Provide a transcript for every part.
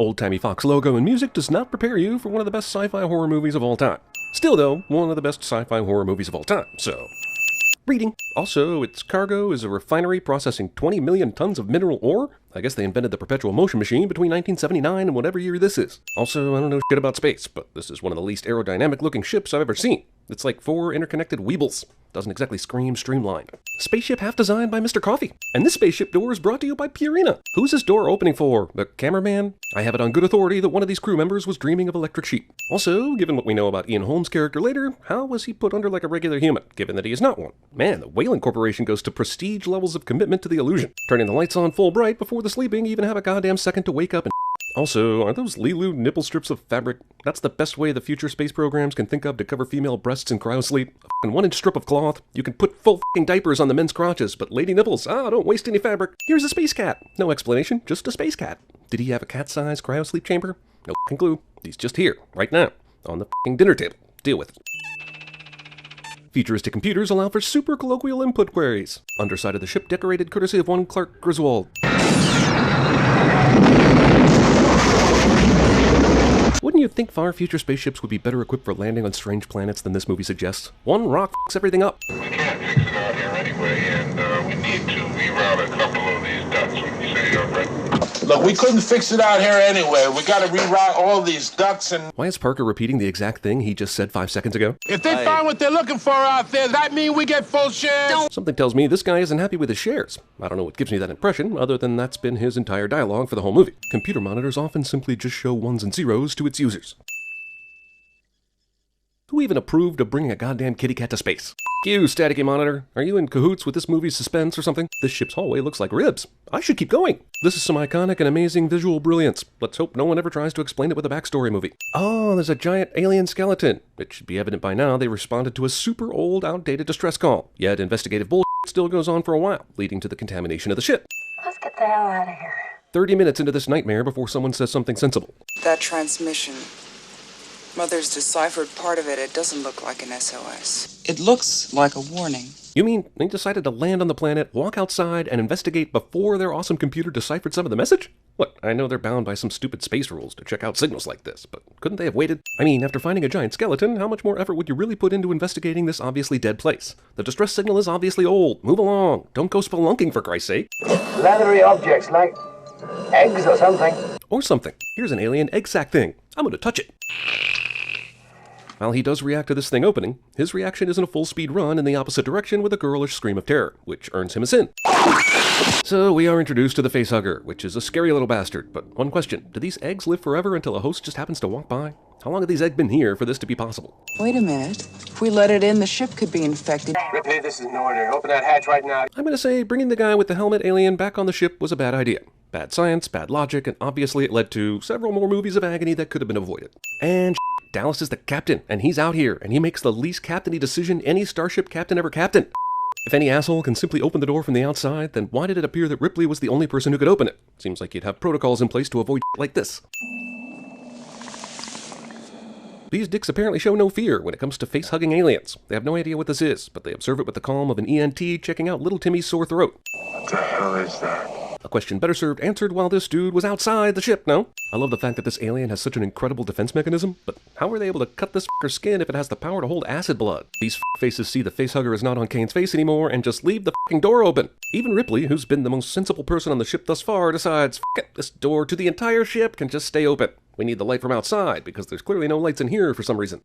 old-timey Fox logo and music does not prepare you for one of the best sci-fi horror movies of all time. Still though, one of the best sci-fi horror movies of all time, so... reading. Also, its cargo is a refinery processing 20 million tons of mineral ore. I guess they invented the perpetual motion machine between 1979 and whatever year this is. Also, I don't know shit about space, but this is one of the least aerodynamic looking ships I've ever seen. It's like 4 interconnected weebles. Doesn't exactly scream streamlined. Spaceship half designed by Mr. Coffee. And this spaceship door is brought to you by Purina. Who's this door opening for? The cameraman? I have it on good authority that one of these crew members was dreaming of electric sheep. Also, given what we know about Ian Holmes' character later, how was he put under like a regular human, given that he is not one? Man, the Wayland Corporation goes to prestige levels of commitment to the illusion. Turning the lights on full bright before the sleeping even have a goddamn second to wake up and Also, are those Lilu nipple strips of fabric? That's the best way the future space programs can think of to cover female breasts in cryosleep. A f***ing 1-inch strip of cloth. You can put full f***ing diapers on the men's crotches, but lady nipples, don't waste any fabric. Here's a space cat. No explanation, just a space cat. Did he have a cat-sized cryosleep chamber? No f***ing clue. He's just here, right now, on the f***ing dinner table. Deal with it. Futuristic computers allow for super colloquial input queries. Underside of the ship decorated courtesy of one Clark Griswold. Wouldn't you think far future spaceships would be better equipped for landing on strange planets than this movie suggests? One rock f***s everything up. We can't fix it out here anyway, and we need to reroute a couple of these ducts when we say right. Look, we couldn't fix it out here anyway. We gotta reroute all these ducts and... Why is Parker repeating the exact thing he just said 5 seconds ago? If they find what they're looking for out there, that mean we get full shares? Something tells me this guy isn't happy with his shares. I don't know what gives me that impression, other than that's been his entire dialogue for the whole movie. Computer monitors often simply just show ones and zeros to its users. Who even approved of bringing a goddamn kitty cat to space? You, staticky monitor. Are you in cahoots with this movie's suspense or something? This ship's hallway looks like ribs. I should keep going. This is some iconic and amazing visual brilliance. Let's hope no one ever tries to explain it with a backstory movie. Oh, there's a giant alien skeleton. It should be evident by now they responded to a super old, outdated distress call. Yet investigative bullshit still goes on for a while, leading to the contamination of the ship. Let's get the hell out of here. 30 minutes into this nightmare before someone says something sensible. That transmission. Mother's deciphered part of it. It doesn't look like an SOS. It looks like a warning. You mean they decided to land on the planet, walk outside, and investigate before their awesome computer deciphered some of the message? Look, I know they're bound by some stupid space rules to check out signals like this, but couldn't they have waited? I mean, after finding a giant skeleton, how much more effort would you really put into investigating this obviously dead place? The distress signal is obviously old. Move along. Don't go spelunking, for Christ's sake. Leathery objects like eggs or something. Or something. Here's an alien egg sack thing. I'm gonna touch it. While he does react to this thing opening, his reaction isn't a full-speed run in the opposite direction with a girlish scream of terror, which earns him a sin. So we are introduced to the facehugger, which is a scary little bastard. But one question, do these eggs live forever until a host just happens to walk by? How long have these eggs been here for this to be possible? Wait a minute. If we let it in, the ship could be infected. Ripley, this is an order. Open that hatch right now. I'm gonna say bringing the guy with the helmet alien back on the ship was a bad idea. Bad science, bad logic, and obviously it led to several more movies of agony that could have been avoided. And Dallas is the captain, and he's out here, and he makes the least captainy decision any starship captain ever captained. If any asshole can simply open the door from the outside, then why did it appear that Ripley was the only person who could open it? Seems like you'd have protocols in place to avoid like this. These dicks apparently show no fear when it comes to face-hugging aliens. They have no idea what this is, but they observe it with the calm of an ENT checking out little Timmy's sore throat. What the hell is that? A question better served answered while this dude was outside the ship, no? I love the fact that this alien has such an incredible defense mechanism, but how are they able to cut this f***er's skin if it has the power to hold acid blood? These faces see the facehugger is not on Kane's face anymore and just leave the f***ing door open. Even Ripley, who's been the most sensible person on the ship thus far, decides, f*** it, this door to the entire ship can just stay open. We need the light from outside, because there's clearly no lights in here for some reason.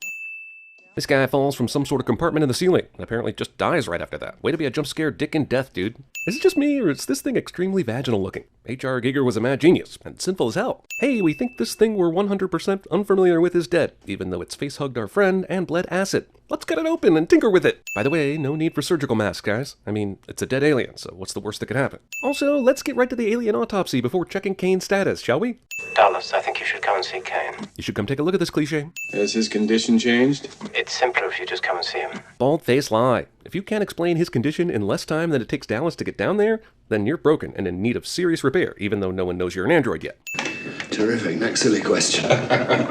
This guy falls from some sort of compartment in the ceiling, and apparently just dies right after that. Way to be a jump scare dick in death, dude. Is it just me, or is this thing extremely vaginal looking? H.R. Giger was a mad genius, and sinful as hell. Hey, we think this thing we're 100% unfamiliar with is dead, even though it's face-hugged our friend and bled acid. Let's cut it open and tinker with it. By the way, no need for surgical masks, guys. I mean, it's a dead alien, so what's the worst that could happen? Also, let's get right to the alien autopsy before checking Kane's status, shall we? Dallas, I think you should come and see Kane. You should come take a look at this cliche. Has his condition changed? It's simpler if you just come and see him. Bald-faced lie. If you can't explain his condition in less time than it takes Dallas to get down there, then you're broken and in need of serious repair, even though no one knows you're an android yet. Terrific. Next silly question.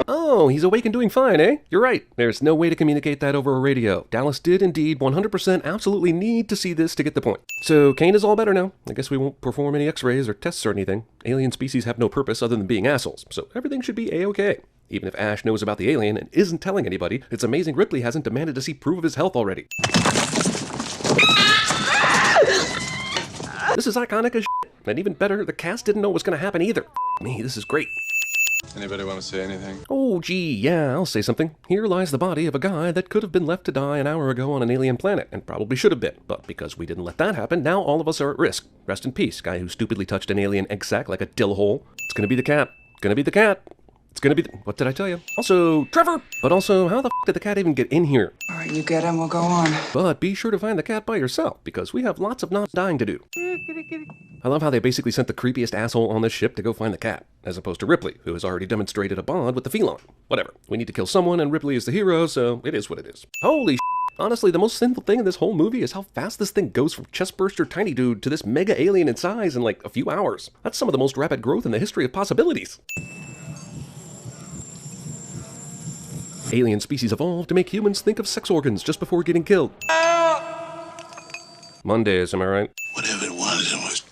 Oh, he's awake and doing fine, eh? You're right. There's no way to communicate that over a radio. Dallas did indeed 100% absolutely need to see this to get the point. So Kane is all better now. I guess we won't perform any x-rays or tests or anything. Alien species have no purpose other than being assholes, so everything should be a-okay. Even if Ash knows about the alien and isn't telling anybody, it's amazing Ripley hasn't demanded to see proof of his health already. This is iconic as shit. And even better, the cast didn't know what was going to happen either. Me, this is great. Anybody want to say anything? Oh, gee, yeah, I'll say something. Here lies the body of a guy that could have been left to die an hour ago on an alien planet, and probably should have been. But because we didn't let that happen, now all of us are at risk. Rest in peace, guy who stupidly touched an alien egg sac like a dill hole. It's gonna be the cat. Gonna be the cat. It's gonna be what did I tell you? Also, Trevor! But also, how the f*** did the cat even get in here? All right, you get him, we'll go on. But be sure to find the cat by yourself, because we have lots of not dying to do. I love how they basically sent the creepiest asshole on this ship to go find the cat, as opposed to Ripley, who has already demonstrated a bond with the feline. Whatever, we need to kill someone and Ripley is the hero, so it is what it is. Holy shit. Honestly, the most sinful thing in this whole movie is how fast this thing goes from chestburster tiny dude to this mega alien in size in like a few hours. That's some of the most rapid growth in the history of possibilities. Alien species evolved to make humans think of sex organs just before getting killed. Mondays, am I right? Whatever it was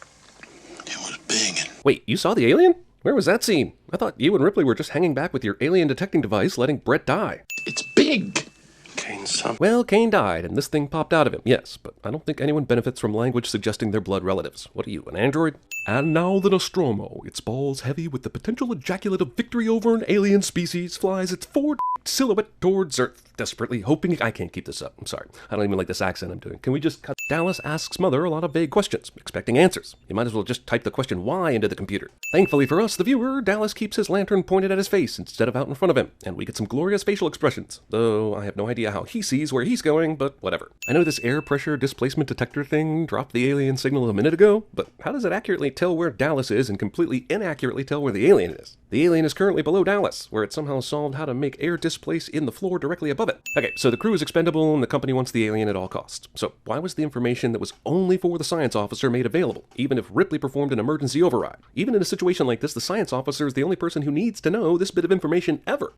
big. Wait, you saw the alien? Where was that scene? I thought you and Ripley were just hanging back with your alien detecting device letting Brett die. It's big. Kane's son. Well, Kane died, and this thing popped out of him, yes, but I don't think anyone benefits from language suggesting they're blood relatives. What are you, an android? And now the Nostromo, its balls heavy with the potential ejaculate of victory over an alien species, flies its forward silhouette towards Earth, desperately hoping... I can't keep this up, I'm sorry. I don't even like this accent I'm doing. Can we just cut? Dallas asks Mother a lot of vague questions, expecting answers. You might as well just type the question why into the computer. Thankfully for us, the viewer, Dallas keeps his lantern pointed at his face instead of out in front of him, and we get some glorious facial expressions, though I have no idea how he sees where he's going, but whatever. I know this air pressure displacement detector thing dropped the alien signal a minute ago, but how does it accurately tell where Dallas is and completely inaccurately tell where the alien is? The alien is currently below Dallas, where it somehow solved how to make air displace in the floor directly above it. Okay, so the crew is expendable and the company wants the alien at all costs. So why was the information that was only for the science officer made available, even if Ripley performed an emergency override? Even in a situation like this, the science officer is the only person who needs to know this bit of information ever.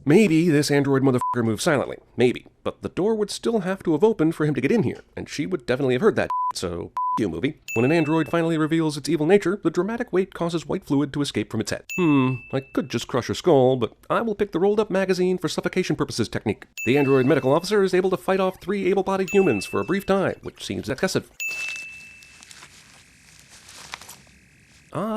Maybe this android motherfucker moved silently. Maybe. But the door would still have to have opened for him to get in here, and she would definitely have heard that so you, movie. When an android finally reveals its evil nature, the dramatic weight causes white fluid to escape from its head. I could just crush her skull, but I will pick the rolled up magazine for suffocation purposes technique. The android medical officer is able to fight off 3 able-bodied humans for a brief time, which seems excessive.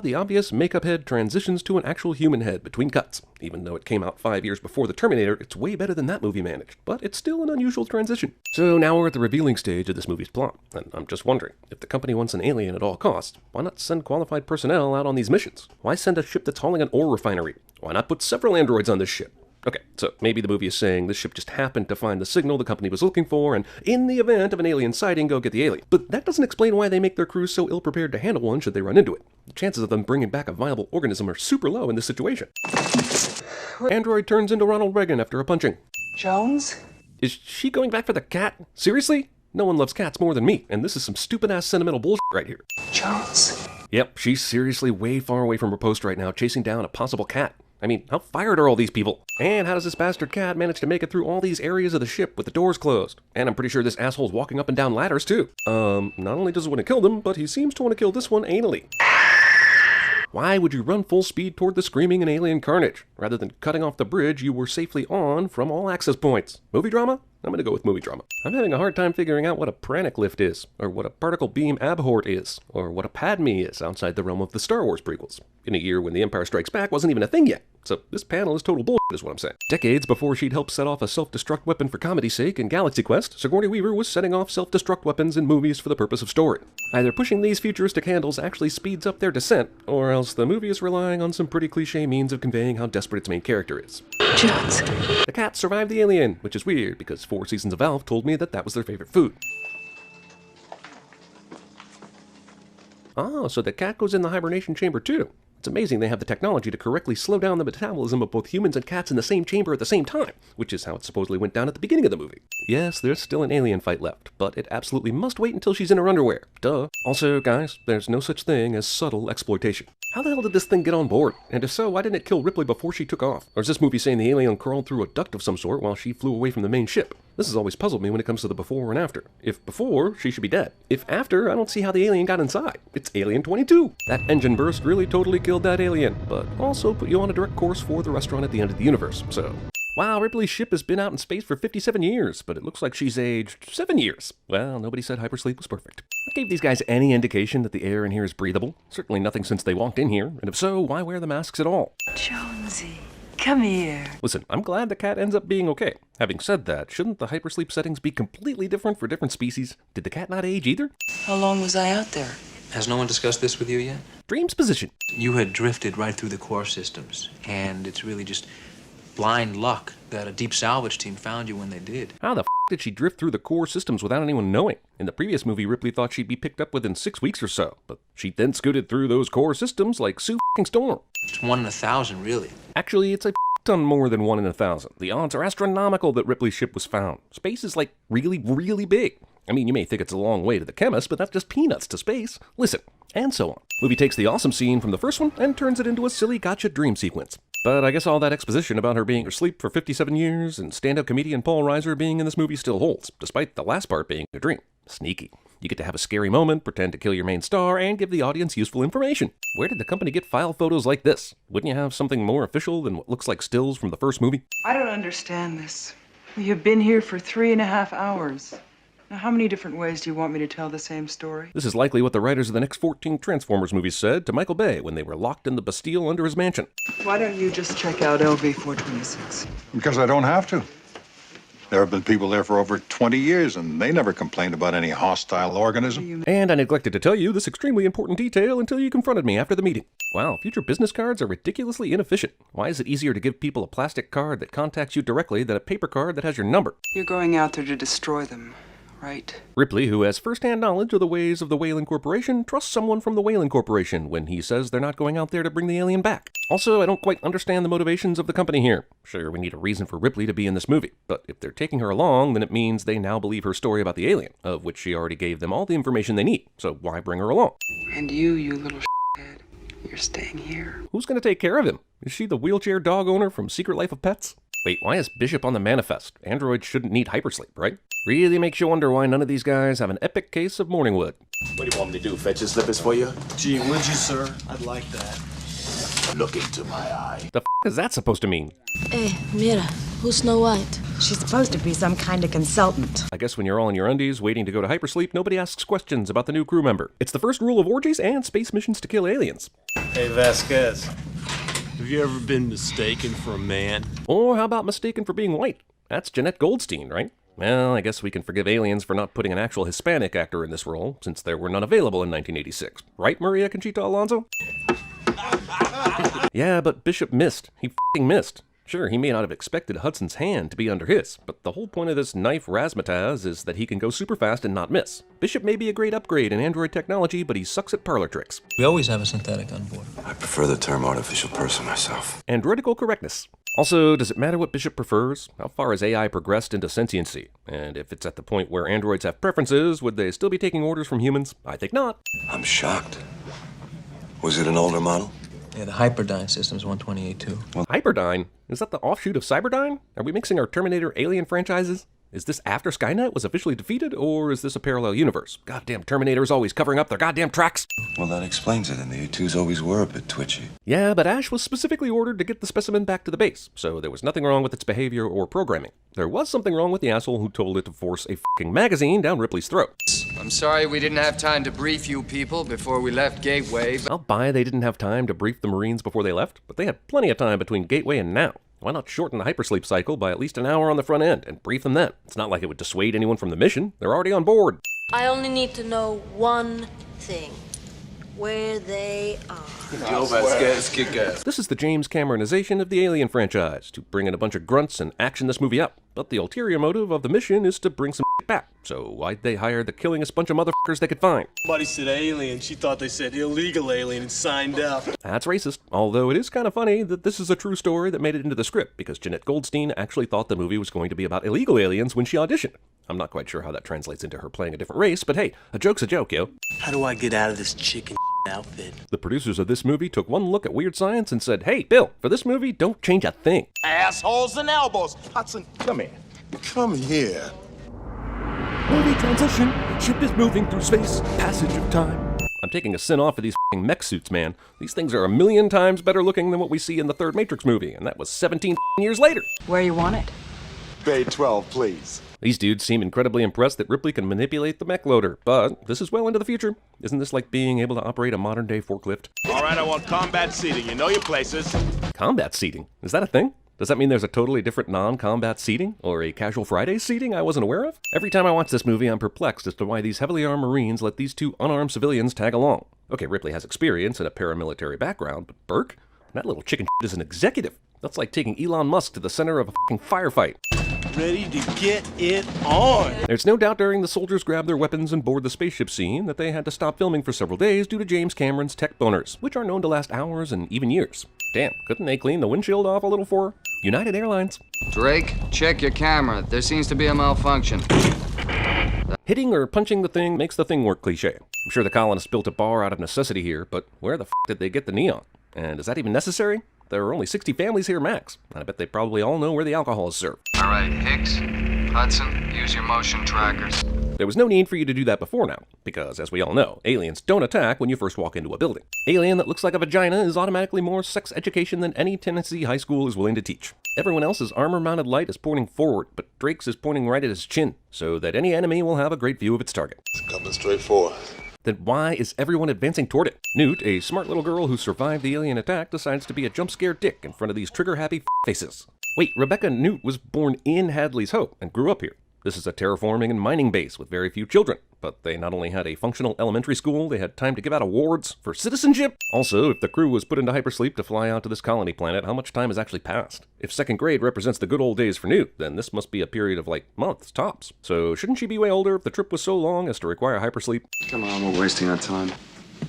The obvious makeup head transitions to an actual human head between cuts. Even though it came out 5 years before The Terminator, it's way better than that movie managed. But it's still an unusual transition. So now we're at the revealing stage of this movie's plot. And I'm just wondering, if the company wants an alien at all costs, why not send qualified personnel out on these missions? Why send a ship that's hauling an ore refinery? Why not put several androids on this ship? Okay, so maybe the movie is saying this ship just happened to find the signal the company was looking for, and in the event of an alien sighting, go get the alien. But that doesn't explain why they make their crews so ill-prepared to handle one should they run into it. The chances of them bringing back a viable organism are super low in this situation. Android turns into Ronald Reagan after a punching. Jones? Is she going back for the cat? Seriously? No one loves cats more than me, and this is some stupid-ass sentimental bullshit right here. Jones? Yep, she's seriously way far away from her post right now, chasing down a possible cat. I mean, how fired are all these people? And how does this bastard cat manage to make it through all these areas of the ship with the doors closed? And I'm pretty sure this asshole's walking up and down ladders too. Not only does he want to kill them, but he seems to want to kill this one anally. Why would you run full speed toward the screaming and alien carnage, rather than cutting off the bridge you were safely on from all access points? Movie drama? I'm gonna go with movie drama. I'm having a hard time figuring out what a pranic lift is, or what a particle beam abhort is, or what a Padme is outside the realm of the Star Wars prequels, in a year when The Empire Strikes Back wasn't even a thing yet. So this panel is total bullshit is what I'm saying. Decades before she'd helped set off a self-destruct weapon for comedy's sake in Galaxy Quest, Sigourney Weaver was setting off self-destruct weapons in movies for the purpose of story. Either pushing these futuristic handles actually speeds up their descent, or else the movie is relying on some pretty cliche means of conveying how desperate its main character is. Jones. The cat survived the alien, which is weird because 4 seasons of Alf told me that that was their favorite food. Oh, so the cat goes in the hibernation chamber too. It's amazing they have the technology to correctly slow down the metabolism of both humans and cats in the same chamber at the same time, which is how it supposedly went down at the beginning of the movie. Yes, there's still an alien fight left, but it absolutely must wait until she's in her underwear. Duh. Also, guys, there's no such thing as subtle exploitation. How the hell did this thing get on board? And if so, why didn't it kill Ripley before she took off? Or is this movie saying the alien crawled through a duct of some sort while she flew away from the main ship? This has always puzzled me when it comes to the before and after. If before, she should be dead. If after, I don't see how the alien got inside. It's Alien 22. That engine burst really totally killed that alien, but also put you on a direct course for the restaurant at the end of the universe, so... Wow, Ripley's ship has been out in space for 57 years, but it looks like she's aged 7 years. Well, nobody said hypersleep was perfect. What gave these guys any indication that the air in here is breathable? Certainly nothing since they walked in here, and if so, why wear the masks at all? Jonesy, come here. Listen, I'm glad the cat ends up being okay. Having said that, shouldn't the hypersleep settings be completely different for different species? Did the cat not age either? How long was I out there? Has no one discussed this with you yet? Dream's position. You had drifted right through the core systems, and it's really just blind luck that a deep salvage team found you when they did. How the f*** did she drift through the core systems without anyone knowing? In the previous movie, Ripley thought she'd be picked up within 6 weeks or so, but she then scooted through those core systems like Sue f***ing Storm. It's 1 in 1,000, really. Actually, it's a ton more than 1 in 1,000. The odds are astronomical that Ripley's ship was found. Space is like really, really big. I mean, you may think it's a long way to the chemist, but that's just peanuts to space. Listen, and so on. Movie takes the awesome scene from the first one and turns it into a silly gotcha dream sequence. But I guess all that exposition about her being asleep for 57 years and stand-up comedian Paul Reiser being in this movie still holds, despite the last part being a dream. Sneaky. You get to have a scary moment, pretend to kill your main star, and give the audience useful information. Where did the company get file photos like this? Wouldn't you have something more official than what looks like stills from the first movie? I don't understand this. We have been here for 3.5 hours. Now, how many different ways do you want me to tell the same story? This is likely what the writers of the next 14 Transformers movies said to Michael Bay when they were locked in the Bastille under his mansion. Why don't you just check out LV-426? Because I don't have to. There have been people there for over 20 years, and they never complained about any hostile organism. And I neglected to tell you this extremely important detail until you confronted me after the meeting. Wow, future business cards are ridiculously inefficient. Why is it easier to give people a plastic card that contacts you directly than a paper card that has your number? You're going out there to destroy them. Right. Ripley, who has first-hand knowledge of the ways of the Weyland Corporation, trusts someone from the Weyland Corporation when he says they're not going out there to bring the alien back. Also, I don't quite understand the motivations of the company here. Sure, we need a reason for Ripley to be in this movie, but if they're taking her along, then it means they now believe her story about the alien, of which she already gave them all the information they need, so why bring her along? And you little shithead, you're staying here. Who's gonna take care of him? Is she the wheelchair dog owner from Secret Life of Pets? Wait, why is Bishop on the manifest? Androids shouldn't need hypersleep, right? Really makes you wonder why none of these guys have an epic case of morningwood. What do you want me to do, fetch his slippers for you? Gee, would you, sir? I'd like that. Look into my eye. The f*** is that supposed to mean? Hey, mira, who's Snow White? She's supposed to be some kind of consultant. I guess when you're all in your undies waiting to go to hypersleep, nobody asks questions about the new crew member. It's the first rule of orgies and space missions to kill aliens. Hey, Vasquez. Have you ever been mistaken for a man? Or how about mistaken for being white? That's Jeanette Goldstein, right? Well, I guess we can forgive aliens for not putting an actual Hispanic actor in this role, since there were none available in 1986. Right, Maria Conchita Alonso? Yeah, but Bishop missed. He f***ing missed. Sure, he may not have expected Hudson's hand to be under his, but the whole point of this knife razzmatazz is that he can go super fast and not miss. Bishop may be a great upgrade in android technology, but he sucks at parlor tricks. We always have a synthetic on board. I prefer the term artificial person myself. Androidical correctness. Also, does it matter what Bishop prefers? How far has AI progressed into sentiency? And if it's at the point where androids have preferences, would they still be taking orders from humans? I think not. I'm shocked. Was it an older model? Yeah, the Hyperdyne system's 128.2. Well, Hyperdyne? Is that the offshoot of Cyberdyne? Are we mixing our Terminator Alien franchises? Is this after Skynet was officially defeated, or is this a parallel universe? Goddamn Terminator's always covering up their goddamn tracks. Well, that explains it, and the U2s always were a bit twitchy. Yeah, but Ash was specifically ordered to get the specimen back to the base, so there was nothing wrong with its behavior or programming. There was something wrong with the asshole who told it to force a f***ing magazine down Ripley's throat. I'm sorry we didn't have time to brief you people before we left Gateway. I'll buy they didn't have time to brief the Marines before they left, but they had plenty of time between Gateway and now. Why not shorten the hypersleep cycle by at least an hour on the front end and brief them then? It's not like it would dissuade anyone from the mission. They're already on board. I only need to know one thing. where they are. Joe Vasquez, kick ass. This is the James Cameronization of the Alien franchise, to bring in a bunch of grunts and action this movie up. But the ulterior motive of the mission is to bring some back. So why'd they hire the killingest bunch of motherfuckers they could find? Somebody said alien. She thought they said illegal alien and signed up. That's racist, although it is kind of funny that this is a true story that made it into the script, because Jeanette Goldstein actually thought the movie was going to be about illegal aliens when she auditioned. I'm not quite sure how that translates into her playing a different race, but hey, a joke's a joke, yo. How do I get out of this chicken outfit? The producers of this movie took one look at Weird Science and said, hey, Bill, for this movie, don't change a thing. Assholes and elbows. Hudson, come here. Come here. Movie transition. Ship is moving through space. Passage of time. I'm taking a sin off of these f***ing mech suits, man. These things are 1,000,000 times better looking than what we see in the third Matrix movie, and that was 17 years later. Where you want it? Bay 12, please. These dudes seem incredibly impressed that Ripley can manipulate the mech loader, but this is well into the future. Isn't this like being able to operate a modern-day forklift? All right, I want combat seating. You know your places. Combat seating? Is that a thing? Does that mean there's a totally different non-combat seating? Or a casual Friday seating I wasn't aware of? Every time I watch this movie, I'm perplexed as to why these heavily armed Marines let these two unarmed civilians tag along. Okay, Ripley has experience and a paramilitary background, but Burke? That little chicken is an executive. That's like taking Elon Musk to the center of a fucking firefight. Ready to get it on. There's no doubt during the soldiers grab their weapons and board the spaceship scene that they had to stop filming for several days due to James Cameron's tech boners, which are known to last hours and even years. Damn, couldn't they clean the windshield off a little for her? United Airlines. Drake, check your camera. There seems to be a malfunction. Hitting or punching the thing makes the thing work cliche. I'm sure the colonists built a bar out of necessity here, but where the f*** did they get the neon? And is that even necessary? There are only 60 families here max. I bet they probably all know where the alcohol is served. All right, Hicks, Hudson, use your motion trackers. There was no need for you to do that before now, because as we all know, aliens don't attack when you first walk into a building. Alien that looks like a vagina is automatically more sex education than any Tennessee high school is willing to teach. Everyone else's armor-mounted light is pointing forward, but Drake's is pointing right at his chin, so that any enemy will have a great view of its target. It's coming straight for us. Then why is everyone advancing toward it? Newt, a smart little girl who survived the alien attack, decides to be a jump-scare dick in front of these trigger-happy faces. Wait, Rebecca Newt was born in Hadley's Hope and grew up here. This is a terraforming and mining base with very few children, but they not only had a functional elementary school, they had time to give out awards for citizenship. Also, if the crew was put into hypersleep to fly out to this colony planet, how much time has actually passed? If second grade represents the good old days for Newt, then this must be a period of like months, tops. So shouldn't she be way older if the trip was so long as to require hypersleep? Come on, we're wasting our time.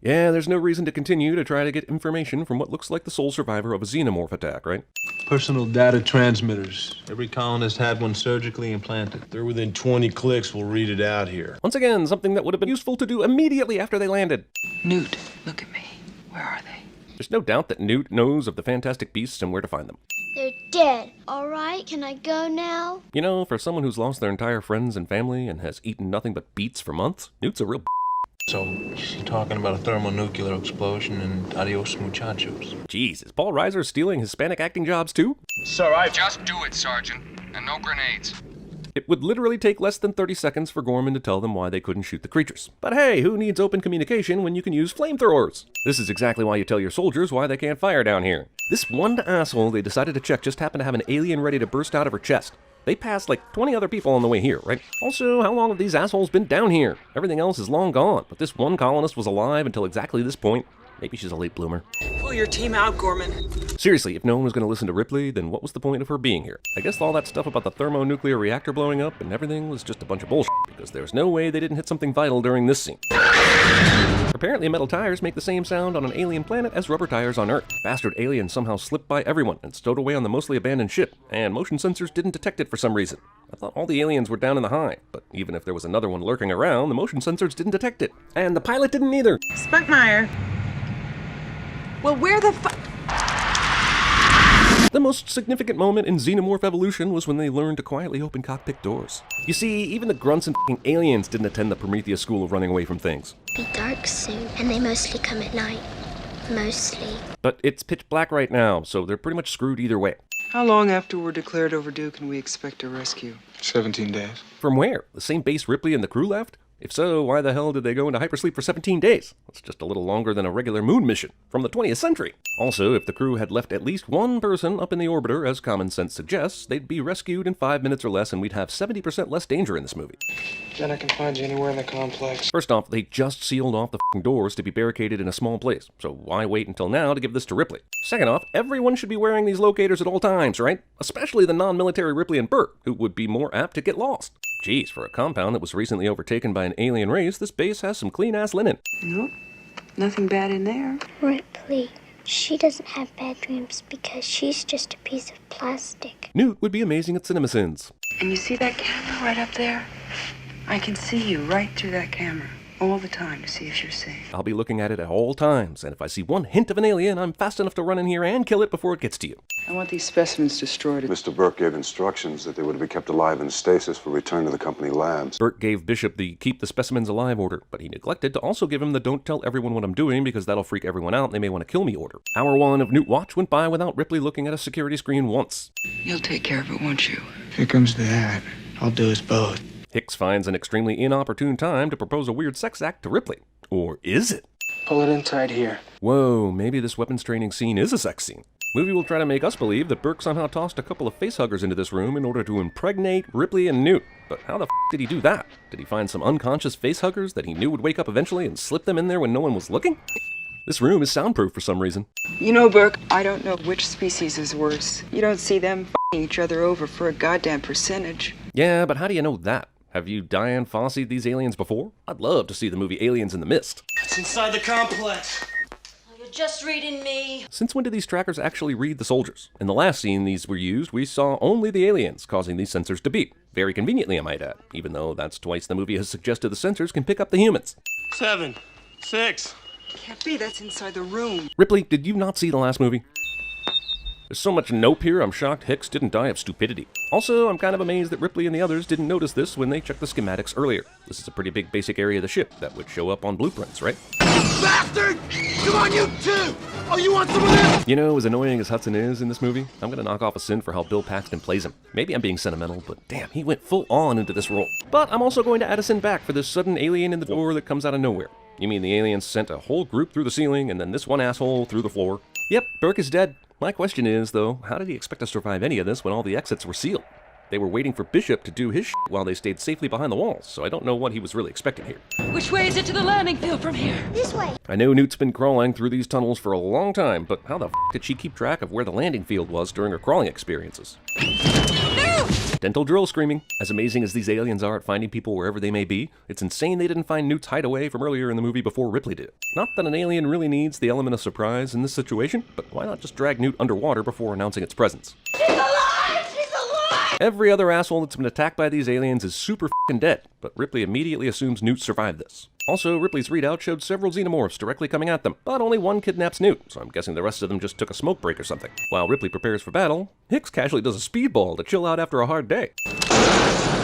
Yeah, there's no reason to continue to try to get information from what looks like the sole survivor of a xenomorph attack, right? Personal data transmitters. Every colonist had one surgically implanted. They're within 20 clicks. We'll read it out here. Once again, something that would have been useful to do immediately after they landed. Newt, look at me. Where are they? There's no doubt that Newt knows of the fantastic beasts and where to find them. They're dead. All right, can I go now? You know, for someone who's lost their entire friends and family and has eaten nothing but beets for months, Newt's a real So, you're talking about a thermonuclear explosion and adios muchachos. Jeez, is Paul Reiser stealing Hispanic acting jobs too? Sir, Just do it, Sergeant. And no grenades. It would literally take less than 30 seconds for Gorman to tell them why they couldn't shoot the creatures. But hey, who needs open communication when you can use flamethrowers? This is exactly why you tell your soldiers why they can't fire down here. This one asshole they decided to check just happened to have an alien ready to burst out of her chest. They passed like 20 other people on the way here, right? Also, how long have these assholes been down here? Everything else is long gone, but this one colonist was alive until exactly this point. Maybe she's a late bloomer. Pull your team out, Gorman. Seriously, if no one was going to listen to Ripley, then what was the point of her being here? I guess all that stuff about the thermonuclear reactor blowing up and everything was just a bunch of bullshit, because there's no way they didn't hit something vital during this scene. Apparently metal tires make the same sound on an alien planet as rubber tires on Earth. Bastard aliens somehow slipped by everyone and stowed away on the mostly abandoned ship, and motion sensors didn't detect it for some reason. I thought all the aliens were down in the hive, but even if there was another one lurking around, the motion sensors didn't detect it. And the pilot didn't either. Spunkmeyer. Well, where the The most significant moment in xenomorph evolution was when they learned to quietly open cockpit doors. You see, even the grunts and f***ing aliens didn't attend the Prometheus school of running away from things. Be dark soon, and they mostly come at night. Mostly. But it's pitch black right now, so they're pretty much screwed either way. How long after we're declared overdue can we expect a rescue? 17 days. From where? The same base Ripley and the crew left? If so, why the hell did they go into hypersleep for 17 days? That's just a little longer than a regular moon mission from the 20th century. Also, if the crew had left at least one person up in the orbiter, as common sense suggests, they'd be rescued in 5 minutes or less, and we'd have 70% less danger in this movie. Then I can find you anywhere in the complex. First off, they just sealed off the f***ing doors to be barricaded in a small place, so why wait until now to give this to Ripley? Second off, everyone should be wearing these locators at all times, right? Especially the non-military Ripley and Burt, who would be more apt to get lost. Geez, for a compound that was recently overtaken by an alien race, this base has some clean-ass linen. Nope, nothing bad in there. Ripley, she doesn't have bad dreams because she's just a piece of plastic. Newt would be amazing at CinemaSins. And you see that camera right up there? I can see you right through that camera all the time to see if you're safe. I'll be looking at it at all times, and if I see one hint of an alien, I'm fast enough to run in here and kill it before it gets to you. I want these specimens destroyed. Mr. Burke gave instructions that they were to be kept alive in stasis for return to the company labs. Burt gave Bishop the keep the specimens alive order, but he neglected to also give him the don't tell everyone what I'm doing because that'll freak everyone out and they may want to kill me order. Hour 1 of Newt Watch went by without Ripley looking at a security screen once. You'll take care of it, won't you? If it comes to that, I'll do us both. Hicks finds an extremely inopportune time to propose a weird sex act to Ripley. Or is it? Pull it in tight here. Whoa, maybe this weapons training scene is a sex scene. Movie will try to make us believe that Burke somehow tossed a couple of facehuggers into this room in order to impregnate Ripley and Newt. But how the f*** did he do that? Did he find some unconscious facehuggers that he knew would wake up eventually and slip them in there when no one was looking? This room is soundproof for some reason. You know, Burke, I don't know which species is worse. You don't see them f***ing each other over for a goddamn percentage. Yeah, but how do you know that? Have you Diane Fossey'd these aliens before? I'd love to see the movie Aliens in the Mist. It's inside the complex. You're just reading me. Since when did these trackers actually read the soldiers? In the last scene these were used, we saw only the aliens, causing these sensors to beep. Very conveniently, I might add, even though that's twice the movie has suggested the sensors can pick up the humans. 7, 6. Can't be, that's inside the room. Ripley, did you not see the last movie? There's so much nope here, I'm shocked Hicks didn't die of stupidity. Also, I'm kind of amazed that Ripley and the others didn't notice this when they checked the schematics earlier. This is a pretty big basic area of the ship that would show up on blueprints, right? Bastard! Come on, you too! Oh, you want some of this? You know, as annoying as Hudson is in this movie, I'm gonna knock off a sin for how Bill Paxton plays him. Maybe I'm being sentimental, but damn, he went full on into this role. But I'm also going to add a sin back for this sudden alien in the door that comes out of nowhere. You mean the aliens sent a whole group through the ceiling and then this one asshole through the floor? Yep, Burke is dead. My question is, though, how did he expect to survive any of this when all the exits were sealed? They were waiting for Bishop to do his shit while they stayed safely behind the walls, so I don't know what he was really expecting here. Which way is it to the landing field from here? This way. I know Newt's been crawling through these tunnels for a long time, but how the f*** did she keep track of where the landing field was during her crawling experiences? Dental drill screaming. As amazing as these aliens are at finding people wherever they may be, it's insane they didn't find Newt's hideaway from earlier in the movie before Ripley did. Not that an alien really needs the element of surprise in this situation, but why not just drag Newt underwater before announcing its presence? She's alive! She's alive! Every other asshole that's been attacked by these aliens is super f***ing dead, but Ripley immediately assumes Newt survived this. Also, Ripley's readout showed several xenomorphs directly coming at them, but only one kidnaps Newt, so I'm guessing the rest of them just took a smoke break or something. While Ripley prepares for battle, Hicks casually does a speedball to chill out after a hard day.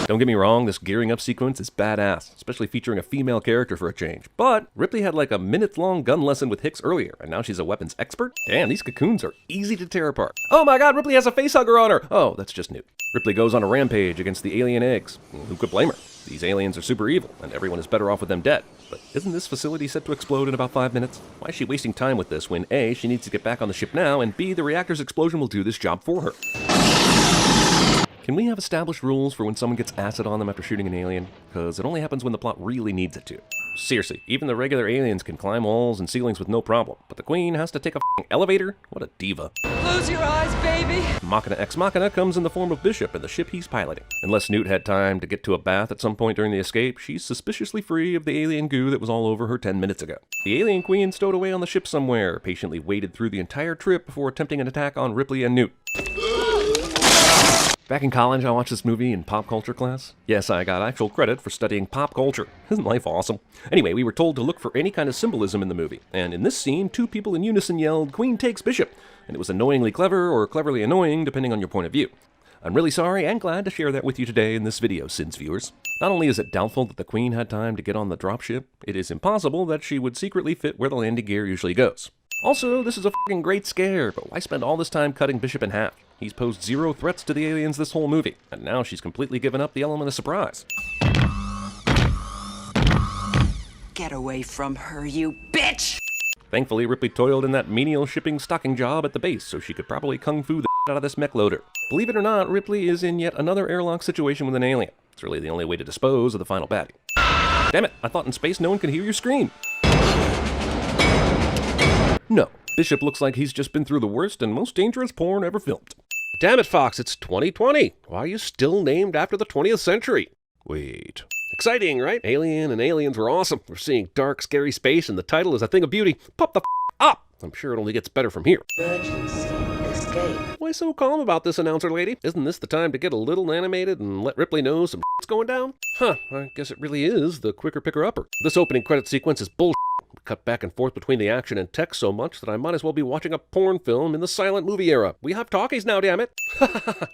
Don't get me wrong, this gearing up sequence is badass, especially featuring a female character for a change. But Ripley had like a minute-long gun lesson with Hicks earlier, and now she's a weapons expert? Damn, these cocoons are easy to tear apart. Oh my god, Ripley has a facehugger on her! Oh, that's just Newt. Ripley goes on a rampage against the alien eggs. Who could blame her? These aliens are super evil, and everyone is better off with them dead. But isn't this facility set to explode in about 5 minutes? Why is she wasting time with this when A, she needs to get back on the ship now, and B, the reactor's explosion will do this job for her? Can we have established rules for when someone gets acid on them after shooting an alien? Because it only happens when the plot really needs it to. Seriously, even the regular aliens can climb walls and ceilings with no problem, but the Queen has to take a f***ing elevator? What a diva. Close your eyes, baby! Machina Ex Machina comes in the form of Bishop and the ship he's piloting. Unless Newt had time to get to a bath at some point during the escape, she's suspiciously free of the alien goo that was all over her 10 minutes ago. The alien queen stowed away on the ship somewhere, patiently waited through the entire trip before attempting an attack on Ripley and Newt. Back in college, I watched this movie in pop culture class. Yes, I got actual credit for studying pop culture. Isn't life awesome? Anyway, we were told to look for any kind of symbolism in the movie, and in this scene, 2 people in unison yelled, "Queen takes Bishop," and it was annoyingly clever or cleverly annoying, depending on your point of view. I'm really sorry and glad to share that with you today in this video, Sins viewers. Not only is it doubtful that the Queen had time to get on the dropship, it is impossible that she would secretly fit where the landing gear usually goes. Also, this is a f***ing great scare, but why spend all this time cutting Bishop in half? He's posed 0 threats to the aliens this whole movie, and now she's completely given up the element of surprise. Get away from her, you bitch! Thankfully, Ripley toiled in that menial shipping stocking job at the base, so she could probably kung fu the out of this mech loader. Believe it or not, Ripley is in yet another airlock situation with an alien. It's really the only way to dispose of the final baddie. Damn it, I thought in space no one could hear you scream. No, Bishop looks like he's just been through the worst and most dangerous porn ever filmed. Damn it, Fox, it's 2020. Why are you still named after the 20th century? Wait. Exciting, right? Alien and Aliens were awesome. We're seeing dark, scary space, and the title is a thing of beauty. Pop the up! I'm sure it only gets better from here. Emergency escape. Why so calm about this, announcer lady? Isn't this the time to get a little animated and let Ripley know some shit's going down? Huh, I guess it really is the quicker picker-upper. This opening credit sequence is bullshit. We cut back and forth between the action and text so much that I might as well be watching a porn film in the silent movie era. We have talkies now, damn it.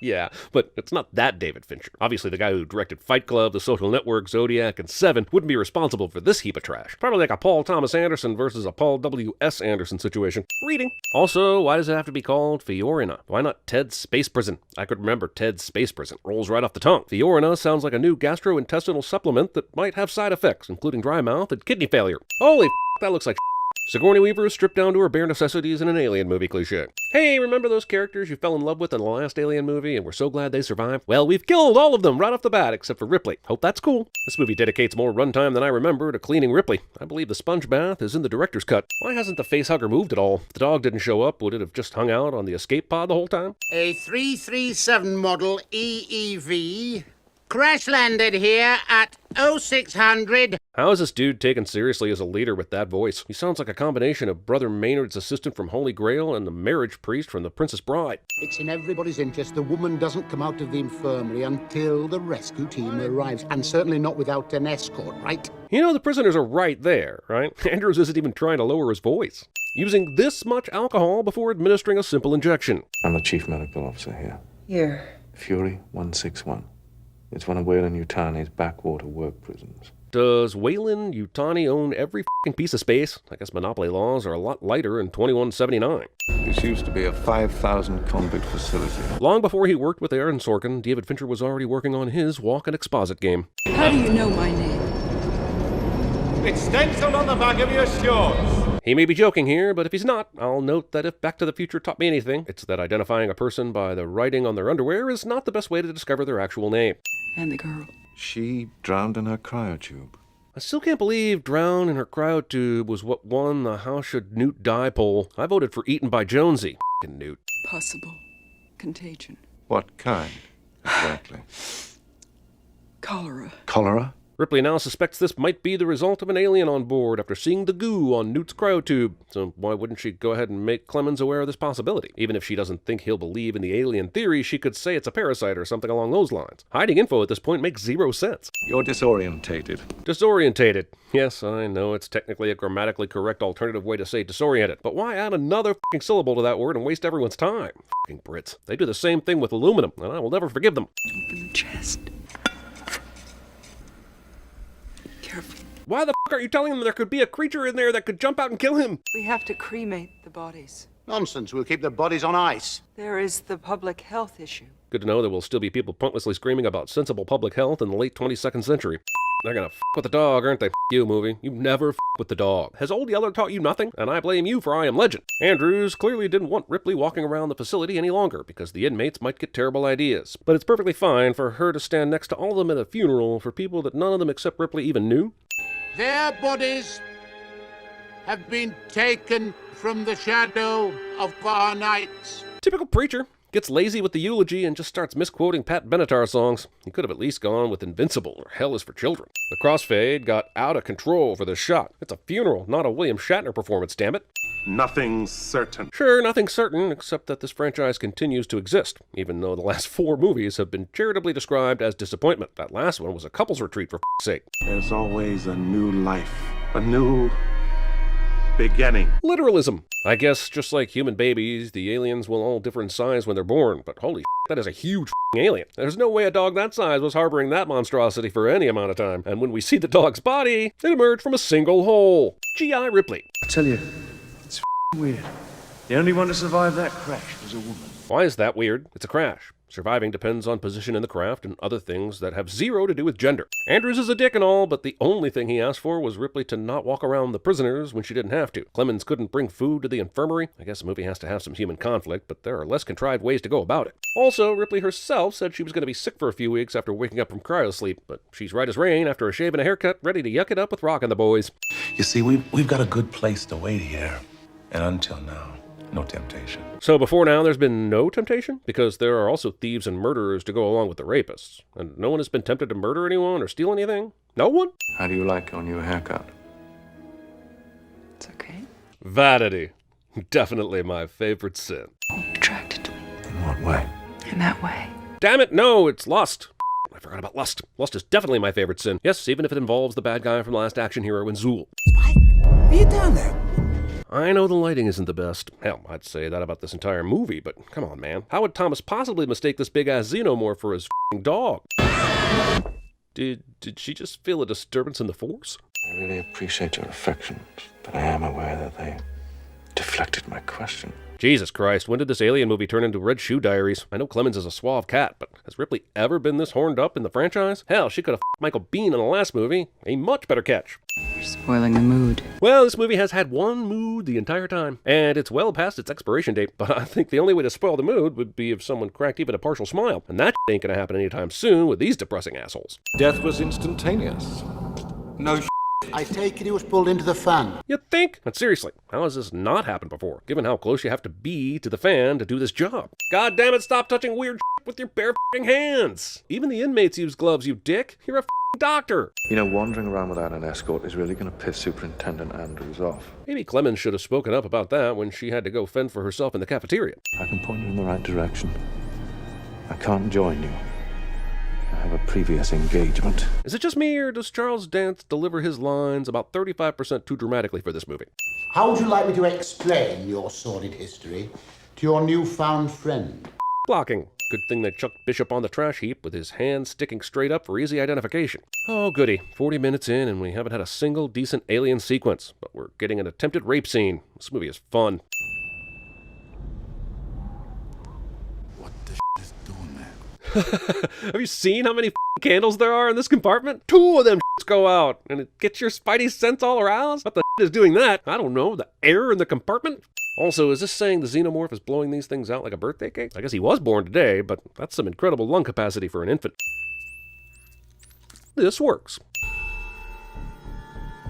Yeah, but it's not that David Fincher. Obviously, the guy who directed Fight Club, The Social Network, Zodiac, and Seven wouldn't be responsible for this heap of trash. Probably like a Paul Thomas Anderson versus a Paul W.S. Anderson situation. Reading. Also, why does it have to be called Fiorina? Why not Ted's Space Prison? I could remember Ted's Space Prison. Rolls right off the tongue. Fiorina sounds like a new gastrointestinal supplement that might have side effects, including dry mouth and kidney failure. Holy that looks like Sigourney Weaver is stripped down to her bare necessities in an Alien movie cliche. Hey, remember those characters you fell in love with in the last Alien movie and we're so glad they survived? Well, we've killed all of them right off the bat except for Ripley. Hope that's cool. This movie dedicates more runtime than I remember to cleaning Ripley. I believe the sponge bath is in the director's cut. Why hasn't the facehugger moved at all? If the dog didn't show up, would it have just hung out on the escape pod the whole time? A 337 model EEV crash landed here at 0600. How is this dude taken seriously as a leader with that voice? He sounds like a combination of Brother Maynard's assistant from Holy Grail and the marriage priest from The Princess Bride. It's in everybody's interest the woman doesn't come out of the infirmary until the rescue team arrives, and certainly not without an escort, right? You know, the prisoners are right there, right? Andrews isn't even trying to lower his voice. Using this much alcohol before administering a simple injection. I'm the chief medical officer here. Here. Fury 161. It's one of Weyland-Yutani's backwater work prisons. Does Weyland-Yutani own every f***ing piece of space? I guess monopoly laws are a lot lighter in 2179. This used to be a 5,000 convict facility. Long before he worked with Aaron Sorkin, David Fincher was already working on his walk and exposit game. How do you know my name? It's stenciled on the back of your shorts. He may be joking here, but if he's not, I'll note that if Back to the Future taught me anything, it's that identifying a person by the writing on their underwear is not the best way to discover their actual name. And the girl. She drowned in her cryotube. I still can't believe Drown in Her Cryotube was what won the How Should Newt Die poll. I voted for Eaten by Jonesy. F***ing Newt. Possible contagion. What kind, exactly? Cholera. Cholera? Ripley now suspects this might be the result of an alien on board after seeing the goo on Newt's cryotube. So why wouldn't she go ahead and make Clemens aware of this possibility? Even if she doesn't think he'll believe in the alien theory, she could say it's a parasite or something along those lines. Hiding info at this point makes zero sense. You're disorientated. Disorientated. Yes, I know it's technically a grammatically correct alternative way to say disoriented, but why add another f***ing syllable to that word and waste everyone's time? F***ing Brits. They do the same thing with aluminum, and I will never forgive them. Open the chest. Careful. Why the f*** aren't you telling them there could be a creature in there that could jump out and kill him? We have to cremate the bodies. Nonsense, we'll keep the bodies on ice. There is the public health issue. Good to know there will still be people pointlessly screaming about sensible public health in the late 22nd century. They're gonna f*** with the dog, aren't they? F*** you, movie. You never f*** with the dog. Has Old Yeller taught you nothing? And I blame you for I Am Legend. Andrews clearly didn't want Ripley walking around the facility any longer because the inmates might get terrible ideas. But it's perfectly fine for her to stand next to all of them at a funeral for people that none of them except Ripley even knew. Their bodies have been taken from the shadow of our nights. Typical preacher. Gets lazy with the eulogy and just starts misquoting Pat Benatar songs. He could have at least gone with Invincible or Hell is for Children. The crossfade got out of control for this shot. It's a funeral, not a William Shatner performance, damn it. Nothing's certain. Sure, nothing's certain, except that this franchise continues to exist, even though the last 4 movies have been charitably described as disappointment. That last one was a couple's retreat, for f***'s sake. There's always a new life, a new beginning. Literalism. I guess just like human babies, the aliens will all differ in size when they're born, but holy that is a huge alien. There's no way a dog that size was harboring that monstrosity for any amount of time. And when we see the dog's body, it emerged from a single hole. G.I. Ripley. I tell you, it's weird. The only one to survive that crash was a woman. Why is that weird? It's a crash. Surviving depends on position in the craft and other things that have zero to do with gender. Andrews is a dick and all, but the only thing he asked for was Ripley to not walk around the prisoners when she didn't have to. Clemens couldn't bring food to the infirmary. I guess a movie has to have some human conflict, but there are less contrived ways to go about it. Also, Ripley herself said she was going to be sick for a few weeks after waking up from cryosleep, but she's right as rain after a shave and a haircut, ready to yuck it up with Rock and the boys. You see, we've got a good place to wait here. And until now, no temptation. So before now, there's been no temptation? Because there are also thieves and murderers to go along with the rapists. And no one has been tempted to murder anyone or steal anything? No one? How do you like your new haircut? It's okay. Vanity. Definitely my favorite sin. You're attracted to me. In what way? In that way. Damn it, no, it's lust. I forgot about lust. Lust is definitely my favorite sin. Yes, even if it involves the bad guy from Last Action Hero in Zool. What are you doing there? I know the lighting isn't the best. Hell, I'd say that about this entire movie, but come on, man. How would Thomas possibly mistake this big-ass xenomorph for his f***ing dog? Did she just feel a disturbance in the force? I really appreciate your affections, but I am aware that they deflected my question. Jesus Christ, when did this Alien movie turn into Red Shoe Diaries? I know Clemens is a suave cat, but has Ripley ever been this horned up in the franchise? Hell, she could have f***ed Michael Biehn in the last movie. A much better catch. You're spoiling the mood. Well, this movie has had one mood the entire time, and it's well past its expiration date, but I think the only way to spoil the mood would be if someone cracked even a partial smile, and that ain't gonna happen anytime soon with these depressing assholes. Death was instantaneous. No I take it he was pulled into the fan. You think? But seriously, how has this not happened before, given how close you have to be to the fan to do this job? God damn it, stop touching weird with your bare f***ing hands! Even the inmates use gloves, you dick! You're a f***ing doctor! You know, wandering around without an escort is really going to piss Superintendent Andrews off. Maybe Clemens should have spoken up about that when she had to go fend for herself in the cafeteria. I can point you in the right direction. I can't join you. I have a previous engagement. Is it just me, or does Charles Dance deliver his lines about 35% too dramatically for this movie? How would you like me to explain your sordid history to your newfound friend? Blocking. Good thing they chucked Bishop on the trash heap with his hands sticking straight up for easy identification. Oh goody, 40 minutes in and we haven't had a single decent alien sequence, but we're getting an attempted rape scene. This movie is fun. Have you seen how many candles there are in this compartment? 2 of them go out, and it gets your spidey sense all aroused? What the is doing that? I don't know, the air in the compartment? Also, is this saying the xenomorph is blowing these things out like a birthday cake? I guess he was born today, but that's some incredible lung capacity for an infant. This works.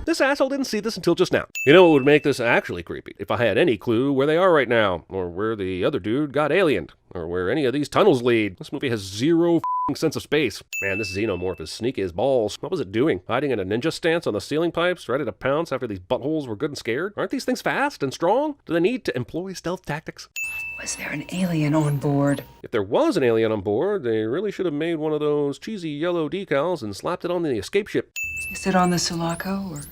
This asshole didn't see this until just now. You know what would make this actually creepy? If I had any clue where they are right now, or where the other dude got aliened, or where any of these tunnels lead. This movie has zero sense of space. Man, this xenomorph is sneaky as balls. What was it doing? Hiding in a ninja stance on the ceiling pipes, ready to pounce after these buttholes were good and scared? Aren't these things fast and strong? Do they need to employ stealth tactics? Was there an alien on board? If there was an alien on board, they really should have made one of those cheesy yellow decals and slapped it on the escape ship. Is it on the Sulaco, or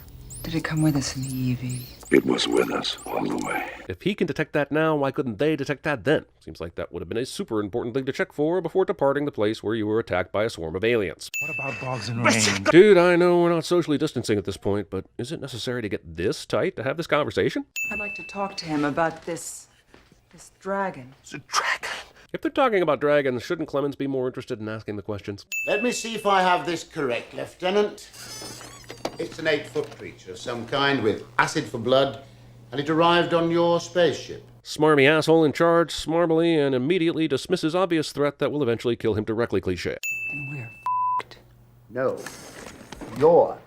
did it come with us in the EV? It was with us all the way. If he can detect that now, why couldn't they detect that then? Seems like that would have been a super important thing to check for before departing the place where you were attacked by a swarm of aliens. What about bogs and rain? Dude, I know we're not socially distancing at this point, but is it necessary to get this tight to have this conversation? I'd like to talk to him about this dragon. It's a dragon. If they're talking about dragons, shouldn't Clemens be more interested in asking the questions? Let me see if I have this correct, Lieutenant. It's an 8-foot creature of some kind with acid for blood, and it arrived on your spaceship. Smarmy asshole in charge, smarmily and immediately dismisses obvious threat that will eventually kill him directly cliché. Then we're f***ed. No, you're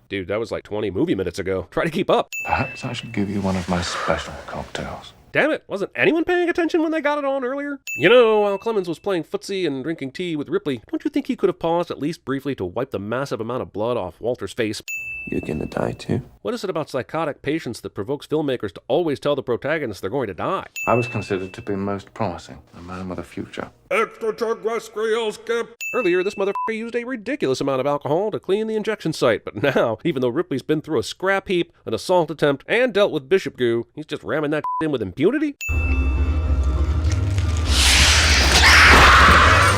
Dude, that was like 20 movie minutes ago. Try to keep up. Perhaps I should give you one of my special cocktails. Damn it, wasn't anyone paying attention when they got it on earlier? You know, while Clemens was playing footsie and drinking tea with Ripley, don't you think he could have paused at least briefly to wipe the massive amount of blood off Walter's face? You're gonna die too? What is it about psychotic patience that provokes filmmakers to always tell the protagonists they're going to die? I was considered to be most promising, a man with a future. Extraterrestrial skip! Earlier, this motherfucker used a ridiculous amount of alcohol to clean the injection site, but now, even though Ripley's been through a scrap heap, an assault attempt, and dealt with bishop goo, he's just ramming that in with impunity?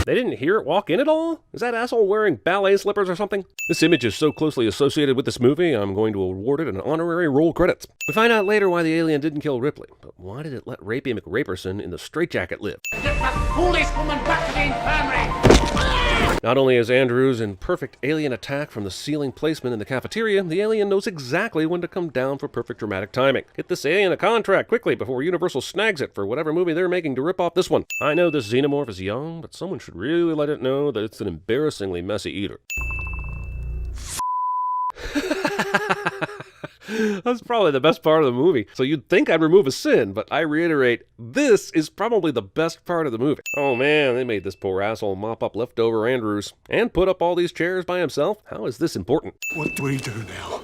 They didn't hear it walk in at all? Is that asshole wearing ballet slippers or something? This image is so closely associated with this movie, I'm going to award it an honorary roll credits. We find out later why the alien didn't kill Ripley, but why did it let Rapey McRaperson in the straitjacket live? Pull this woman back to the infirmary! Not only is Andrews in perfect alien attack from the ceiling placement in the cafeteria, the alien knows exactly when to come down for perfect dramatic timing. Get this alien a contract quickly before Universal snags it for whatever movie they're making to rip off this one. I know this xenomorph is young, but someone should really let it know that it's an embarrassingly messy eater. That's probably the best part of the movie. So you'd think I'd remove a sin, but I reiterate, this is probably the best part of the movie. Oh man, they made this poor asshole mop up leftover Andrews and put up all these chairs by himself. How is this important? What do we do now?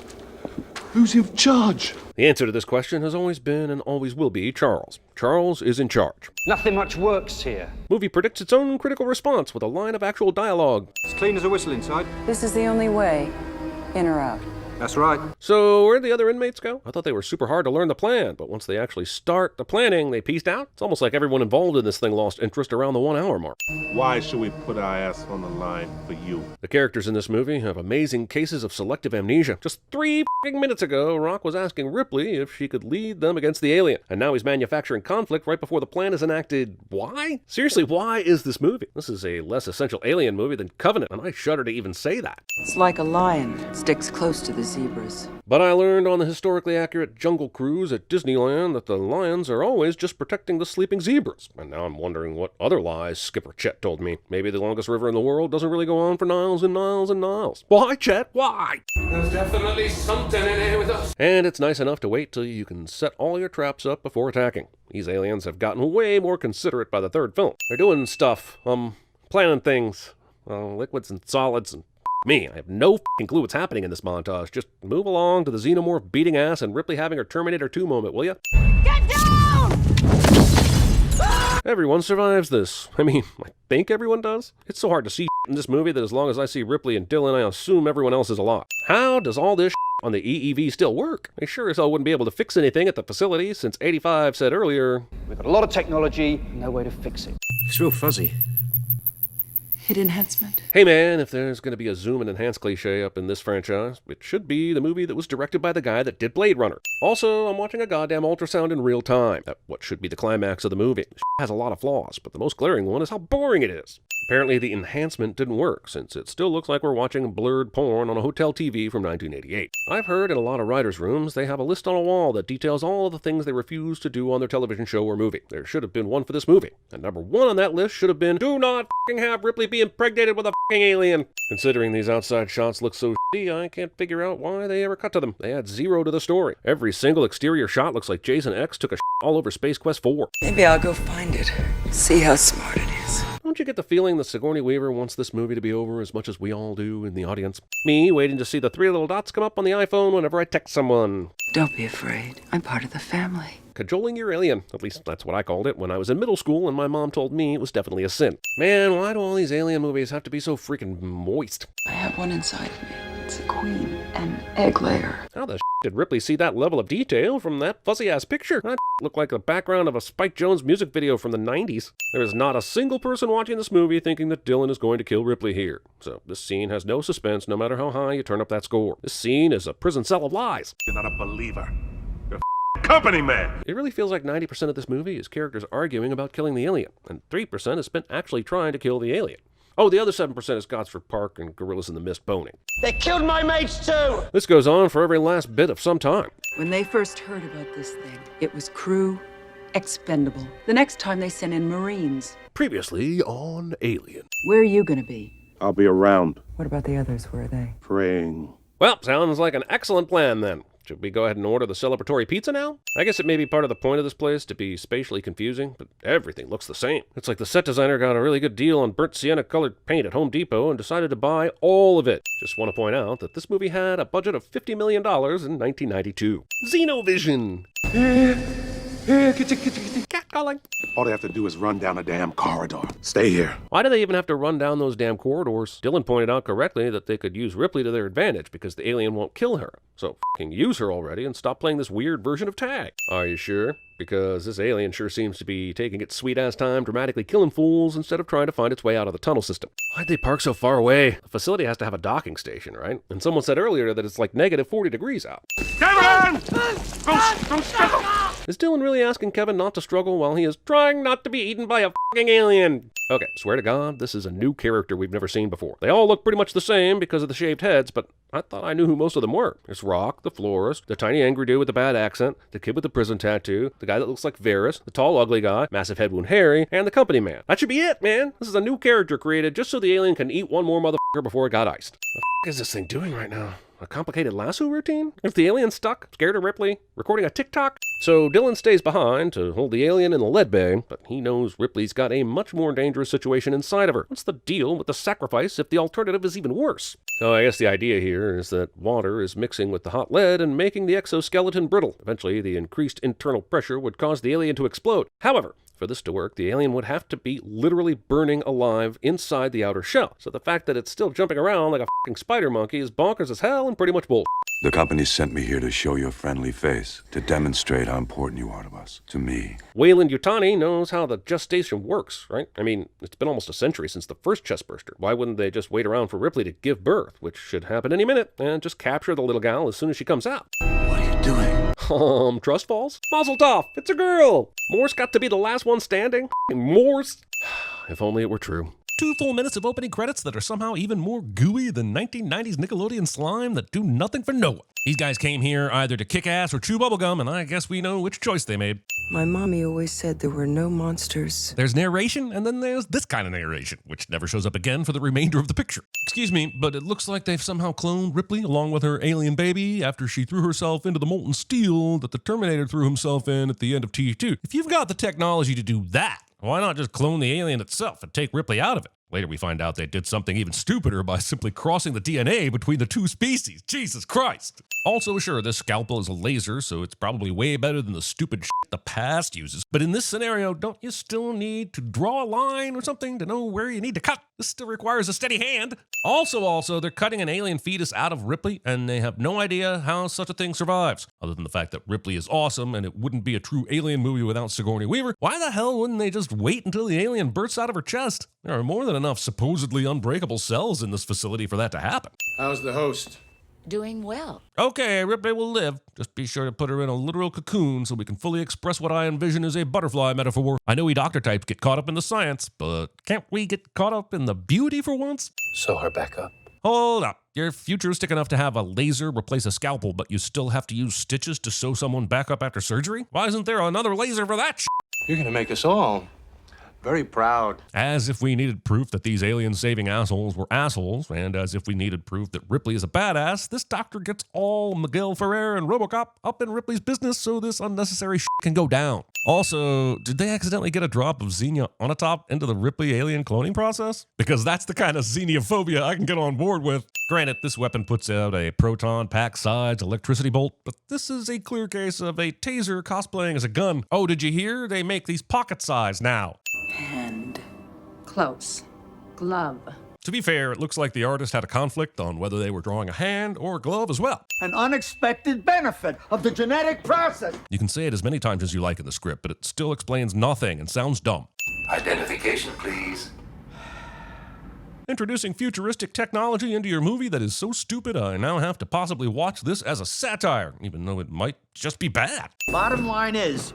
Who's in charge? The answer to this question has always been and always will be Charles. Charles is in charge. Nothing much works here. Movie predicts its own critical response with a line of actual dialogue. It's clean as a whistle inside. This is the only way, in or out. That's right. So where'd the other inmates go? I thought they were super hard to learn the plan, but once they actually start the planning, they pieced out. It's almost like everyone involved in this thing lost interest around the 1 hour mark. Why should we put our ass on the line for you? The characters in this movie have amazing cases of selective amnesia. Just 3 minutes ago, Rock was asking Ripley if she could lead them against the alien, and now he's manufacturing conflict right before the plan is enacted. Why? Seriously, why is this movie? This is a less essential alien movie than Covenant, and I shudder to even say that. It's like a lion, sticks close to the zebras. But I learned on the historically accurate Jungle Cruise at Disneyland that the lions are always just protecting the sleeping zebras. And now I'm wondering what other lies Skipper Chet told me. Maybe the longest river in the world doesn't really go on for miles and miles and miles. Why, Chet? Why? There's definitely something in here with us. And it's nice enough to wait till you can set all your traps up before attacking. These aliens have gotten way more considerate by the third film. They're doing stuff, planning things, liquids and solids and me. I have no f***ing clue what's happening in this montage. Just move along to the xenomorph beating ass and Ripley having her Terminator 2 moment, will ya? Get down! Everyone survives this. I mean, I think everyone does. It's so hard to see in this movie that as long as I see Ripley and Dylan, I assume everyone else is alive. How does all this on the EEV still work? They sure as hell wouldn't be able to fix anything at the facility since 85 said earlier, We've got a lot of technology, no way to fix it. It's real fuzzy. Hit enhancement. hey man, if there's going to be a zoom and enhance cliche up in this franchise, it should be the movie that was directed by the guy that did Blade Runner. Also, I'm watching a goddamn ultrasound in real time. At what should be the climax of the movie. It has a lot of flaws, but the most glaring one is how boring it is. Apparently the enhancement didn't work, since it still looks like we're watching blurred porn on a hotel TV from 1988. I've heard in a lot of writers' rooms they have a list on a wall that details all of the things they refuse to do on their television show or movie. There should have been one for this movie. And number 1 on that list should have been, do not f***ing have Ripley be impregnated with a f***ing alien. Considering these outside shots look so shitty, I can't figure out why they ever cut to them. They add 0 to the story. Every single exterior shot looks like Jason X took a shit all over Space Quest 4. Maybe I'll go find it. See how smart it is. Don't you get the feeling that Sigourney Weaver wants this movie to be over as much as we all do in the audience? Me waiting to see the 3 little dots come up on the iPhone whenever I text someone. Don't be afraid. I'm part of the family. Cajoling your alien. At least that's what I called it when I was in middle school and my mom told me it was definitely a sin. Man, why do all these alien movies have to be so freaking moist? I have one inside of me. It's a queen, an egg layer. How the did Ripley see that level of detail from that fuzzy-ass picture? That looked like the background of a Spike Jonze music video from the 90s. There is not a single person watching this movie thinking that Dylan is going to kill Ripley here. So this scene has no suspense no matter how high you turn up that score. This scene is a prison cell of lies. You're not a believer. You're a company man. It really feels like 90% of this movie is characters arguing about killing the alien, and 3% is spent actually trying to kill the alien. Oh, the other 7% is Gosford Park and Gorillas in the Mist boning. They killed my mates too! This goes on for every last bit of some time. When they first heard about this thing, it was crew expendable. The next time they sent in Marines. Previously on Alien. Where are you gonna be? I'll be around. What about the others? Where are they? Praying. Well, sounds like an excellent plan then. Should we go ahead and order the celebratory pizza now? I guess it may be part of the point of this place to be spatially confusing, but everything looks the same. It's like the set designer got a really good deal on burnt sienna colored paint at Home Depot and decided to buy all of it. Just want to point out that this movie had a budget of $50 million in 1992. Xenovision! Cat calling. All they have to do is run down a damn corridor. Stay here. Why do they even have to run down those damn corridors? Dylan pointed out correctly that they could use Ripley to their advantage because the alien won't kill her. So f***ing use her already and stop playing this weird version of tag. Are you sure? Because this alien sure seems to be taking its sweet-ass time dramatically killing fools instead of trying to find its way out of the tunnel system. Why'd they park so far away? The facility has to have a docking station, right? And someone said earlier that it's like negative 40 degrees out. Kevin! Don't struggle! Is Dylan really asking Kevin not to struggle while he is trying not to be eaten by a f***ing alien? Okay, swear to God, this is a new character we've never seen before. They all look pretty much the same because of the shaved heads, but I thought I knew who most of them were. There's Rock, the florist, the tiny angry dude with the bad accent, the kid with the prison tattoo, the guy that looks like Varys, the tall ugly guy, massive head wound Harry, and the company man. That should be it, man. This is a new character created just so the alien can eat one more motherfucker before it got iced. The f*** is this thing doing right now? A complicated lasso routine? If the alien's stuck, scared of Ripley, recording a TikTok? So Dylan stays behind to hold the alien in the lead bay, but he knows Ripley's got a much more dangerous situation inside of her. What's the deal with the sacrifice if the alternative is even worse? So I guess the idea here is that water is mixing with the hot lead and making the exoskeleton brittle. Eventually, the increased internal pressure would cause the alien to explode. However, for this to work, the alien would have to be literally burning alive inside the outer shell. So the fact that it's still jumping around like a f***ing spider monkey is bonkers as hell and pretty much bull. The company sent me here to show your friendly face, to demonstrate how important you are to us, to me. Wayland Yutani knows how the gestation works, right? I mean, it's been almost a century since the first chestburster. Why wouldn't they just wait around for Ripley to give birth, which should happen any minute, and just capture the little gal as soon as she comes out? What are you doing? Trust falls? Mazel tov, it's a girl! Morse got to be the last one standing? Morse? If only it were true. 2 full minutes of opening credits that are somehow even more gooey than 1990s Nickelodeon slime that do nothing for no one. These guys came here either to kick ass or chew bubblegum, and I guess we know which choice they made. My mommy always said there were no monsters. There's narration, and then there's this kind of narration, which never shows up again for the remainder of the picture. Excuse me, but it looks like they've somehow cloned Ripley along with her alien baby after she threw herself into the molten steel that the Terminator threw himself in at the end of T2. If you've got the technology to do that, why not just clone the alien itself and take Ripley out of it? Later we find out they did something even stupider by simply crossing the DNA between the two species. Jesus Christ! Also, sure, this scalpel is a laser, so it's probably way better than the stupid shit the past uses. But in this scenario, don't you still need to draw a line or something to know where you need to cut? This still requires a steady hand. Also, they're cutting an alien fetus out of Ripley, and they have no idea how such a thing survives. Other than the fact that Ripley is awesome, and it wouldn't be a true alien movie without Sigourney Weaver, why the hell wouldn't they just wait until the alien bursts out of her chest? There are more than enough supposedly unbreakable cells in this facility for that to happen. How's the host? Doing well. Okay, Ripley will live. Just be sure to put her in a literal cocoon so we can fully express what I envision as a butterfly metaphor. I know we doctor types get caught up in the science, but can't we get caught up in the beauty for once? Sew her back up. Hold up. You're futuristic enough to have a laser replace a scalpel, but you still have to use stitches to sew someone back up after surgery? Why isn't there another laser for that shit? You're gonna make us all very proud. As if we needed proof that these alien-saving assholes were assholes, and as if we needed proof that Ripley is a badass, this doctor gets all Miguel Ferrer and RoboCop up in Ripley's business so this unnecessary shit can go down. Also, did they accidentally get a drop of Xenia Onatop into the Ripley alien cloning process? Because that's the kind of xenophobia I can get on board with. Granted, this weapon puts out a proton-pack-sized electricity bolt, but this is a clear case of a taser cosplaying as a gun. Oh, did you hear? They make these pocket-sized now. Hand. Close. Glove. To be fair, it looks like the artist had a conflict on whether they were drawing a hand or a glove as well. An unexpected benefit of the genetic process. You can say it as many times as you like in the script, but it still explains nothing and sounds dumb. Identification, please. Introducing futuristic technology into your movie that is so stupid I now have to possibly watch this as a satire, even though it might just be bad. Bottom line is,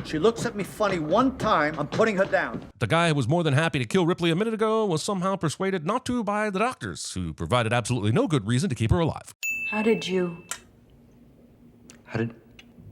she looks at me funny one time, I'm putting her down. The guy who was more than happy to kill Ripley a minute ago was somehow persuaded not to by the doctors, who provided absolutely no good reason to keep her alive. How did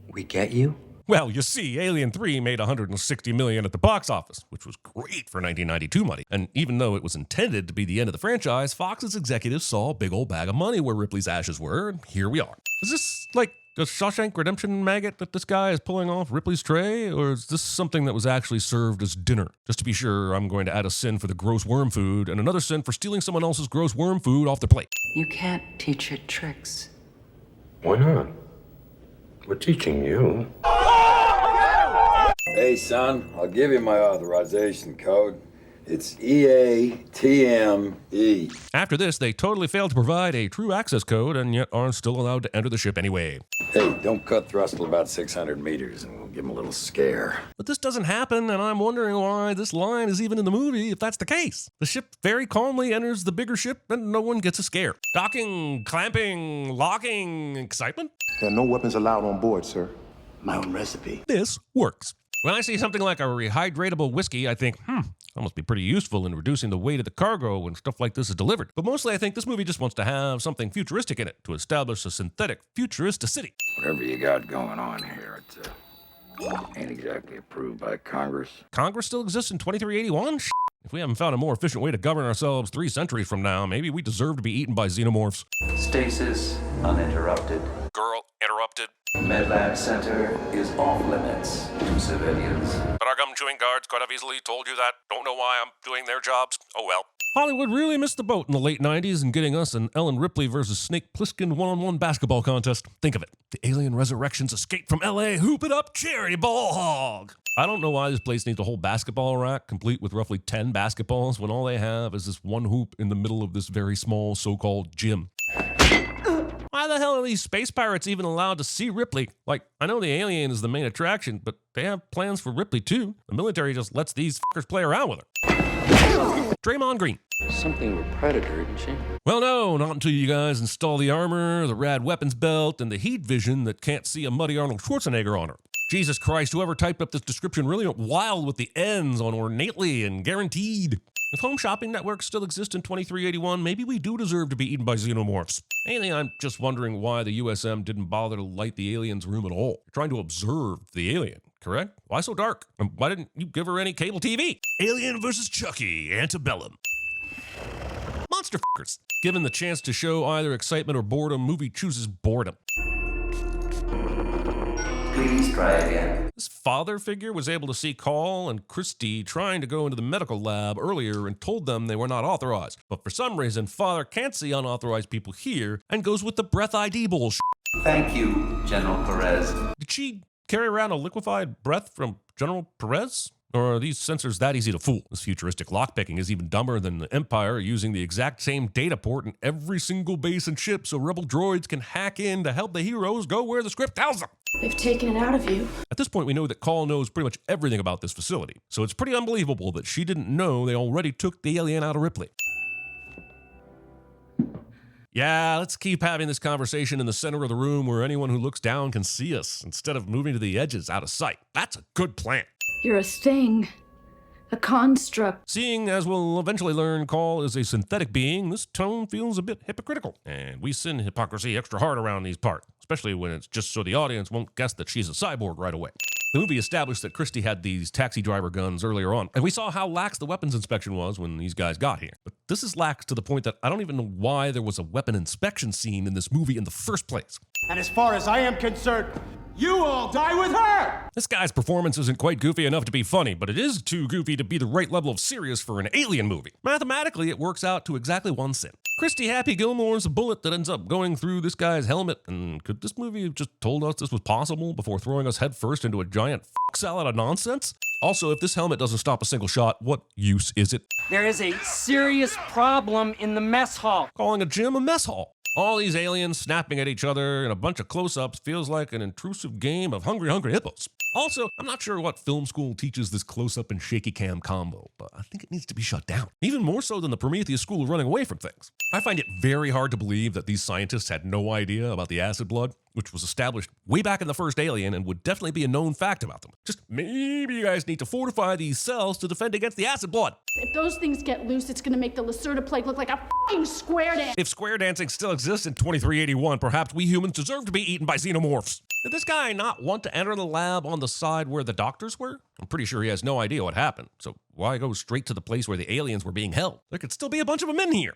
we get you? Well, you see, Alien 3 made $160 million at the box office, which was great for 1992 money. And even though it was intended to be the end of the franchise, Fox's executives saw a big old bag of money where Ripley's ashes were, and here we are. Is this like a Shawshank Redemption maggot that this guy is pulling off Ripley's tray, or is this something that was actually served as dinner? Just to be sure, I'm going to add a sin for the gross worm food and another sin for stealing someone else's gross worm food off their plate. You can't teach it tricks. Why not? We're teaching you. Hey, son, I'll give you my authorization code. It's EATME. After this, they totally failed to provide a true access code and yet are still allowed to enter the ship anyway. Hey, don't cut thrust till about 600 meters and we'll give him a little scare. But this doesn't happen, and I'm wondering why this line is even in the movie if that's the case. The ship very calmly enters the bigger ship and no one gets a scare. Docking, clamping, locking, excitement? There are no weapons allowed on board, sir. My own recipe. This works. When I see something like a rehydratable whiskey, I think, that must be pretty useful in reducing the weight of the cargo when stuff like this is delivered. But mostly I think this movie just wants to have something futuristic in it to establish a synthetic futuristicity. Whatever you got going on here, it ain't exactly approved by Congress. Congress still exists in 2381? If we haven't found a more efficient way to govern ourselves 3 centuries from now, maybe we deserve to be eaten by xenomorphs. Stasis uninterrupted. Girl interrupted. MedLab Center is off limits to civilians. But our gum-chewing guards could have easily told you that. Don't know why I'm doing their jobs. Oh well. Hollywood really missed the boat in the late 90s in getting us an Ellen Ripley versus Snake Plissken one-on-one basketball contest. Think of it. The alien resurrections escape from L.A. Hoop it up, cherry ball hog. I don't know why this place needs a whole basketball rack complete with roughly 10 basketballs when all they have is this one hoop in the middle of this very small so-called gym. Why the hell are these space pirates even allowed to see Ripley? Like, I know the alien is the main attraction, but they have plans for Ripley too. The military just lets these fuckers play around with her. Draymond Green. Something of a predator, isn't she? Well, no, not until you guys install the armor, the rad weapons belt, and the heat vision that can't see a muddy Arnold Schwarzenegger on her. Jesus Christ, whoever typed up this description really went wild with the ends on ornately and guaranteed. If home shopping networks still exist in 2381, maybe we do deserve to be eaten by xenomorphs. Mainly, I'm just wondering why the USM didn't bother to light the alien's room at all. You're trying to observe the alien, correct? Why so dark? And why didn't you give her any cable TV? Alien versus Chucky, Antebellum. Monster fuckers. Given the chance to show either excitement or boredom, movie chooses boredom. Please try again. This father figure was able to see Call and Christy trying to go into the medical lab earlier and told them they were not authorized. But for some reason, father can't see unauthorized people here and goes with the breath ID bullshit. Thank you, General Perez. Did she carry around a liquefied breath from General Perez? Or are these sensors that easy to fool? This futuristic lockpicking is even dumber than the Empire using the exact same data port in every single base and ship so rebel droids can hack in to help the heroes go where the script tells them. They've taken it out of you. At this point, we know that Call knows pretty much everything about this facility, so it's pretty unbelievable that she didn't know they already took the alien out of Ripley. Yeah, let's keep having this conversation in the center of the room where anyone who looks down can see us, instead of moving to the edges out of sight. That's a good plan. You're a thing. A construct. Seeing, as we'll eventually learn, Call is a synthetic being, this tone feels a bit hypocritical. And we sin hypocrisy extra hard around these parts, especially when it's just so the audience won't guess that she's a cyborg right away. The movie established that Christy had these taxi driver guns earlier on, and we saw how lax the weapons inspection was when these guys got here. But this is lax to the point that I don't even know why there was a weapon inspection scene in this movie in the first place. And as far as I am concerned, you all die with her! This guy's performance isn't quite goofy enough to be funny, but it is too goofy to be the right level of serious for an alien movie. Mathematically, it works out to exactly one sin. Christy Happy Gilmore's a bullet that ends up going through this guy's helmet, and could this movie have just told us this was possible before throwing us headfirst into a giant salad of nonsense? Also, if this helmet doesn't stop a single shot, what use is it? There is a serious problem in the mess hall. Calling a gym a mess hall. All these aliens snapping at each other and a bunch of close-ups feels like an intrusive game of hungry hippos. Also, I'm not sure what film school teaches this close-up and shaky cam combo, but I think it needs to be shut down. Even more so than the Prometheus school of running away from things. I find it very hard to believe that these scientists had no idea about the acid blood, which was established way back in the first Alien and would definitely be a known fact about them. Just maybe you guys need to fortify these cells to defend against the acid blood. If those things get loose, it's gonna make the Lacerda plague look like a f***ing square dance. If square dancing still exists in 2381, perhaps we humans deserve to be eaten by xenomorphs. Did this guy not want to enter the lab on the side where the doctors were? I'm pretty sure he has no idea what happened, so why go straight to the place where the aliens were being held? There could still be a bunch of them in here.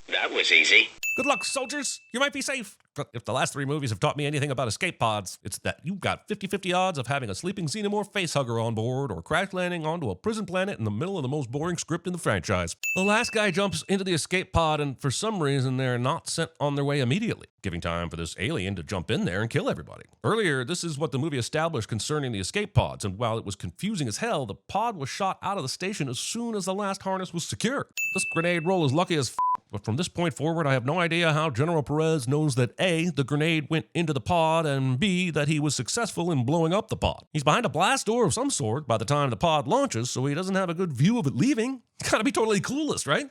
That was easy. Good luck, soldiers. You might be safe. But if the last 3 movies have taught me anything about escape pods, it's that you've got 50-50 odds of having a sleeping xenomorph facehugger on board or crash landing onto a prison planet in the middle of the most boring script in the franchise. The last guy jumps into the escape pod and for some reason they're not sent on their way immediately, giving time for this alien to jump in there and kill everybody. Earlier, this is what the movie established concerning the escape pods, and while it was confusing as hell, the pod was shot out of the station as soon as the last harness was secure. This grenade roll is lucky as but from this point forward, I have no idea how General Perez knows that A, the grenade went into the pod, and B, that he was successful in blowing up the pod. He's behind a blast door of some sort by the time the pod launches, so he doesn't have a good view of it leaving. Gotta be totally clueless, right?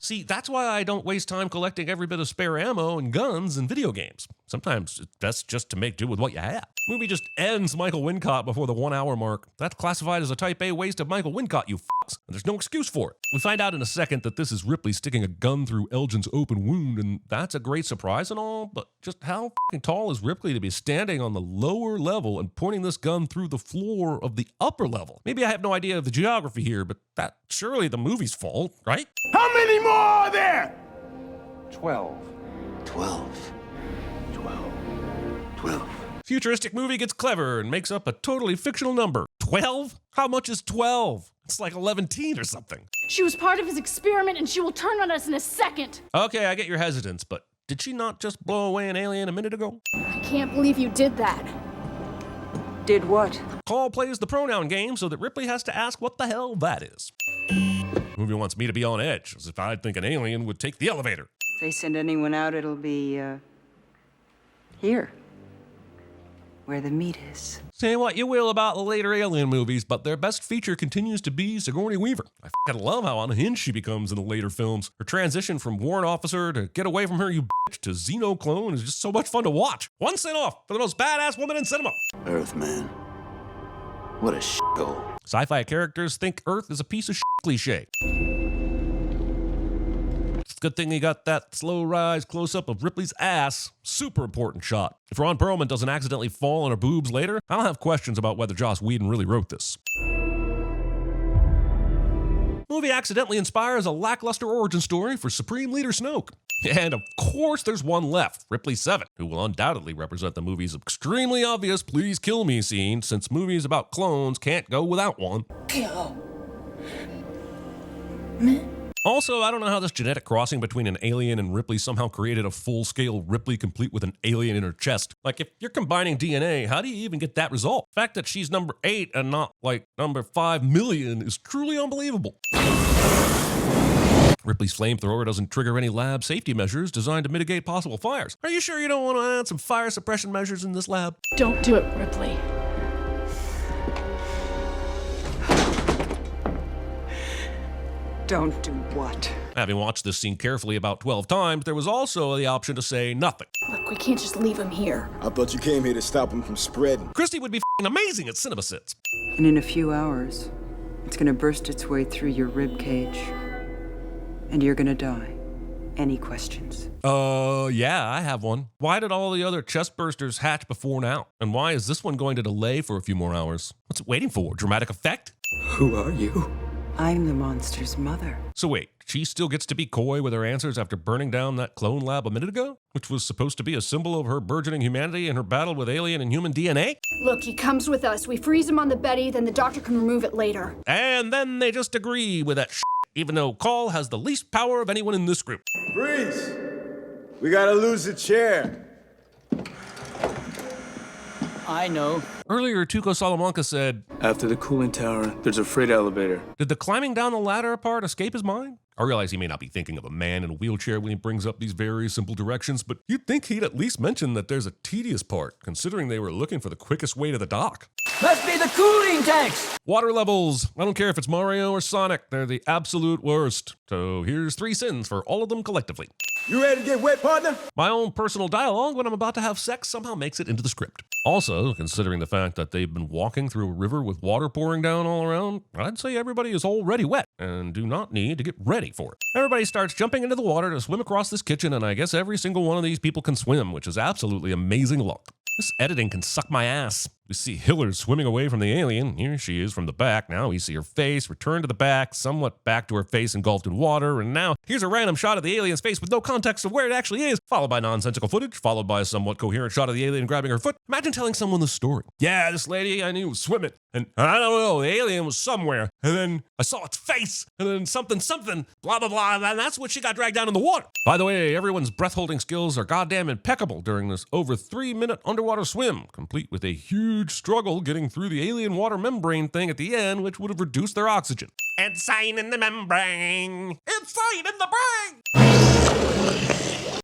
See, that's why I don't waste time collecting every bit of spare ammo and guns in video games. Sometimes it's best just to make do with what you have. Movie just ends Michael Wincott before the 1 hour mark. That's classified as a type A waste of Michael Wincott, you f***s. And there's no excuse for it. We find out in a second that this is Ripley sticking a gun through Elgin's open wound, and that's a great surprise and all, but just how f***ing tall is Ripley to be standing on the lower level and pointing this gun through the floor of the upper level? Maybe I have no idea of the geography here, but that's surely the movie's fault, right? How many more are there? 12. 12. 12. 12. Futuristic movie gets clever and makes up a totally fictional number. 12? How much is 12? It's like 11 or something. She was part of his experiment and she will turn on us in a second. Okay, I get your hesitance, but did she not just blow away an alien a minute ago? I can't believe you did that. Did what? Call plays the pronoun game so that Ripley has to ask what the hell that is. The movie wants me to be on edge, as if I'd think an alien would take the elevator. If they send anyone out, it'll be, here. Where the meat is. Say what you will about the later Alien movies, but their best feature continues to be Sigourney Weaver. I f***ing love how unhinged she becomes in the later films. Her transition from warrant officer to get away from her, you bitch, to Xeno clone is just so much fun to watch. One cent off for the most badass woman in cinema. Earthman. What a shithole. Sci-fi characters think Earth is a piece of shit cliche. It's a good thing he got that slow rise close-up of Ripley's ass. Super important shot. If Ron Perlman doesn't accidentally fall on her boobs later, I'll have questions about whether Joss Whedon really wrote this. Movie accidentally inspires a lackluster origin story for Supreme Leader Snoke. And of course there's one left, Ripley 7, who will undoubtedly represent the movie's extremely obvious please kill me scene, since movies about clones can't go without one. Also, I don't know how this genetic crossing between an alien and Ripley somehow created a full-scale Ripley complete with an alien in her chest. Like, if you're combining DNA, how do you even get that result? The fact that she's number 8 and not, like, number 5 million is truly unbelievable. Ripley's flamethrower doesn't trigger any lab safety measures designed to mitigate possible fires. Are you sure you don't want to add some fire suppression measures in this lab? Don't do it, Ripley. Don't do what? Having watched this scene carefully about 12 times, there was also the option to say nothing. Look, we can't just leave him here. I thought you came here to stop him from spreading. Christy would be f***ing amazing at CinemaSins. And in a few hours, it's gonna burst its way through your rib cage. And you're gonna die. Any questions? Yeah, I have one. Why did all the other chest bursters hatch before now? And why is this one going to delay for a few more hours? What's it waiting for? Dramatic effect? Who are you? I'm the monster's mother. So wait, she still gets to be coy with her answers after burning down that clone lab a minute ago? Which was supposed to be a symbol of her burgeoning humanity and her battle with alien and human DNA? Look, he comes with us. We freeze him on the Betty, then the doctor can remove it later. And then they just agree with that even though Call has the least power of anyone in this group. Freeze! We gotta lose the chair. I know. Earlier, Tuco Salamanca said, After the cooling tower, there's a freight elevator. Did the climbing down the ladder part escape his mind? I realize he may not be thinking of a man in a wheelchair when he brings up these very simple directions, but you'd think he'd at least mention that there's a tedious part, considering they were looking for the quickest way to the dock. Must be the cooling tanks! Water levels. I don't care if it's Mario or Sonic, they're the absolute worst. So here's 3 sins for all of them collectively. You ready to get wet, partner? My own personal dialogue when I'm about to have sex somehow makes it into the script. Also, considering the fact that they've been walking through a river with water pouring down all around, I'd say everybody is already wet and do not need to get ready for it. Everybody starts jumping into the water to swim across this kitchen, and I guess every single one of these people can swim, which is absolutely amazing luck. This editing can suck my ass. We see Hillard swimming away from the alien. Here she is from the back. Now we see her face return to the back, somewhat back to her face engulfed in water. And now here's a random shot of the alien's face with no context of where it actually is, followed by nonsensical footage, followed by a somewhat coherent shot of the alien grabbing her foot. Imagine telling someone the story. Yeah, this lady I knew was swimming. And I don't know, the alien was somewhere. And then I saw its face. And then something, blah, blah, blah. And that's what she got dragged down in the water. By the way, everyone's breath-holding skills are goddamn impeccable during this over 3-minute underwater swim, complete with a huge struggle getting through the alien water membrane thing at the end, which would have reduced their oxygen. Insane in the membrane! Insane in the brain!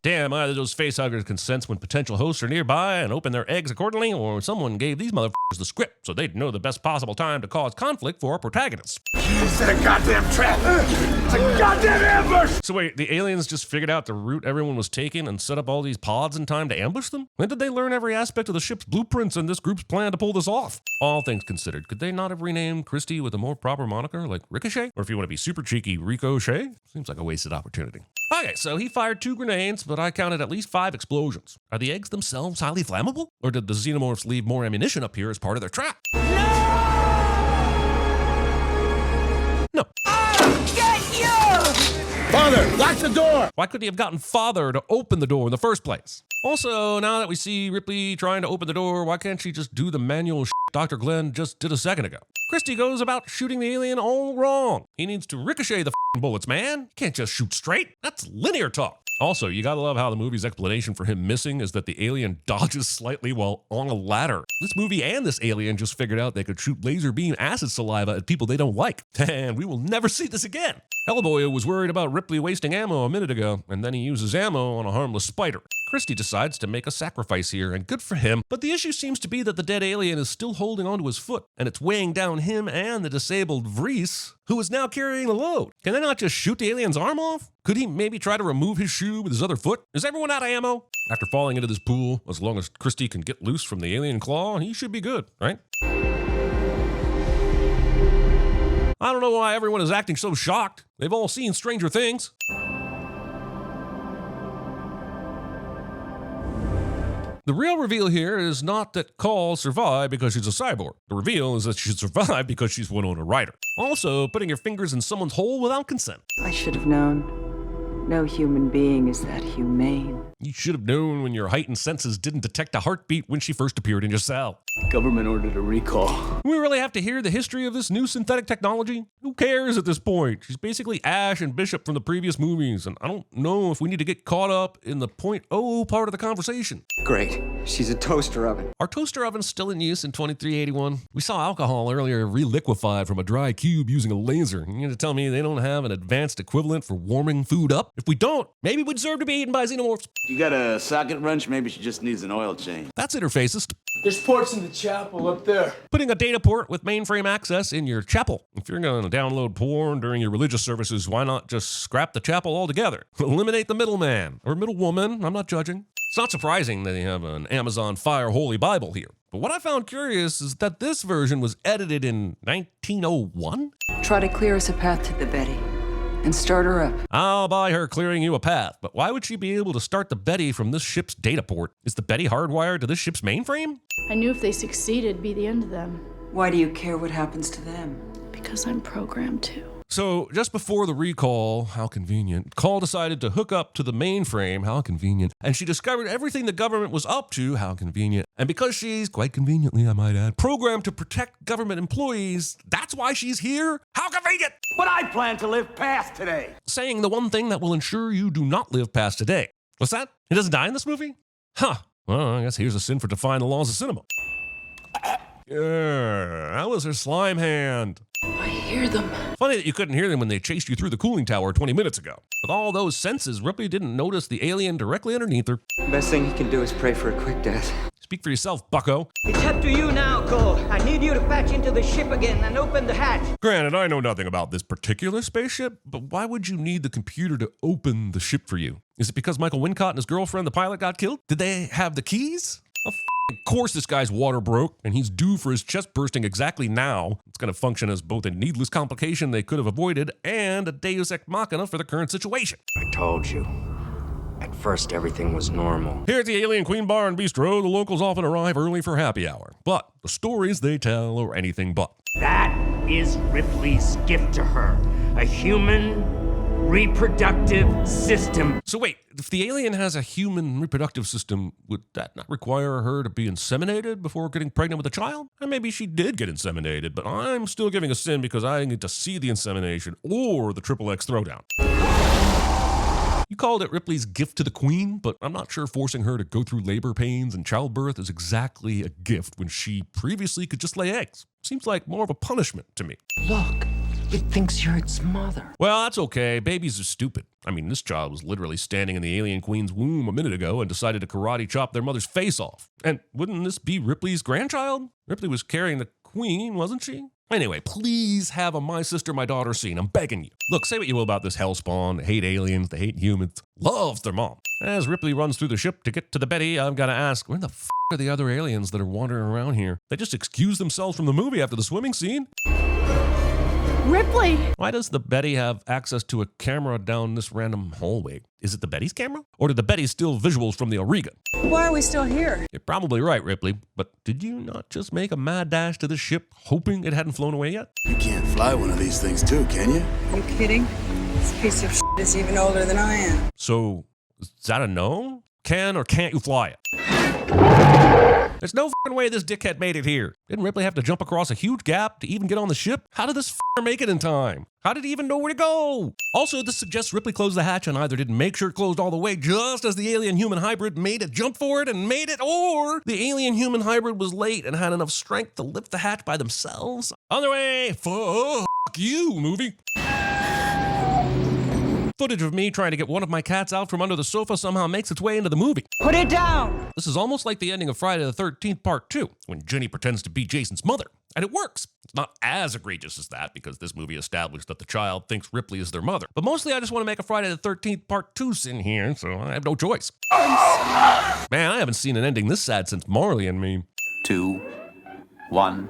Damn, either those facehuggers can sense when potential hosts are nearby and open their eggs accordingly, or someone gave these motherfuckers the script so they'd know the best possible time to cause conflict for our protagonists. It's a goddamn trap! It's a goddamn ambush! So wait, the aliens just figured out the route everyone was taking and set up all these pods in time to ambush them? When did they learn every aspect of the ship's blueprints and this group's plan to pull this off? All things considered, could they not have renamed Christie with a more proper moniker like Ricochet? Or if you want to be super cheeky, Ricochet? Seems like a wasted opportunity. Okay, so he fired 2 grenades, but I counted at least 5 explosions. Are the eggs themselves highly flammable? Or did the xenomorphs leave more ammunition up here as part of their trap? No. Get you! Father, lock the door! Why couldn't he have gotten Father to open the door in the first place? Also, now that we see Ripley trying to open the door, why can't she just do the manual shit Dr. Glenn just did a second ago? Christie goes about shooting the alien all wrong. He needs to ricochet the bullets, man. You can't just shoot straight. That's linear talk. Also, you gotta love how the movie's explanation for him missing is that the alien dodges slightly while on a ladder. This movie and this alien just figured out they could shoot laser beam acid saliva at people they don't like. And we will never see this again. Hellboy was worried about Ripley wasting ammo a minute ago, and then he uses ammo on a harmless spider. Christie decides to make a sacrifice here, and good for him, but the issue seems to be that the dead alien is still holding onto his foot, and it's weighing down him and the disabled Vries, who is now carrying the load. Can they not just shoot the alien's arm off? Could he maybe try to remove his shoe with his other foot? Is everyone out of ammo? After falling into this pool, as long as Christie can get loose from the alien claw, he should be good, right? I don't know why everyone is acting so shocked. They've all seen Stranger Things. The real reveal here is not that Call survived because she's a cyborg. The reveal is that she survived because she's Winona Ryder. Also, putting your fingers in someone's hole without consent. I should have known. No human being is that humane. You should have known when your heightened senses didn't detect a heartbeat when she first appeared in your cell. Government ordered a recall. Do we really have to hear the history of this new synthetic technology? Who cares at this point? She's basically Ash and Bishop from the previous movies, and I don't know if we need to get caught up in the .0 part of the conversation. Great. She's a toaster oven. Are toaster ovens still in use in 2381? We saw alcohol earlier reliquefied from a dry cube using a laser. You're going to tell me they don't have an advanced equivalent for warming food up? If we don't, maybe we deserve to be eaten by xenomorphs. You got a socket wrench? Maybe she just needs an oil change. That's interfacist. There's ports in the chapel up there. Putting a data port with mainframe access in your chapel. If you're going to download porn during your religious services, why not just scrap the chapel altogether? Eliminate the middleman or middlewoman. I'm not judging. It's not surprising that they have an Amazon Fire Holy Bible here. But what I found curious is that this version was edited in 1901? Try to clear us a path to the Betty and start her up. I'll buy her clearing you a path, but why would she be able to start the Betty from this ship's data port? Is the Betty hardwired to this ship's mainframe? I knew if they succeeded, it'd be the end of them. Why do you care what happens to them? Because I'm programmed to. So, just before the recall, how convenient, Call decided to hook up to the mainframe, how convenient, and she discovered everything the government was up to, how convenient. And because she's, quite conveniently I might add, programmed to protect government employees, that's why she's here? How convenient! But I plan to live past today. Saying the one thing that will ensure you do not live past today. What's that? He doesn't die in this movie? Huh. Well, I guess here's a sin for defying the laws of cinema. Yeah, that was her slime hand. I hear them. Funny that you couldn't hear them when they chased you through the cooling tower 20 minutes ago. With all those senses, Ripley didn't notice the alien directly underneath her. Best thing he can do is pray for a quick death. Speak for yourself, bucko. It's up to you now, Cole. I need you to patch into the ship again and open the hatch. Granted, I know nothing about this particular spaceship, but why would you need the computer to open the ship for you? Is it because Michael Wincott and his girlfriend, the pilot, got killed? Did they have the keys? Of course this guy's water broke, and he's due for his chest bursting exactly now. It's going to function as both a needless complication they could have avoided and a deus ex machina for the current situation. I told you. At first, everything was normal. Here at the Alien Queen Bar and Bistro, the locals often arrive early for happy hour. But the stories they tell are anything but. That is Ripley's gift to her. A human reproductive system. So wait, if the alien has a human reproductive system, would that not require her to be inseminated before getting pregnant with a child? And maybe she did get inseminated, but I'm still giving a sin because I didn't get to see the insemination or the XXX throwdown. You called it Ripley's gift to the Queen, but I'm not sure forcing her to go through labor pains and childbirth is exactly a gift when she previously could just lay eggs. Seems like more of a punishment to me. Look, it thinks you're its mother. Well, that's okay. Babies are stupid. I mean, this child was literally standing in the alien queen's womb a minute ago and decided to karate chop their mother's face off. And wouldn't this be Ripley's grandchild? Ripley was carrying the queen, wasn't she? Anyway, please have a My Sister, My Daughter scene. I'm begging you. Look, say what you will about this hellspawn. They hate aliens. They hate humans. Loves their mom. As Ripley runs through the ship to get to the Betty, I've got to ask, where the f*** are the other aliens that are wandering around here? They just excused themselves from the movie after the swimming scene. Ripley! Why does the Betty have access to a camera down this random hallway? Is it the Betty's camera? Or did the Betty steal visuals from the Auriga? Why are we still here? You're probably right, Ripley, but did you not just make a mad dash to the ship hoping it hadn't flown away yet? You can't fly one of these things too, can you? Are you kidding? This piece of shit is even older than I am. So, is that a no? Can or can't you fly it? There's no f***ing way this dickhead made it here. Didn't Ripley have to jump across a huge gap to even get on the ship? How did this f***er make it in time? How did he even know where to go? Also, this suggests Ripley closed the hatch and either didn't make sure it closed all the way just as the alien-human hybrid made a jump for it and made it, or the alien-human hybrid was late and had enough strength to lift the hatch by themselves. Other way, fuck you, movie. Footage of me trying to get one of my cats out from under the sofa somehow makes its way into the movie. Put it down! This is almost like the ending of Friday the 13th Part 2, when Jenny pretends to be Jason's mother. And it works. It's not as egregious as that, because this movie established that the child thinks Ripley is their mother. But mostly I just want to make a Friday the 13th Part 2 in here, so I have no choice. Man, I haven't seen an ending this sad since Marley and Me. 2, 1.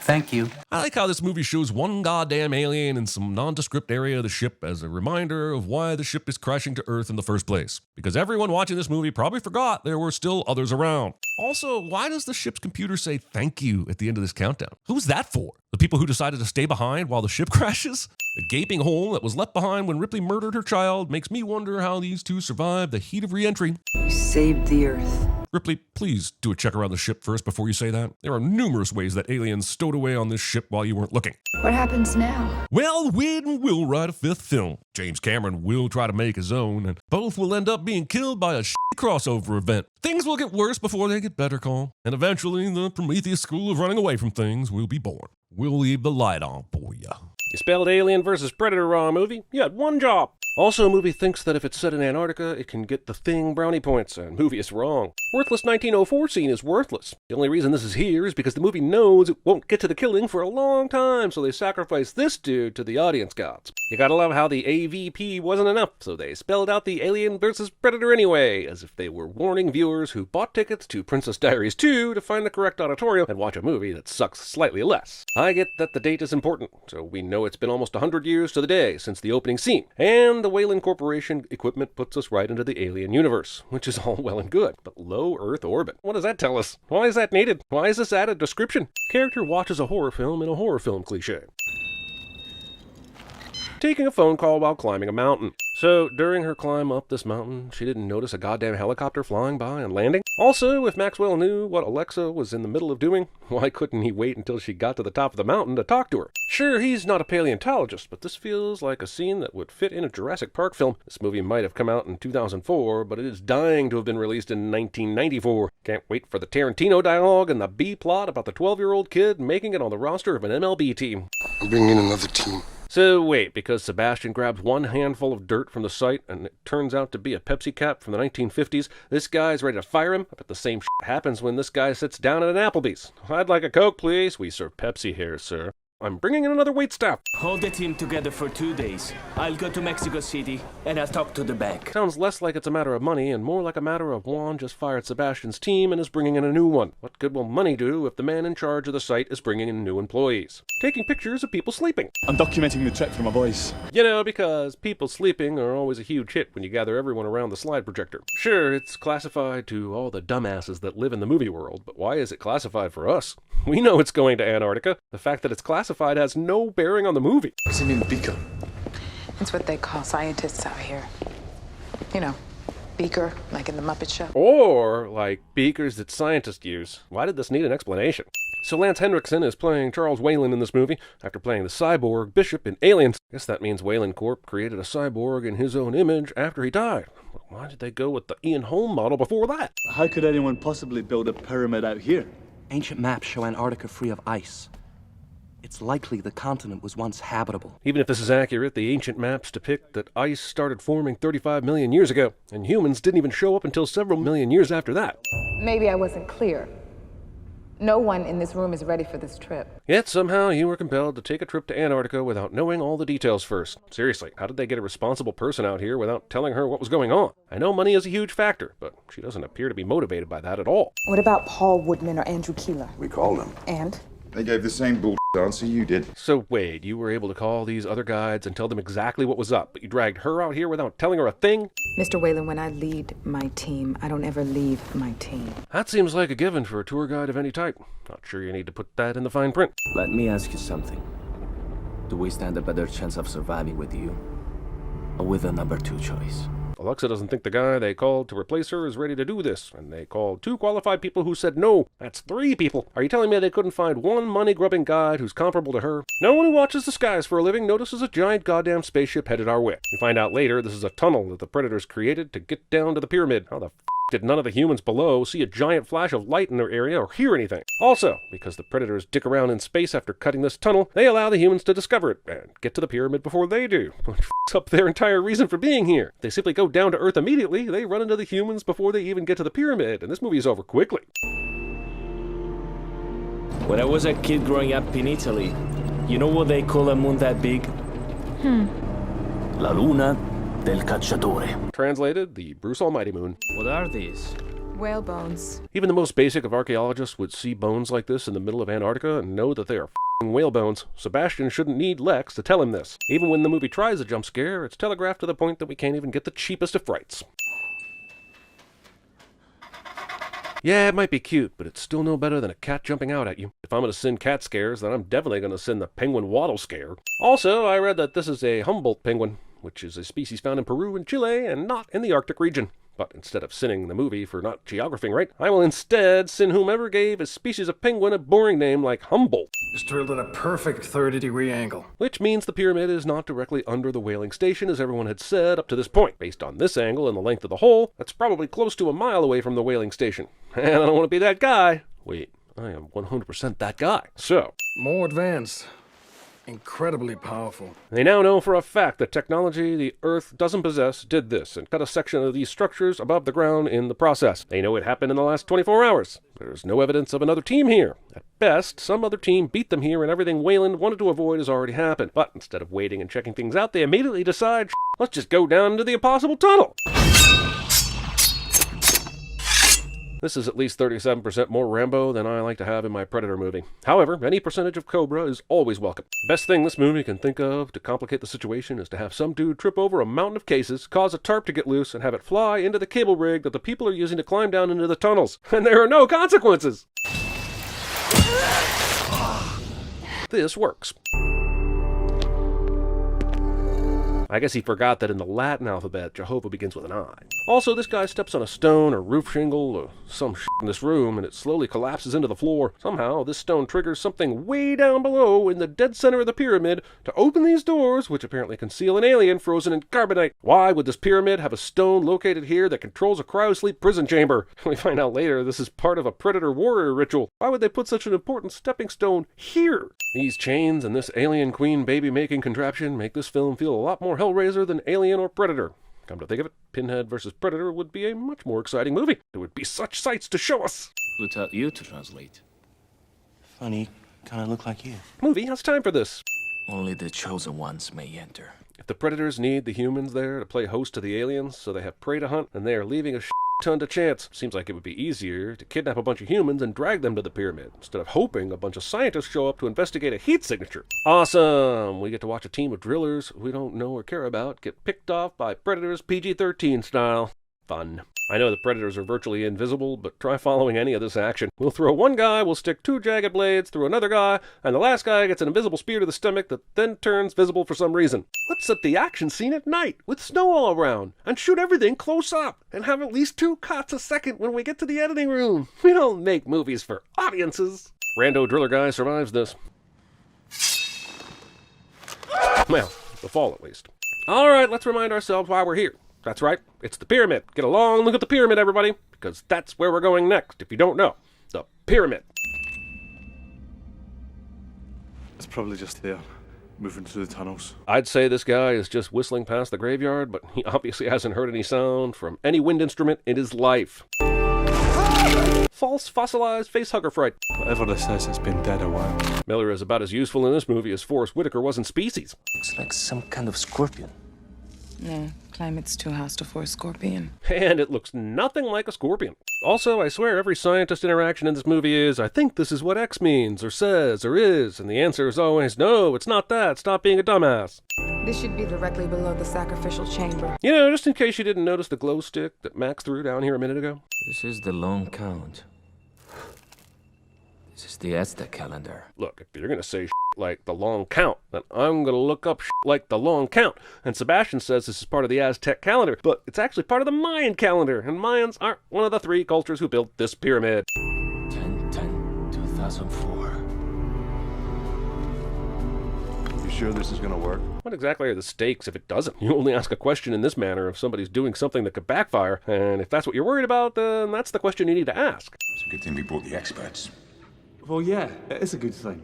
Thank you. I like how this movie shows one goddamn alien in some nondescript area of the ship as a reminder of why the ship is crashing to Earth in the first place. Because everyone watching this movie probably forgot there were still others around. Also, why does the ship's computer say thank you at the end of this countdown? Who's that for? The people who decided to stay behind while the ship crashes? The gaping hole that was left behind when Ripley murdered her child makes me wonder how these two survived the heat of re-entry. You saved the Earth. Ripley, please do a check around the ship first before you say that. There are numerous ways that aliens stowed away on this ship while you weren't looking. What happens now? Well, Whedon will write a fifth film. James Cameron will try to make his own, and both will end up being killed by a crossover event. Things will get worse before they get better, Cole. And eventually, the Prometheus school of running away from things will be born. We'll leave the light on for ya. You spelled Alien vs. Predator wrong, movie. You had one job. Also, movie thinks that if it's set in Antarctica, it can get the Thing brownie points, and movie is wrong. Worthless 1904 scene is worthless. The only reason this is here is because the movie knows it won't get to the killing for a long time, so they sacrifice this dude to the audience gods. You gotta love how the AVP wasn't enough, so they spelled out the Alien vs. Predator anyway, as if they were warning viewers who bought tickets to Princess Diaries 2 to find the correct auditorium and watch a movie that sucks slightly less. I get that the date is important, so we know it's been almost 100 years to the day since the opening scene, and the Weyland Corporation equipment puts us right into the alien universe, which is all well and good, but low Earth orbit. What does that tell us? Why is that needed? Why is this added description? Character watches a horror film in a horror film cliche. Taking a phone call while climbing a mountain. So, during her climb up this mountain, she didn't notice a goddamn helicopter flying by and landing? Also, if Maxwell knew what Alexa was in the middle of doing, why couldn't he wait until she got to the top of the mountain to talk to her? Sure, he's not a paleontologist, but this feels like a scene that would fit in a Jurassic Park film. This movie might have come out in 2004, but it is dying to have been released in 1994. Can't wait for the Tarantino dialogue and the B-plot about the 12-year-old kid making it on the roster of an MLB team. I'm bringing in another team. So wait, because Sebastian grabs one handful of dirt from the site and it turns out to be a Pepsi cap from the 1950s, this guy's ready to fire him? I bet the same shit happens when this guy sits down at an Applebee's. I'd like a Coke, please. We serve Pepsi here, sir. I'm bringing in another waitstaff. Hold the team together for 2 days. I'll go to Mexico City, and I'll talk to the bank. Sounds less like it's a matter of money and more like a matter of Juan just fired Sebastian's team and is bringing in a new one. What good will money do if the man in charge of the site is bringing in new employees? Taking pictures of people sleeping. I'm documenting the trip for my boys. You know, because people sleeping are always a huge hit when you gather everyone around the slide projector. Sure, it's classified to all the dumbasses that live in the movie world, but why is it classified for us? We know it's going to Antarctica. The fact that it's classified has no bearing on the movie. What's it mean, beaker? It's what they call scientists out here. You know, beaker, like in the Muppet Show. Or like beakers that scientists use. Why did this need an explanation? So Lance Henriksen is playing Charles Whalen in this movie after playing the cyborg Bishop in Aliens. Guess that means Whalen Corp created a cyborg in his own image after he died. Why did they go with the Ian Holm model before that? How could anyone possibly build a pyramid out here? Ancient maps show Antarctica free of ice. It's likely the continent was once habitable. Even if this is accurate, the ancient maps depict that ice started forming 35 million years ago, and humans didn't even show up until several million years after that. Maybe I wasn't clear. No one in this room is ready for this trip. Yet somehow you were compelled to take a trip to Antarctica without knowing all the details first. Seriously, how did they get a responsible person out here without telling her what was going on? I know money is a huge factor, but she doesn't appear to be motivated by that at all. What about Paul Woodman or Andrew Keeler? We called them. And? They gave the same bull answer you did. So Wade, you were able to call these other guides and tell them exactly what was up, but you dragged her out here without telling her a thing? Mr. Whalen, when I lead my team, I don't ever leave my team. That seems like a given for a tour guide of any type. Not sure you need to put that in the fine print. Let me ask you something. Do we stand a better chance of surviving with you, or with a number 2 choice? Alexa doesn't think the guy they called to replace her is ready to do this, and they called 2 qualified people who said no. That's 3 people. Are you telling me they couldn't find one money-grubbing guide who's comparable to her? No one who watches the skies for a living notices a giant goddamn spaceship headed our way. We find out later this is a tunnel that the Predators created to get down to the pyramid. How the did none of the humans below see a giant flash of light in their area or hear anything? Also, because the Predators dick around in space after cutting this tunnel, they allow the humans to discover it and get to the pyramid before they do, which f***s up their entire reason for being here. If they simply go down to Earth immediately, they run into the humans before they even get to the pyramid, and this movie is over quickly. When I was a kid growing up in Italy, you know what they call a moon that big? La Luna del Cacciatore. Translated, the Bruce Almighty moon. What are these? Whale bones. Even the most basic of archaeologists would see bones like this in the middle of Antarctica and know that they are f***ing whale bones. Sebastian shouldn't need Lex to tell him this. Even when the movie tries a jump scare, it's telegraphed to the point that we can't even get the cheapest of frights. Yeah, it might be cute, but it's still no better than a cat jumping out at you. If I'm going to send cat scares, then I'm definitely going to send the penguin waddle scare. Also, I read that this is a Humboldt penguin, which is a species found in Peru and Chile and not in the Arctic region. But instead of sinning the movie for not geographing right, I will instead sin whomever gave a species of penguin a boring name like Humboldt. It's drilled at a perfect 30-degree angle. Which means the pyramid is not directly under the whaling station as everyone had said up to this point. Based on this angle and the length of the hole, that's probably close to a mile away from the whaling station. And I don't want to be that guy. Wait, I am 100% that guy. So, More advanced. Incredibly powerful. They now know for a fact that technology the Earth doesn't possess did this and cut a section of these structures above the ground in the process. They know it happened in the last 24 hours. There's no evidence of another team here. At best, some other team beat them here and everything Wayland wanted to avoid has already happened. But instead of waiting and checking things out, they immediately decide, let's just go down into the impossible tunnel. This is at least 37% more Rambo than I like to have in my Predator movie. However, any percentage of Cobra is always welcome. The best thing this movie can think of to complicate the situation is to have some dude trip over a mountain of cases, cause a tarp to get loose, and have it fly into the cable rig that the people are using to climb down into the tunnels. And there are no consequences! This works. I guess he forgot that in the Latin alphabet, Jehovah begins with an I. Also, this guy steps on a stone or roof shingle or some shit in this room, and it slowly collapses into the floor. Somehow, this stone triggers something way down below in the dead center of the pyramid to open these doors, which apparently conceal an alien frozen in carbonite. Why would this pyramid have a stone located here that controls a cryosleep prison chamber? We find out later this is part of a Predator warrior ritual. Why would they put such an important stepping stone here? These chains and this alien queen baby-making contraption make this film feel a lot more Hellraiser than Alien or Predator. Come to think of it, Pinhead vs. Predator would be a much more exciting movie. There would be such sights to show us. Who taught you to translate? Funny, Kinda look like you. Movie has time for this. Only the chosen ones may enter. If the predators need the humans there to play host to the aliens so they have prey to hunt, and they are leaving a ton to chance, seems like it would be easier to kidnap a bunch of humans and drag them to the pyramid, instead of hoping a bunch of scientists show up to investigate a heat signature. Awesome! We get to watch a team of drillers we don't know or care about get picked off by predators PG-13 style. Fun. I know the predators are virtually invisible, but try following any of this action. We'll throw one guy, we'll stick 2 jagged blades through another guy, and the last guy gets an invisible spear to the stomach that then turns visible for some reason. Let's set the action scene at night, with snow all around, and shoot everything close up, and have at least 2 cuts a second when we get to the editing room. We don't make movies for audiences. Rando driller guy survives this. Well, the fall at least. Alright, let's remind ourselves why we're here. That's right, it's the pyramid. Get a long look at the pyramid, everybody, because that's where we're going next, if you don't know. The pyramid. It's probably just there, moving through the tunnels. I'd say this guy is just whistling past the graveyard, but he obviously hasn't heard any sound from any wind instrument in his life. False fossilized facehugger fright. Whatever this is, it's been dead a while. Miller is about as useful in this movie as Forrest Whitaker was in Species. Looks like some kind of scorpion. No, climate's too hostile for a scorpion. And it looks nothing like a scorpion. Also, I swear every scientist interaction in this movie is, I think this is what X means, or says, or is, and the answer is always, no, it's not that, stop being a dumbass. This should be directly below the sacrificial chamber. You know, just in case you didn't notice the glow stick that Max threw down here a minute ago. This is the long count. This is the Aztec calendar. Look, if you're gonna say like the long count, then I'm gonna look up like the long count. And Sebastian says this is part of the Aztec calendar, but it's actually part of the Mayan calendar, and Mayans aren't one of the 3 cultures who built this pyramid. 10/10/2004. You sure this is gonna work? What exactly are the stakes if it doesn't? You only ask a question in this manner if somebody's doing something that could backfire, and if that's what you're worried about, then that's the question you need to ask. It's a good thing we brought the experts. Well, yeah, it is a good thing.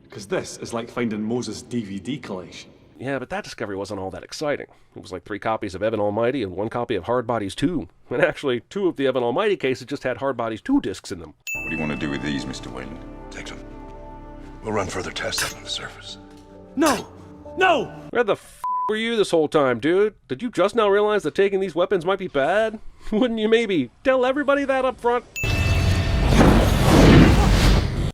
Because this is like finding Moses' DVD collection. Yeah, but that discovery wasn't all that exciting. It was like 3 copies of Evan Almighty and 1 copy of Hard Bodies 2. And actually, 2 of the Evan Almighty cases just had Hard Bodies 2 discs in them. What do you want to do with these, Mr. Wayland? Take them. We'll run further tests up on the surface. No! No! Where the were you this whole time, dude? Did you just now realize that taking these weapons might be bad? Wouldn't you maybe tell everybody that up front?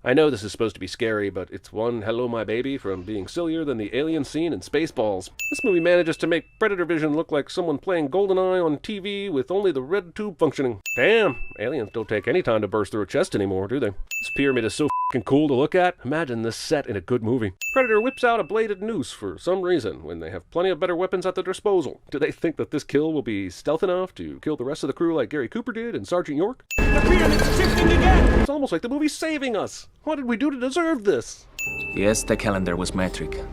I know this is supposed to be scary, but it's one hello my baby from being sillier than the alien scene in Spaceballs. This movie manages to make Predator Vision look like someone playing GoldenEye on TV with only the red tube functioning. Damn, aliens don't take any time to burst through a chest anymore, do they? This pyramid is so f***ing cool to look at. Imagine this set in a good movie. Predator whips out a bladed noose for some reason when they have plenty of better weapons at their disposal. Do they think that this kill will be stealth enough to kill the rest of the crew like Gary Cooper did in Sergeant York? The pyramid's shifting again! It's almost like the movie's saving us. What did we do to deserve this? The Aztec calendar was metric,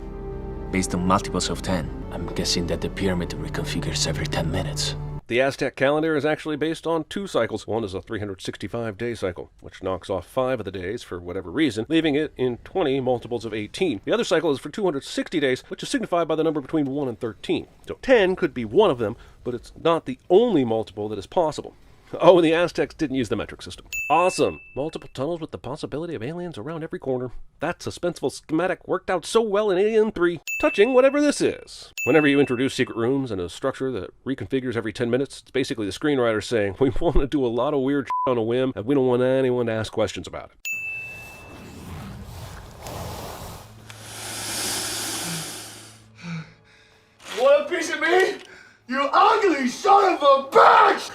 based on multiples of 10. I'm guessing that the pyramid reconfigures every 10 minutes. The Aztec calendar is actually based on 2 cycles. One is a 365-day cycle, which knocks off 5 of the days for whatever reason, leaving it in 20 multiples of 18. The other cycle is for 260 days, which is signified by the number between 1 and 13. So 10 could be one of them, but it's not the only multiple that is possible. Oh, and the Aztecs didn't use the metric system. Awesome! Multiple tunnels with the possibility of aliens around every corner. That suspenseful schematic worked out so well in Alien 3. Touching whatever this is. Whenever you introduce secret rooms and a structure that reconfigures every 10 minutes, it's basically the screenwriter saying, we want to do a lot of weird shit on a whim, and we don't want anyone to ask questions about it. Want a piece of me? You ugly son of a bitch!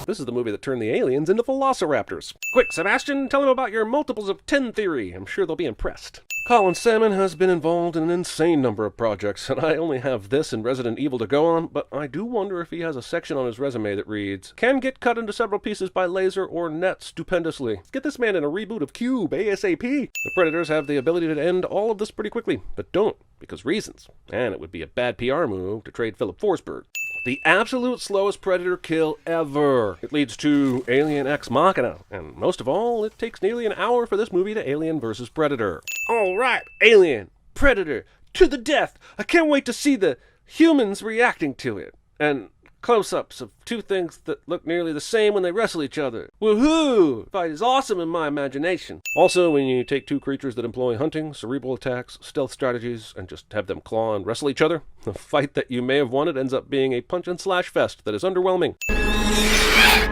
This is the movie that turned the aliens into velociraptors. Quick, Sebastian, tell them about your multiples of 10 theory. I'm sure they'll be impressed. Colin Salmon has been involved in an insane number of projects, and I only have this and Resident Evil to go on, but I do wonder if he has a section on his resume that reads, can get cut into several pieces by laser or net stupendously. Get this man in a reboot of Cube ASAP. The Predators have the ability to end all of this pretty quickly, but don't, because reasons. And it would be a bad PR move to trade Philip Forsberg. The absolute slowest Predator kill ever. It leads to Alien Ex Machina, and most of all, it takes nearly an hour for this movie to Alien vs. Predator. Alright, Alien, Predator, to the death. I can't wait to see the humans reacting to it. And Close-ups of two things that look nearly the same when they wrestle each other. Woohoo! The fight is awesome in my imagination. Also, when you take two creatures that employ hunting, cerebral attacks, stealth strategies, and just have them claw and wrestle each other, the fight that you may have wanted ends up being a punch-and-slash fest that is underwhelming.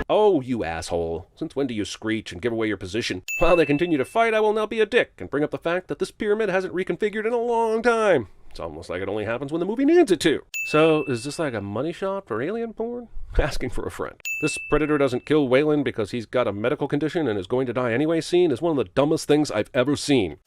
Oh, you asshole. Since when do you screech and give away your position? While they continue to fight, I will now be a dick and bring up the fact that this pyramid hasn't reconfigured in a long time. It's almost like it only happens when the movie needs it to. So, is this like a money shot for alien porn? Asking for a friend. This predator doesn't kill Wayland because he's got a medical condition and is going to die anyway scene is one of the dumbest things I've ever seen.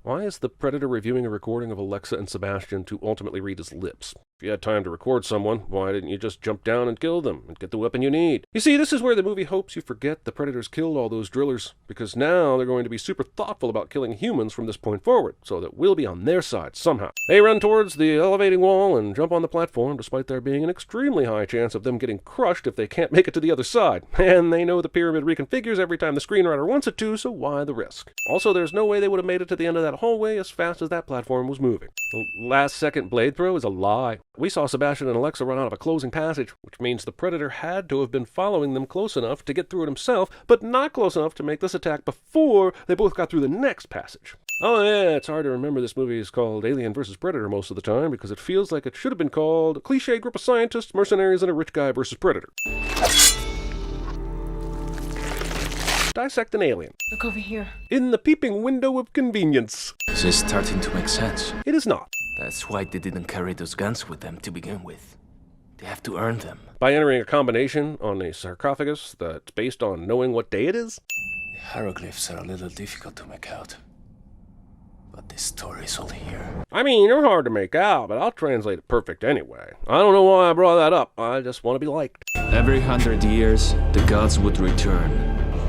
Why is the predator reviewing a recording of Alexa and Sebastian to ultimately read his lips? If you had time to record someone, why didn't you just jump down and kill them and get the weapon you need? You see, this is where the movie hopes you forget the predators killed all those drillers, because now they're going to be super thoughtful about killing humans from this point forward, so that we'll be on their side somehow. They run towards the elevating wall and jump on the platform, despite there being an extremely high chance of them getting crushed if they can't make it to the other side. And they know the pyramid reconfigures every time the screenwriter wants it to, so why the risk? Also, there's no way they would have made it to the end of that hallway as fast as that platform was moving. The last-second blade throw is a lie. We saw Sebastian and Alexa run out of a closing passage, which means the predator had to have been following them close enough to get through it himself, but not close enough to make this attack before they both got through the next passage. Oh yeah, it's hard to remember this movie is called Alien vs. Predator most of the time because it feels like it should have been called a cliché group of scientists, mercenaries, and a rich guy versus Predator. Dissect an alien. Look over here. In the peeping window of convenience. This is starting to make sense. It is not. That's why they didn't carry those guns with them to begin with. They have to earn them. By entering a combination on a sarcophagus that's based on knowing what day it is? The hieroglyphs are a little difficult to make out. But this story's all here. I mean, they're hard to make out, but I'll translate it perfect anyway. I don't know why I brought that up. I just want to be liked. Every 100 years, the gods would return.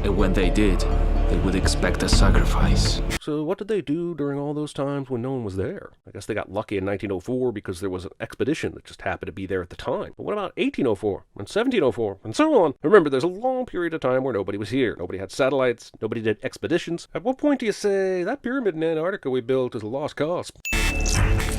And when they did, they would expect a sacrifice. So what did they do during all those times when no one was there? I guess they got lucky in 1904 because there was an expedition that just happened to be there at the time. But what about 1804 and 1704 and so on? Remember, there's a long period of time where nobody was here. Nobody had satellites. Nobody did expeditions. At what point do you say, that pyramid in Antarctica we built is a lost cause?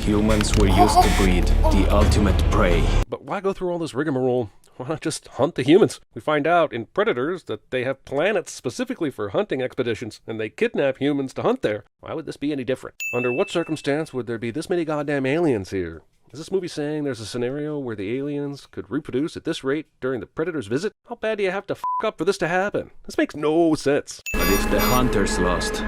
Humans were used to breed the ultimate prey. But why go through all this rigmarole? Why not just hunt the humans? We find out in Predators that they have planets specifically for hunting expeditions, and they kidnap humans to hunt there. Why would this be any different? Under what circumstance would there be this many goddamn aliens here? Is this movie saying there's a scenario where the aliens could reproduce at this rate during the Predator's visit? How bad do you have to f*** up for this to happen? This makes no sense. But if the hunters lost,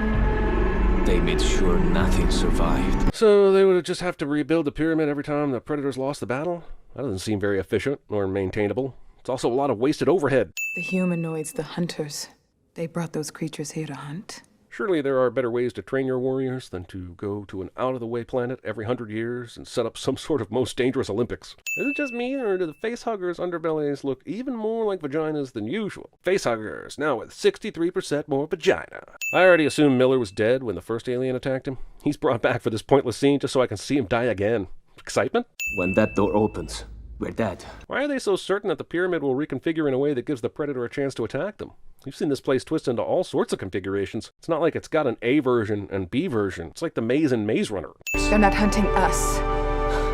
they made sure nothing survived. So they would just have to rebuild the pyramid every time the Predators lost the battle? That doesn't seem very efficient or maintainable. It's also a lot of wasted overhead. The humanoids, the hunters. They brought those creatures here to hunt. Surely there are better ways to train your warriors than to go to an out-of-the-way planet every 100 years and set up some sort of most dangerous Olympics. Is it just me, or do the facehuggers' underbellies look even more like vaginas than usual? Facehuggers, now with 63% more vagina. I already assumed Miller was dead when the first alien attacked him. He's brought back for this pointless scene just so I can see him die again. Excitement? When that door opens, we're dead. Why are they so certain that the pyramid will reconfigure in a way that gives the Predator a chance to attack them? We've seen this place twist into all sorts of configurations. It's not like it's got an A version and B version. It's like the maze in Maze Runner. They're not hunting us.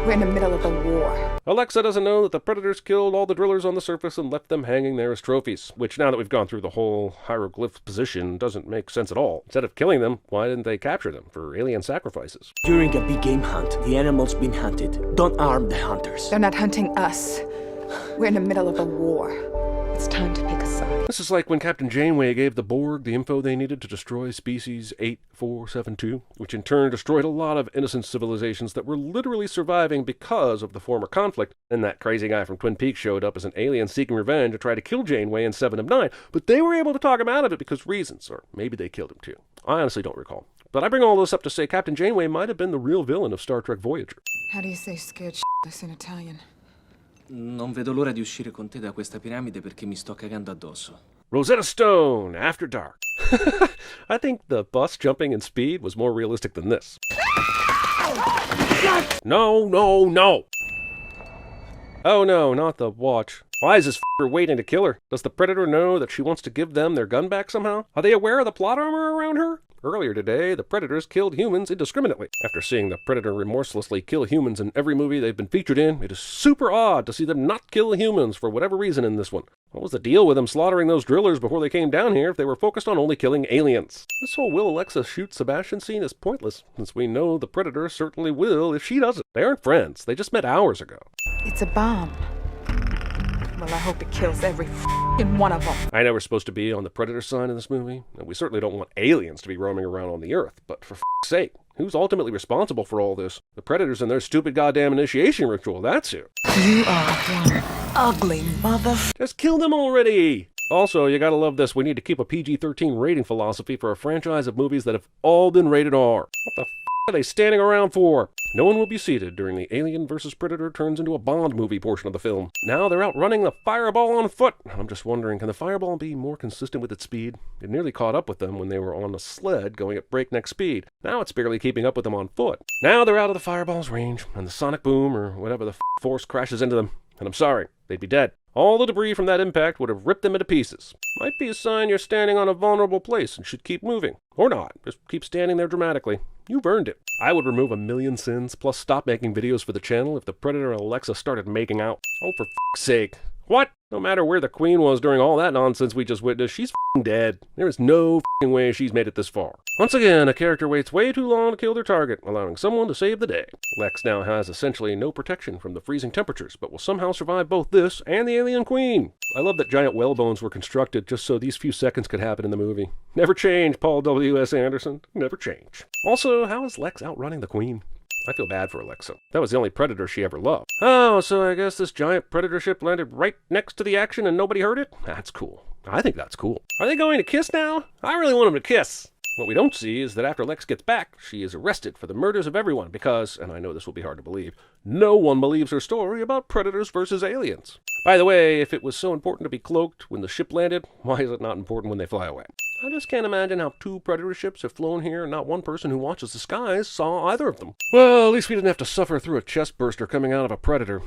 We're in the middle of a war. Alexa doesn't know that the Predators killed all the drillers on the surface and left them hanging there as trophies, which now that we've gone through the whole hieroglyph position doesn't make sense at all. Instead of killing them, why didn't they capture them for alien sacrifices? During a big game hunt, the animals being hunted. Don't arm the hunters. They're not hunting us. We're in the middle of a war. It's time to pick a side. This is like when Captain Janeway gave the Borg the info they needed to destroy species 8472, which in turn destroyed a lot of innocent civilizations that were literally surviving because of the former conflict. And that crazy guy from Twin Peaks showed up as an alien seeking revenge to try to kill Janeway in 7 of 9, but they were able to talk him out of it because reasons, or maybe they killed him too. I honestly don't recall. But I bring all this up to say Captain Janeway might have been the real villain of Star Trek Voyager. How do you say scared this in Italian? Non vedo l'ora di uscire con te da questa piramide perché mi sto cagando addosso. Rosetta Stone, After Dark. I think the bus jumping in Speed was more realistic than this. No, no, no! Oh no, not the watch. Why is this f***er waiting to kill her? Does the Predator know that she wants to give them their gun back somehow? Are they aware of the plot armor around her? Earlier today, the Predators killed humans indiscriminately. After seeing the Predator remorselessly kill humans in every movie they've been featured in, it is super odd to see them not kill humans for whatever reason in this one. What was the deal with them slaughtering those drillers before they came down here if they were focused on only killing aliens? This whole will Alexa shoot Sebastian scene is pointless, since we know the Predator certainly will if she doesn't. They aren't friends, they just met hours ago. It's a bomb. Well, I hope it kills every f***ing one of them. I know we're supposed to be on the Predator side in this movie, and we certainly don't want aliens to be roaming around on the Earth, but for f***'s sake, who's ultimately responsible for all this? The Predators and their stupid goddamn initiation ritual, that's who. You are one ugly mother... Just kill them already! Also, you gotta love this, we need to keep a PG-13 rating philosophy for a franchise of movies that have all been rated R. What the f*** are they standing around for? No one will be seated during the Alien vs. Predator turns into a Bond movie portion of the film. Now they're outrunning the Fireball on foot. I'm just wondering, can the Fireball be more consistent with its speed? It nearly caught up with them when they were on a sled going at breakneck speed. Now it's barely keeping up with them on foot. Now they're out of the Fireball's range, and the sonic boom or whatever the force crashes into them. And I'm sorry, they'd be dead. All the debris from that impact would have ripped them into pieces. Might be a sign you're standing on a vulnerable place and should keep moving. Or not, just keep standing there dramatically. You've earned it. I would remove 1,000,000 sins, plus stop making videos for the channel if the Predator and Alexa started making out. Oh, for f***'s sake. What? No matter where the Queen was during all that nonsense we just witnessed, she's f***ing dead. There is no f***ing way she's made it this far. Once again, a character waits way too long to kill their target, allowing someone to save the day. Lex now has essentially no protection from the freezing temperatures, but will somehow survive both this and the Alien Queen. I love that giant whale bones were constructed just so these few seconds could happen in the movie. Never change, Paul W.S. Anderson. Never change. Also, how is Lex outrunning the Queen? I feel bad for Alexa. That was the only Predator she ever loved. Oh, so I guess this giant Predator ship landed right next to the action and nobody heard it? That's cool. I think that's cool. Are they going to kiss now? I really want them to kiss. What we don't see is that after Lex gets back, she is arrested for the murders of everyone because, and I know this will be hard to believe, no one believes her story about Predators versus aliens. By the way, if it was so important to be cloaked when the ship landed, why is it not important when they fly away? I just can't imagine how 2 Predator ships have flown here and not one person who watches the skies saw either of them. Well, at least we didn't have to suffer through a chest burster coming out of a Predator.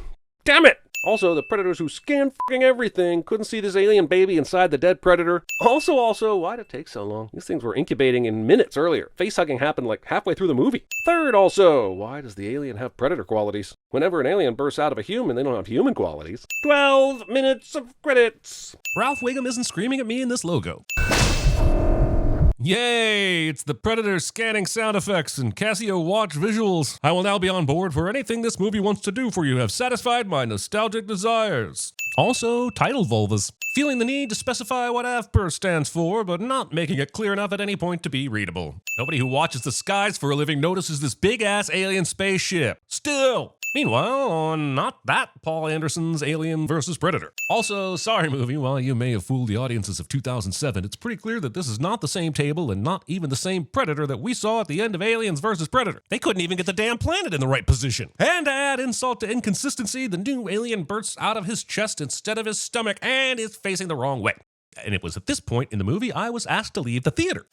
Damn it! Also, the Predators who scanned f***ing everything couldn't see this alien baby inside the dead Predator. Also, why'd it take so long? These things were incubating in minutes earlier. Face-hugging happened like halfway through the movie. Third, also, why does the alien have Predator qualities? Whenever an alien bursts out of a human, they don't have human qualities. 12 minutes of credits! Ralph Wiggum isn't screaming at me in this logo. Yay! It's the Predator scanning sound effects and Casio watch visuals. I will now be on board for anything this movie wants to do for you. Have satisfied my nostalgic desires. Also, title vulvas. Feeling the need to specify what AVPER stands for, but not making it clear enough at any point to be readable. Nobody who watches the skies for a living notices this big-ass alien spaceship. Still! Meanwhile, on Not That, Paul Anderson's Alien vs. Predator. Also, sorry movie, while you may have fooled the audiences of 2007, it's pretty clear that this is not the same table and not even the same Predator that we saw at the end of Aliens vs. Predator. They couldn't even get the damn planet in the right position. And to add insult to inconsistency, the new alien bursts out of his chest instead of his stomach and is facing the wrong way. And it was at this point in the movie I was asked to leave the theater.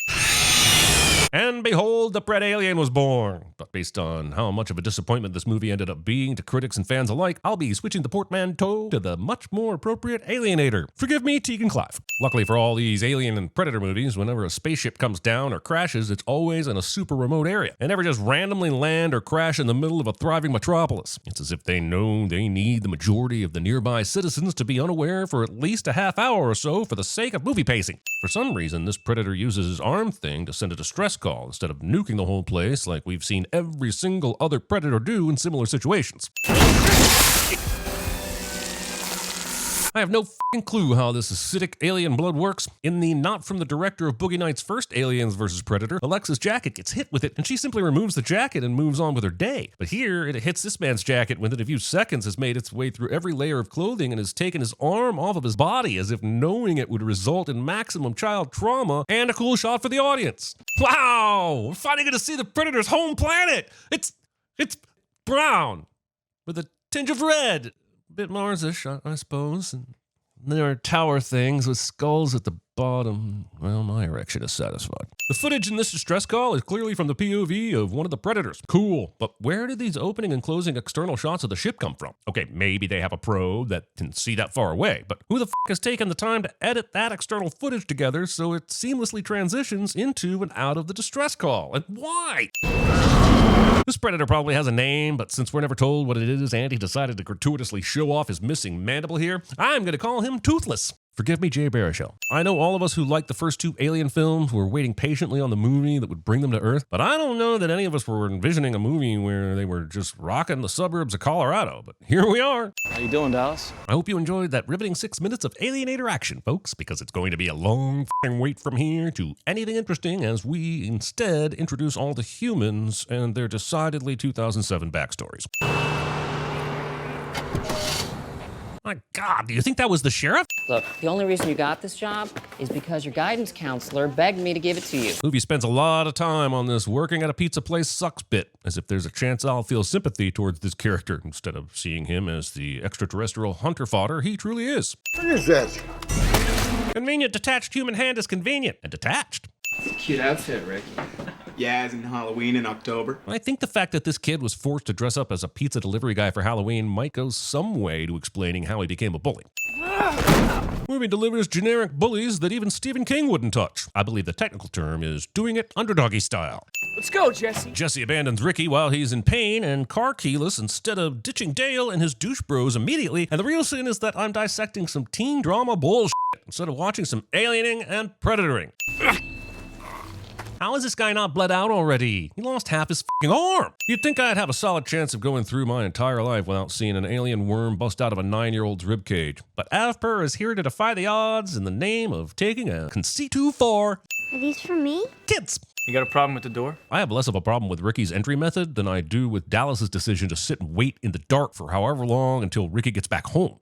And behold, the Pred Alien was born. But based on how much of a disappointment this movie ended up being to critics and fans alike, I'll be switching the portmanteau to the much more appropriate Alienator. Forgive me, Tegan Clive. Luckily for all these Alien and Predator movies, whenever a spaceship comes down or crashes, it's always in a super remote area, and never just randomly land or crash in the middle of a thriving metropolis. It's as if they know they need the majority of the nearby citizens to be unaware for at least a half hour or so for the sake of movie pacing. For some reason, this Predator uses his arm thing to send a distress call instead of nuking the whole place like we've seen every single other Predator do in similar situations. I have no f***ing clue how this acidic alien blood works. In the not from the director of Boogie Nights' first Aliens vs. Predator, Alexa's jacket gets hit with it, and she simply removes the jacket and moves on with her day. But here, it hits this man's jacket within a few seconds, has made its way through every layer of clothing, and has taken his arm off of his body, as if knowing it would result in maximum child trauma and a cool shot for the audience. Wow! We're finally going to see the Predator's home planet! It's brown, with a tinge of red. Bit Marsish, I suppose. And there are tower things with skulls at the bottom. Well, my erection is satisfied. The footage in this distress call is clearly from the POV of one of the predators. Cool, but where did these opening and closing external shots of the ship come from? Okay, maybe they have a pro that can see that far away, but who the f*** has taken the time to edit that external footage together so it seamlessly transitions into and out of the distress call? And why? This predator probably has a name, but since we're never told what it is and he decided to gratuitously show off his missing mandible here, I'm going to call him Toothless. Forgive me, Jay Baruchel. I know all of us who liked the first two Alien films were waiting patiently on the movie that would bring them to Earth, but I don't know that any of us were envisioning a movie where they were just rocking the suburbs of Colorado, but here we are. How you doing, Dallas? I hope you enjoyed that riveting 6 minutes of Alienator action, folks, because it's going to be a long f***ing wait from here to anything interesting as we instead introduce all the humans and their decidedly 2007 backstories. My God, do you think that was the sheriff? Look, the only reason you got this job is because your guidance counselor begged me to give it to you. Movie spends a lot of time on this working at a pizza place sucks bit, as if there's a chance I'll feel sympathy towards this character instead of seeing him as the extraterrestrial hunter fodder he truly is. What is that? Convenient detached human hand is convenient and detached. It's a cute outfit, Rick. Yeah, as in Halloween in October. I think the fact that this kid was forced to dress up as a pizza delivery guy for Halloween might go some way to explaining how he became a bully. Movie delivers generic bullies that even Stephen King wouldn't touch. I believe the technical term is doing it underdoggy style. Let's go, Jesse. Jesse abandons Ricky while he's in pain and car keyless instead of ditching Dale and his douche bros immediately. And the real sin is that I'm dissecting some teen drama bullshit instead of watching some aliening and predatoring. How is this guy not bled out already? He lost half his f***ing arm. You'd think I'd have a solid chance of going through my entire life without seeing an alien worm bust out of a 9-year-old's ribcage. But Avper is here to defy the odds in the name of taking a conceit too far. Are these for me? Kids! You got a problem with the door? I have less of a problem with Ricky's entry method than I do with Dallas's decision to sit and wait in the dark for however long until Ricky gets back home.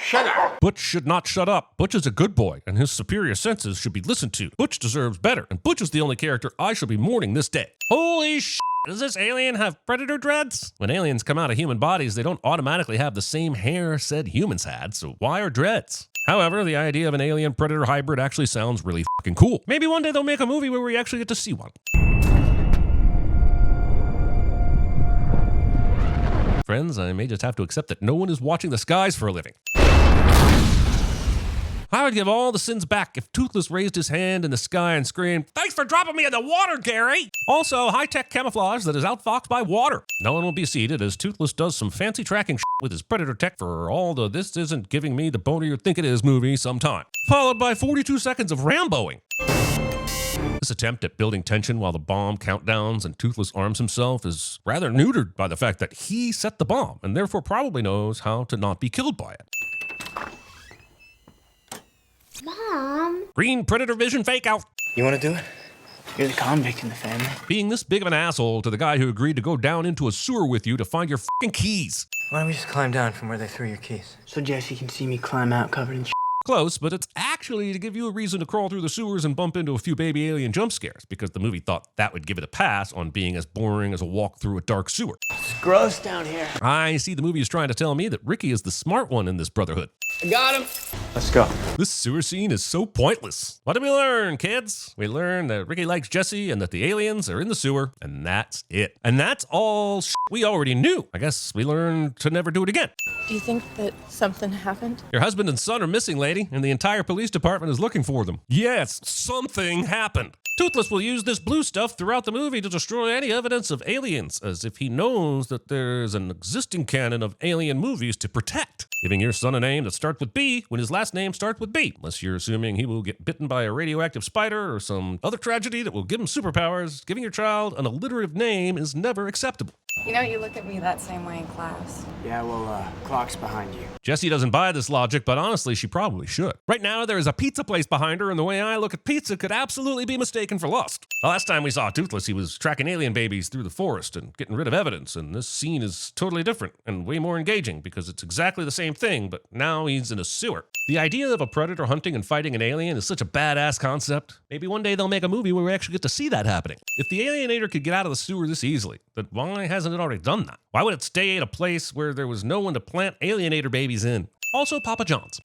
Shut up! Butch should not shut up. Butch is a good boy, and his superior senses should be listened to. Butch deserves better, and Butch is the only character I shall be mourning this day. Holy shit! Does this alien have predator dreads? When aliens come out of human bodies, they don't automatically have the same hair said humans had, so why are dreads? However, the idea of an alien-predator hybrid actually sounds really fucking cool. Maybe one day they'll make a movie where we actually get to see one. Friends, I may just have to accept that no one is watching the skies for a living. I would give all the sins back if Toothless raised his hand in the sky and screamed, "Thanks for dropping me in the water, Gary!" Also, high-tech camouflage that is outfoxed by water. No one will be seated as Toothless does some fancy tracking shit with his predator tech for all the "this isn't giving me the boner you think it is" movie sometime. Followed by 42 seconds of Ramboing. This attempt at building tension while the bomb countdowns and Toothless arms himself is rather neutered by the fact that he set the bomb and therefore probably knows how to not be killed by it. Mom? Green predator vision fake out. You want to do it? You're the convict in the family. Being this big of an asshole to the guy who agreed to go down into a sewer with you to find your fucking keys. Why don't we just climb down from where they threw your keys? So Jesse can see me climb out covered in Close, but it's actually to give you a reason to crawl through the sewers and bump into a few baby alien jump scares, because the movie thought that would give it a pass on being as boring as a walk through a dark sewer. It's gross down here. I see the movie is trying to tell me that Ricky is the smart one in this brotherhood. I got him. Let's go. This sewer scene is so pointless. What did we learn, kids? We learned that Ricky likes Jesse and that the aliens are in the sewer, and that's it. And that's all we already knew. I guess we learned to never do it again. Do you think that something happened? Your husband and son are missing, lady, and the entire police department is looking for them. Yes, something happened. Toothless will use this blue stuff throughout the movie to destroy any evidence of aliens, as if he knows that there's an existing canon of alien movies to protect. Giving your son a name that starts with B when his last name starts with B, unless you're assuming he will get bitten by a radioactive spider or some other tragedy that will give him superpowers. Giving your child an alliterative name is never acceptable. You know, you look at me that same way in class. Yeah, well, clock's behind you. Jessie doesn't buy this logic, but honestly, she probably should. Right now, there is a pizza place behind her, and the way I look at pizza could absolutely be mistaken for lust. The last time we saw Toothless, he was tracking alien babies through the forest and getting rid of evidence, and this scene is totally different and way more engaging because it's exactly the same thing, but now he's in a sewer. The idea of a predator hunting and fighting an alien is such a badass concept. Maybe one day they'll make a movie where we actually get to see that happening. If the alienator could get out of the sewer this easily, then why hasn't it already done that? Why would it stay at a place where there was no one to plant alienator babies in? Also, Papa John's.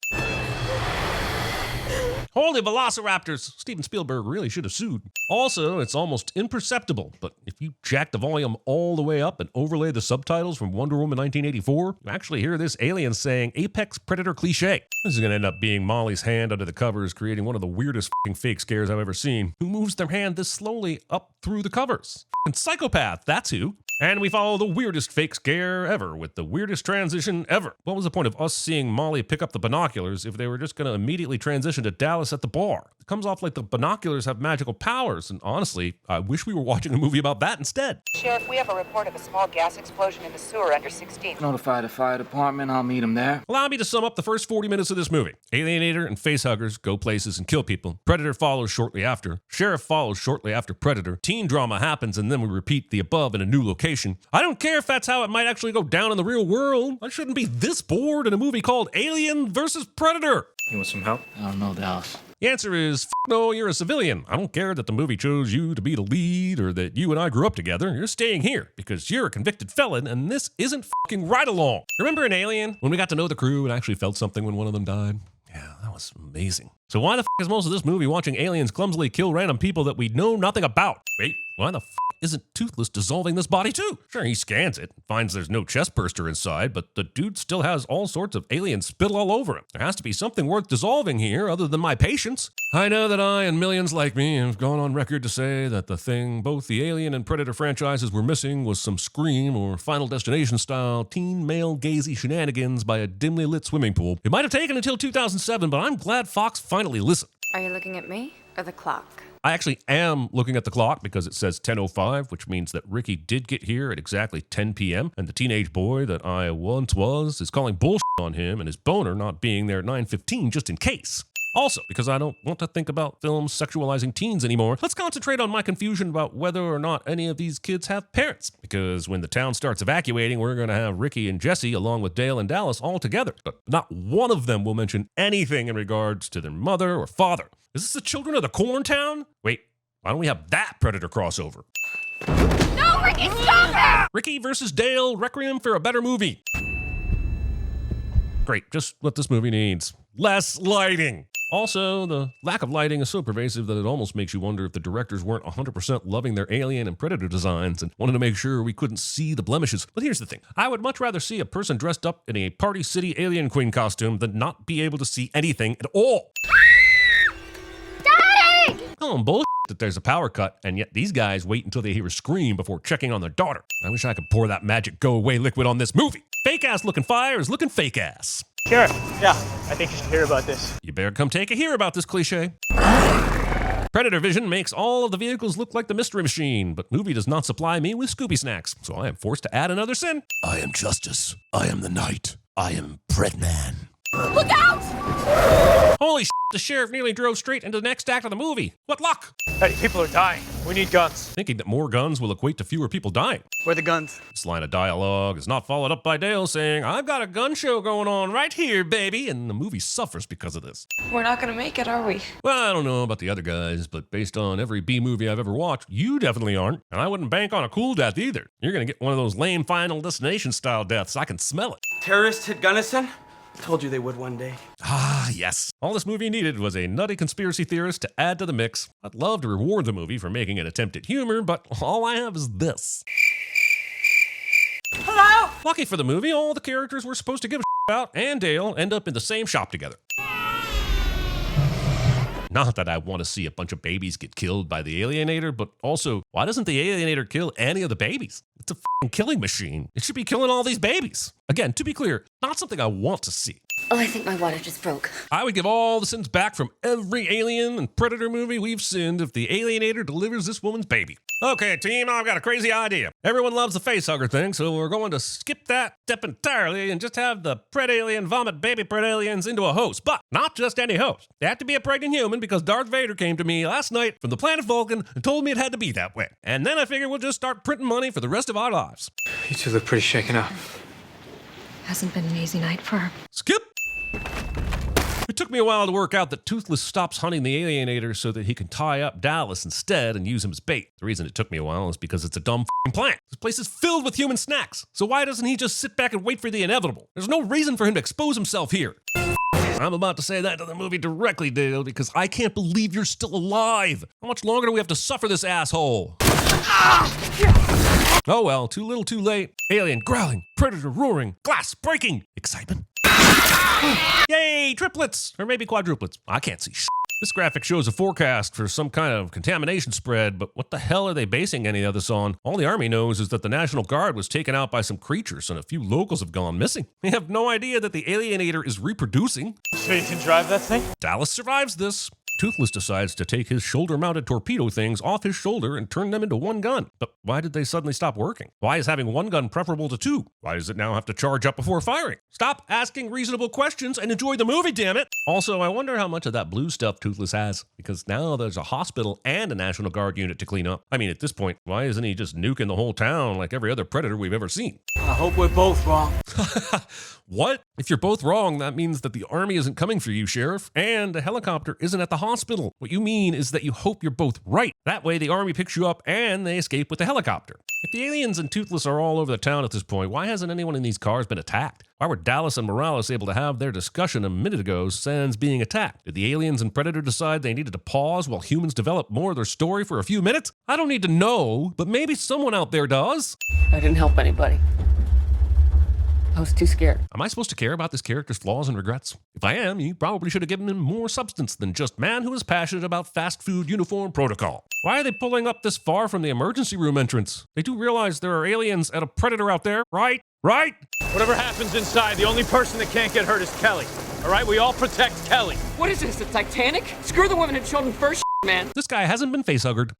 Holy velociraptors! Steven Spielberg really should have sued. Also, it's almost imperceptible, but if you jack the volume all the way up and overlay the subtitles from Wonder Woman 1984, you actually hear this alien saying apex predator cliche. This is going to end up being Molly's hand under the covers, creating one of the weirdest f***ing fake scares I've ever seen. Who moves their hand this slowly up through the covers? F***ing psychopath, that's who. And we follow the weirdest fake scare ever with the weirdest transition ever. What was the point of us seeing Molly pick up the binoculars if they were just going to immediately transition to Dallas at the bar? It comes off like the binoculars have magical powers, and honestly, I wish we were watching a movie about that instead. Sheriff, we have a report of a small gas explosion in the sewer under 16th. Notify the fire department, I'll meet them there. Allow me to sum up the first 40 minutes of this movie. Alienator and facehuggers go places and kill people. Predator follows shortly after. Sheriff follows shortly after Predator. Teen drama happens, and then we repeat the above in a new location. I don't care if that's how it might actually go down in the real world. I shouldn't be this bored in a movie called Alien vs. Predator. You want some help? I don't know, Dallas. The answer is, no, you're a civilian. I don't care that the movie chose you to be the lead or that you and I grew up together. You're staying here because you're a convicted felon and this isn't fucking ride along. Remember in Alien when we got to know the crew and actually felt something when one of them died? Yeah, that was amazing. So why the f*** is most of this movie watching aliens clumsily kill random people that we know nothing about? Wait, why the f*** isn't Toothless dissolving this body too? Sure, he scans it, finds there's no chest burster inside, but the dude still has all sorts of alien spittle all over him. There has to be something worth dissolving here other than my patience. I know that I and millions like me have gone on record to say that the thing both the Alien and Predator franchises were missing was some Scream or Final Destination style teen male gazy shenanigans by a dimly lit swimming pool. It might have taken until 2007, but I'm glad Fox finally listened. Are you looking at me or the clock? I actually am looking at the clock because it says 10:05, which means that Ricky did get here at exactly 10 p.m. And the teenage boy that I once was is calling bullshit on him and his boner not being there at 9:15 just in case. Also, because I don't want to think about films sexualizing teens anymore, let's concentrate on my confusion about whether or not any of these kids have parents. Because when the town starts evacuating, we're going to have Ricky and Jesse along with Dale and Dallas all together. But not one of them will mention anything in regards to their mother or father. Is this the Children of the Corn Town? Wait, why don't we have that Predator crossover? No, Ricky, stop it! Ricky versus Dale, Requiem for a Better Movie. Great, just what this movie needs. Less lighting. Also, the lack of lighting is so pervasive that it almost makes you wonder if the directors weren't 100% loving their Alien and Predator designs and wanted to make sure we couldn't see the blemishes. But here's the thing. I would much rather see a person dressed up in a Party City Alien Queen costume than not be able to see anything at all. Daddy! Oh, bullshit that there's a power cut, and yet these guys wait until they hear a scream before checking on their daughter. I wish I could pour that magic go-away liquid on this movie. Fake-ass looking fire is looking fake-ass. Sheriff, yeah, I think you should hear about this. You better come take a hear about this cliche. Predator vision makes all of the vehicles look like the Mystery Machine, but movie does not supply me with Scooby snacks, so I am forced to add another sin. I am justice. I am the night. I am Breadman. Look out! Holy shit, the sheriff nearly drove straight into the next act of the movie. What luck? Hey, people are dying. We need guns. Thinking that more guns will equate to fewer people dying. Where are the guns? This line of dialogue is not followed up by Dale saying, I've got a gun show going on right here, baby, and the movie suffers because of this. We're not gonna make it, are we? Well, I don't know about the other guys, but based on every B movie I've ever watched, you definitely aren't, and I wouldn't bank on a cool death either. You're gonna get one of those lame Final Destination style deaths. I can smell it. Terrorists hit Gunnison? Told you they would one day. Ah, yes. All this movie needed was a nutty conspiracy theorist to add to the mix. I'd love to reward the movie for making an attempt at humor, but all I have is this. Hello? Lucky for the movie, all the characters we're supposed to give a about and Dale end up in the same shop together. Not that I want to see a bunch of babies get killed by the Alienator, but also, why doesn't the Alienator kill any of the babies? It's a f***ing killing machine. It should be killing all these babies. Again, to be clear, not something I want to see. Oh, I think my water just broke. I would give all the sins back from every Alien and Predator movie we've sinned if the Alienator delivers this woman's baby. Okay, team, I've got a crazy idea. Everyone loves the facehugger thing, so we're going to skip that step entirely and just have the Pred-Alien vomit baby Pred-Aliens into a host. But not just any host. They have to be a pregnant human because Darth Vader came to me last night from the planet Vulcan and told me it had to be that way. And then I figured we'll just start printing money for the rest of our lives. You two look pretty shaken up. Hasn't been an easy night for her. Skip! It took me a while to work out that Toothless stops hunting the Alienator so that he can tie up Dallas instead and use him as bait. The reason it took me a while is because it's a dumb f***ing plan. This place is filled with human snacks, so why doesn't he just sit back and wait for the inevitable? There's no reason for him to expose himself here. I'm about to say that to the movie directly, Dale, because I can't believe you're still alive. How much longer do we have to suffer this asshole? Oh well, too little too late. Alien growling, predator roaring, glass breaking, excitement. Yay, triplets! Or maybe quadruplets. I can't see shit. This graphic shows a forecast for some kind of contamination spread, but what the hell are they basing any of this on? All the Army knows is that the National Guard was taken out by some creatures and a few locals have gone missing. They have no idea that the alienator is reproducing. So you can drive that thing? Dallas survives this. Toothless decides to take his shoulder-mounted torpedo things off his shoulder and turn them into one gun. But why did they suddenly stop working? Why is having one gun preferable to two? Why does it now have to charge up before firing? Stop asking reasonable questions and enjoy the movie, damn it! Also, I wonder how much of that blue stuff Toothless has, because now there's a hospital and a National Guard unit to clean up. I mean, at this point, why isn't he just nuking the whole town like every other Predator we've ever seen? I hope we're both wrong. What? If you're both wrong, that means that the Army isn't coming for you, Sheriff, and the helicopter isn't at the hospital. What you mean is that you hope you're both right. That way the Army picks you up and they escape with the helicopter. If the aliens and Toothless are all over the town at this point, why hasn't anyone in these cars been attacked? Why were Dallas and Morales able to have their discussion a minute ago sans being attacked? Did the aliens and Predator decide they needed to pause while humans developed more of their story for a few minutes? I don't need to know, but maybe someone out there does. I didn't help anybody. I was too scared. Am I supposed to care about this character's flaws and regrets? If I am, you probably should have given him more substance than just man who is passionate about fast food uniform protocol. Why are they pulling up this far from the emergency room entrance? They do realize there are aliens and a Predator out there, right? Right? Whatever happens inside, the only person that can't get hurt is Kelly. All right, we all protect Kelly. What is this, the Titanic? Screw the women and children first, man. This guy hasn't been facehuggered.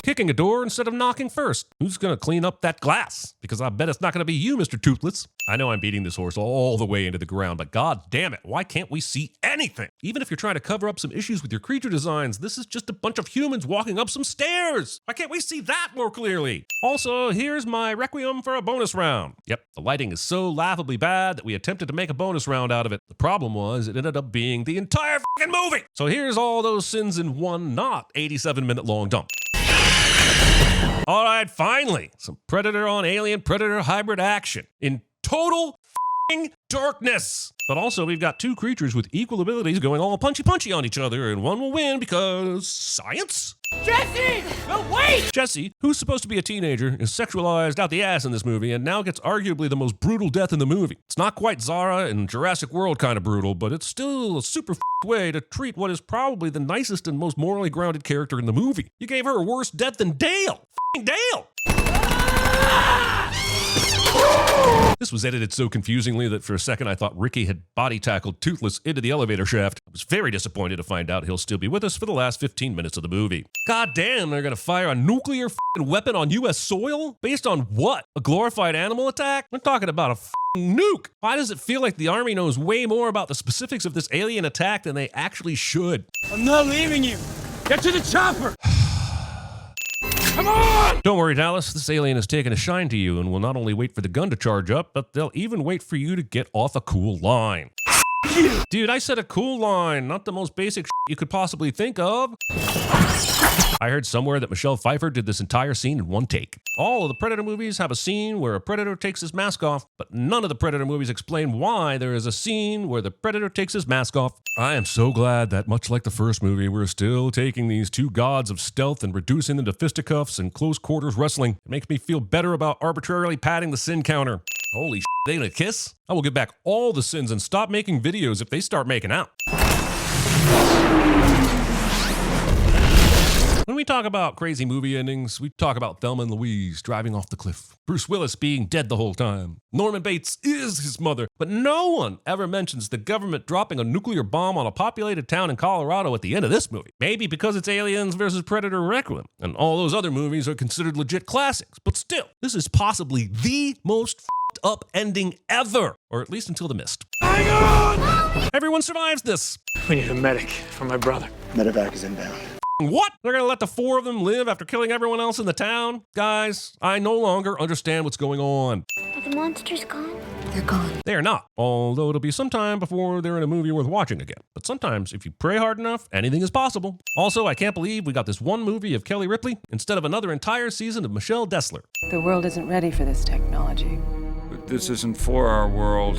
Kicking a door instead of knocking first. Who's gonna clean up that glass? Because I bet it's not gonna be you, Mr. Toothless. I know I'm beating this horse all the way into the ground, but god damn it, why can't we see anything? Even if you're trying to cover up some issues with your creature designs, this is just a bunch of humans walking up some stairs. Why can't we see that more clearly? Also, here's my requiem for a bonus round. Yep, the lighting is so laughably bad that we attempted to make a bonus round out of it. The problem was it ended up being the entire fucking movie. So here's all those sins in one not 87-minute long dump. All right, finally, some Predator on Alien Predator hybrid action in total f***ing darkness. But also, we've got two creatures with equal abilities going all punchy on each other, and one will win because science? Jesse! No, wait! Jesse, who's supposed to be a teenager, is sexualized out the ass in this movie and now gets arguably the most brutal death in the movie. It's not quite Zara and Jurassic World kind of brutal, but it's still a super way to treat what is probably the nicest and most morally grounded character in the movie. You gave her a worse death than Dale. F***ing Dale! This was edited so confusingly that for a second I thought Ricky had body tackled Toothless into the elevator shaft. I was very disappointed to find out he'll still be with us for the last 15 minutes of the movie. God damn, they're gonna fire a nuclear weapon on US soil? Based on what? A glorified animal attack? We're talking about a nuke. Why does it feel like the Army knows way more about the specifics of this alien attack than they actually should? I'm not leaving you. Get to the chopper. Come on! Don't worry, Dallas. This alien has taken a shine to you and will not only wait for the gun to charge up, but they'll even wait for you to get off a cool line. Dude, I said a cool line, not the most basic you could possibly think of. I heard somewhere that Michelle Pfeiffer did this entire scene in one take. All of the Predator movies have a scene where a Predator takes his mask off, but none of the Predator movies explain why there is a scene where the Predator takes his mask off. I am so glad that, much like the first movie, we're still taking these two gods of stealth and reducing them to fisticuffs and close quarters wrestling. It makes me feel better about arbitrarily padding the sin counter. Holy shit, they gonna kiss? I will get back all the sins and stop making videos if they start making out. When we talk about crazy movie endings, we talk about Thelma and Louise driving off the cliff, Bruce Willis being dead the whole time, Norman Bates is his mother, but no one ever mentions the government dropping a nuclear bomb on a populated town in Colorado at the end of this movie. Maybe because it's Aliens vs. Predator Requiem, and all those other movies are considered legit classics, but still, this is possibly the most f***ed up ending ever, or at least until The Mist. Hang on! Everyone survives this. We need a medic for my brother. Medevac is inbound. What? They're gonna let the four of them live after killing everyone else in the town? Guys, I no longer understand what's going on. Are the monsters gone? They're gone. They are not, although it'll be some time before they're in a movie worth watching again. But sometimes, if you pray hard enough, anything is possible. Also, I can't believe we got this one movie of Kelly Ripley instead of another entire season of Michelle Dessler. The world isn't ready for this technology. But this isn't for our world.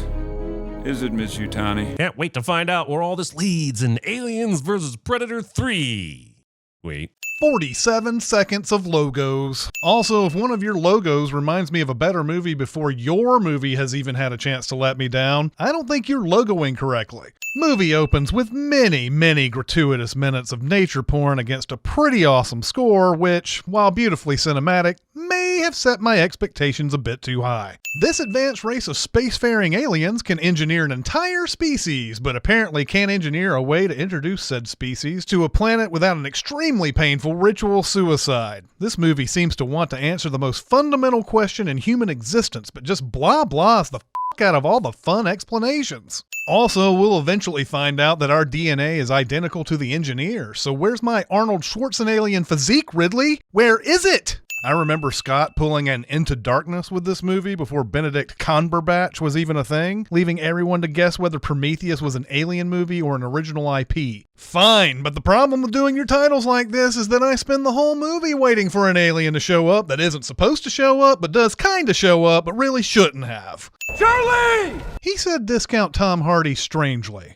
Is it, Miss Yutani? Can't wait to find out where all this leads in Aliens vs. Predator 3. Wait. 47 seconds of logos. Also, if one of your logos reminds me of a better movie before your movie has even had a chance to let me down, I don't think you're logoing correctly. Movie opens with many gratuitous minutes of nature porn against a pretty awesome score, which, while beautifully cinematic, may have set my expectations a bit too high. This advanced race of spacefaring aliens can engineer an entire species, but apparently can't engineer a way to introduce said species to a planet without an extremely painful ritual suicide. This movie seems to want to answer the most fundamental question in human existence, but just blah blahs the out of all the fun explanations. Also, we'll eventually find out that our DNA is identical to the engineer, so where's my Arnold Schwarzenegger physique, Ridley? Where is it? I remember Scott pulling an Into Darkness with this movie before Benedict Cumberbatch was even a thing, leaving everyone to guess whether Prometheus was an Alien movie or an original IP. Fine, but the problem with doing your titles like this is that I spend the whole movie waiting for an alien to show up that isn't supposed to show up, but does kinda show up, but really shouldn't have. Charlie! He said discount Tom Hardy strangely.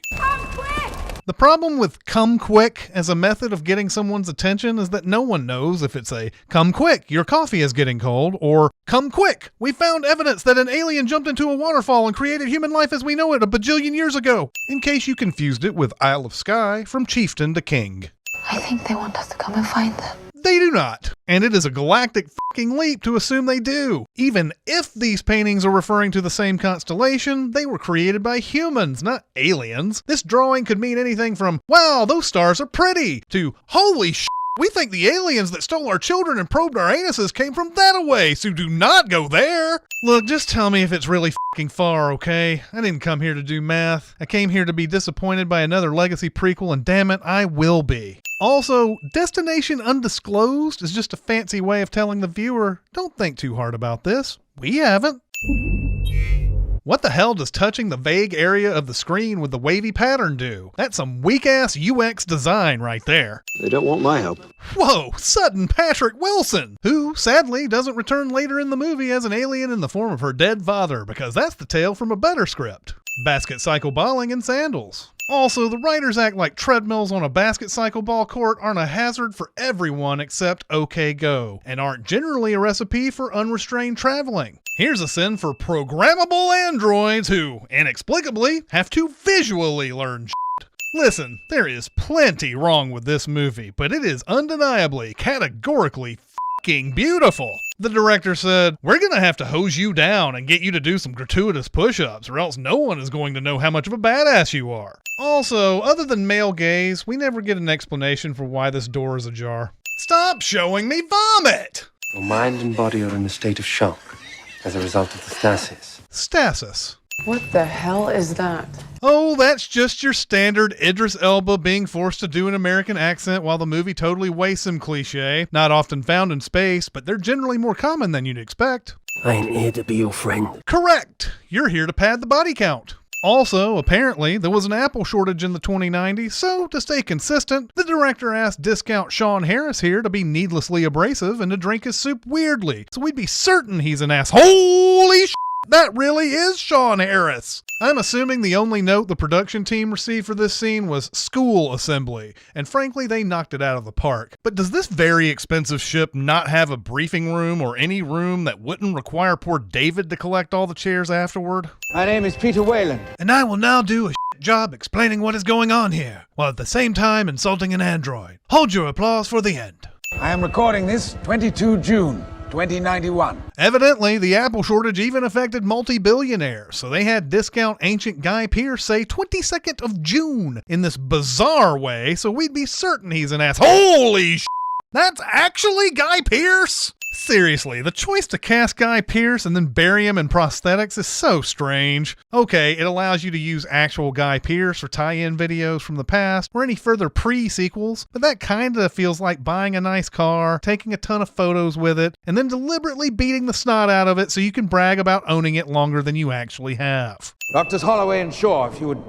The problem with come quick as a method of getting someone's attention is that no one knows if it's a come quick, your coffee is getting cold, or come quick, we found evidence that an alien jumped into a waterfall and created human life as we know it a bajillion years ago, in case you confused it with Isle of Skye from chieftain to king. I think they want us to come and find them. They do not, and it is a galactic fucking leap to assume they do. Even if these paintings are referring to the same constellation, they were created by humans, not aliens. This drawing could mean anything from, wow, those stars are pretty, to, holy shit, we think the aliens that stole our children and probed our anuses came from that away, so do not go there. Look, just tell me if it's really fucking far, okay? I didn't come here to do math. I came here to be disappointed by another legacy prequel, and damn it, I will be. Also, Destination Undisclosed is just a fancy way of telling the viewer, don't think too hard about this. We haven't. What the hell does touching the vague area of the screen with the wavy pattern do? That's some weak-ass UX design right there. They don't want my help. Whoa, Sutton Patrick Wilson, who sadly doesn't return later in the movie as an alien in the form of her dead father, because that's the tale from a better script. Basket cycle balling in sandals. Also, the writers act like treadmills on a basket cycle ball court aren't a hazard for everyone except OK Go, and aren't generally a recipe for unrestrained traveling. Here's a sin for programmable androids who, inexplicably, have to visually learn shit. Listen, there is plenty wrong with this movie, but it is undeniably, categorically fucking beautiful. The director said, we're gonna have to hose you down and get you to do some gratuitous push-ups, or else no one is going to know how much of a badass you are. Also, other than male gaze, we never get an explanation for why this door is ajar. Stop showing me vomit! Your mind and body are in a state of shock as a result of the stasis. Stasis. What the hell is that? Oh, that's just your standard Idris Elba being forced to do an American accent while the movie totally wastes him cliche. Not often found in space, but they're generally more common than you'd expect. I am here to be your friend. Correct! You're here to pad the body count. Also, apparently, there was an apple shortage in the 2090s, so to stay consistent, the director asked discount Sean Harris here to be needlessly abrasive and to drink his soup weirdly, so we'd be certain he's an ass. Holy shit! That really is Sean Harris! I'm assuming the only note the production team received for this scene was school assembly, and frankly they knocked it out of the park. But does this very expensive ship not have a briefing room or any room that wouldn't require poor David to collect all the chairs afterward? My name is Peter Whalen. And I will now do a job explaining what is going on here, while at the same time insulting an android. Hold your applause for the end. I am recording this 22 June. 2091. Evidently, the apple shortage even affected multi-billionaires, so they had discount ancient Guy Pearce say 22nd of June in this bizarre way, so we'd be certain he's an ass. Holy sh**! That's actually Guy Pearce? Seriously, the choice to cast Guy Pearce and then bury him in prosthetics is so strange. Okay, it allows you to use actual Guy Pearce for tie-in videos from the past or any further pre-sequels, but that kinda feels like buying a nice car, taking a ton of photos with it, and then deliberately beating the snot out of it so you can brag about owning it longer than you actually have. Doctors Holloway and Shaw, if you would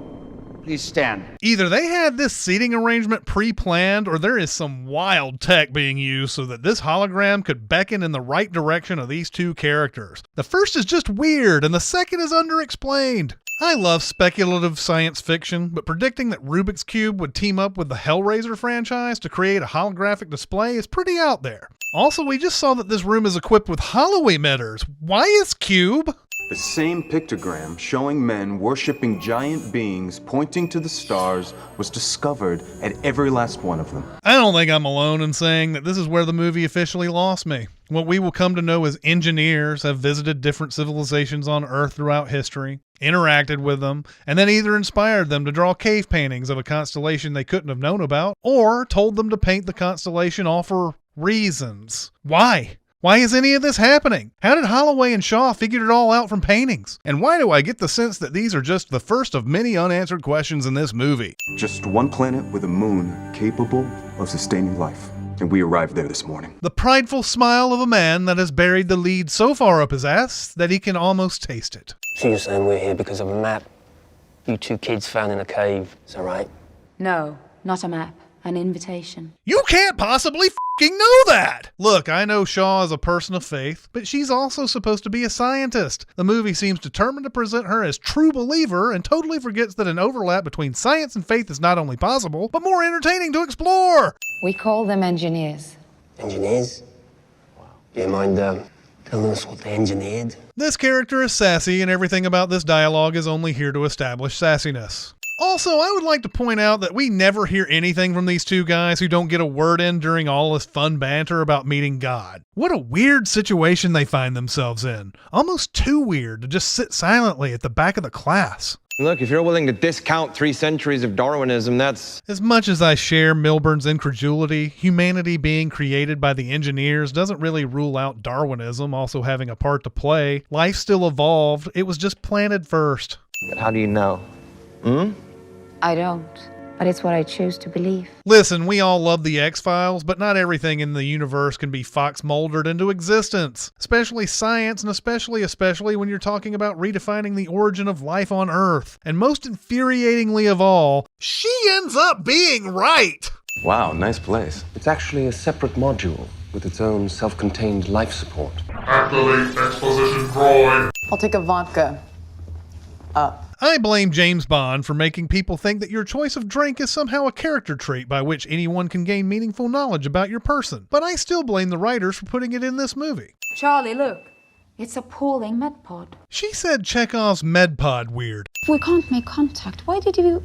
Please stand. Either they had this seating arrangement pre-planned, or there is some wild tech being used so that this hologram could beckon in the right direction of these two characters. The first is just weird, and the second is underexplained. I love speculative science fiction, but predicting that Rubik's Cube would team up with the Hellraiser franchise to create a holographic display is pretty out there. Also, we just saw that this room is equipped with holo-emitters. Why is Cube? The same pictogram showing men worshipping giant beings pointing to the stars was discovered at every last one of them. I don't think I'm alone in saying that this is where the movie officially lost me. What we will come to know as engineers have visited different civilizations on Earth throughout history, interacted with them, and then either inspired them to draw cave paintings of a constellation they couldn't have known about, or told them to paint the constellation all for reasons. Why? Why is any of this happening? How did Holloway and Shaw figure it all out from paintings? And why do I get the sense that these are just the first of many unanswered questions in this movie? Just one planet with a moon capable of sustaining life. And we arrived there this morning. The prideful smile of a man that has buried the lead so far up his ass that he can almost taste it. So you're saying we're here because of a map you two kids found in a cave, is that right? No, not a map. An invitation. You can't possibly f***ing know that! Look, I know Shaw is a person of faith, but she's also supposed to be a scientist. The movie seems determined to present her as true believer and totally forgets that an overlap between science and faith is not only possible, but more entertaining to explore. We call them engineers. Engineers? Do you mind telling us what they engineered? This character is sassy, and everything about this dialogue is only here to establish sassiness. Also, I would like to point out that we never hear anything from these two guys who don't get a word in during all this fun banter about meeting God. What a weird situation they find themselves in. Almost too weird to just sit silently at the back of the class. Look, if you're willing to discount 3 centuries of Darwinism, that's... As much as I share Milburn's incredulity, humanity being created by the engineers doesn't really rule out Darwinism also having a part to play. Life still evolved, it was just planted first. But how do you know? I don't, but it's what I choose to believe. Listen, we all love the X-Files, but not everything in the universe can be fox-moldered into existence. Especially science, and especially when you're talking about redefining the origin of life on Earth. And most infuriatingly of all, she ends up being right! Wow, nice place. It's actually a separate module with its own self-contained life support. Activate exposition droid. I'll take a vodka. Up. I blame James Bond for making people think that your choice of drink is somehow a character trait by which anyone can gain meaningful knowledge about your person. But I still blame the writers for putting it in this movie. Charlie, look. It's a Pauling medpod. She said Chekhov's medpod weird. If we can't make contact, why did you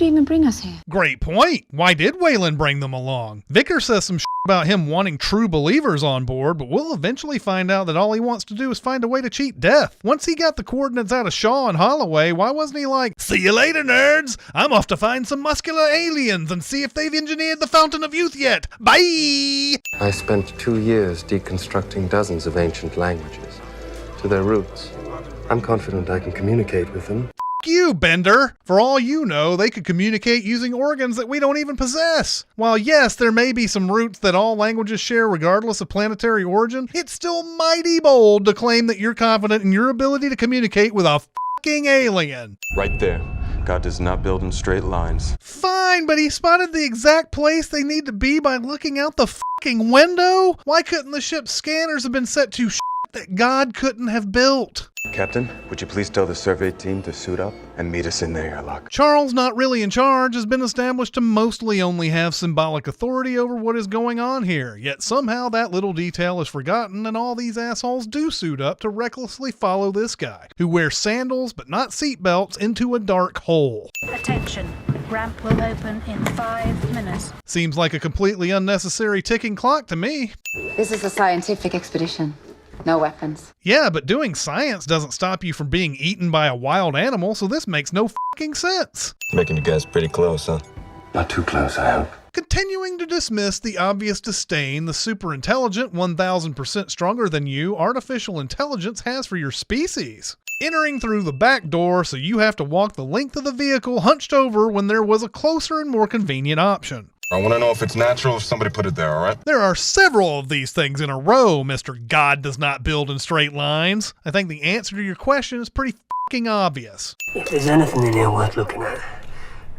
even bring us here? Great point. Why did Wayland bring them along? Vicker says some shit about him wanting true believers on board, but we'll eventually find out that all he wants to do is find a way to cheat death. Once he got the coordinates out of Shaw and Holloway, why wasn't he like, "See you later, nerds. I'm off to find some muscular aliens and see if they've engineered the Fountain of Youth yet. Bye!" I spent 2 years deconstructing dozens of ancient languages to their roots. I'm confident I can communicate with them. You, Bender! For all you know, they could communicate using organs that we don't even possess. While yes, there may be some roots that all languages share regardless of planetary origin, it's still mighty bold to claim that you're confident in your ability to communicate with a fucking alien. Right there. God does not build in straight lines. Fine, but he spotted the exact place they need to be by looking out the fucking window? Why couldn't the ship's scanners have been set to shit that God couldn't have built? Captain, would you please tell the survey team to suit up and meet us in the airlock? Charles, not really in charge, has been established to mostly only have symbolic authority over what is going on here, yet somehow that little detail is forgotten and all these assholes do suit up to recklessly follow this guy, who wears sandals but not seatbelts into a dark hole. Attention, ramp will open in 5 minutes. Seems like a completely unnecessary ticking clock to me. This is a scientific expedition. No weapons. Yeah, but doing science doesn't stop you from being eaten by a wild animal, so this makes no fucking sense. Making you guys pretty close, huh? Not too close, I hope. Continuing to dismiss the obvious disdain the superintelligent, 1000% stronger than you artificial intelligence has for your species. Entering through the back door so you have to walk the length of the vehicle hunched over when there was a closer and more convenient option. I want to know if it's natural if somebody put it there, all right? There are several of these things in a row, Mr. God does not build in straight lines. I think the answer to your question is pretty fucking obvious. If there's anything in here worth looking at,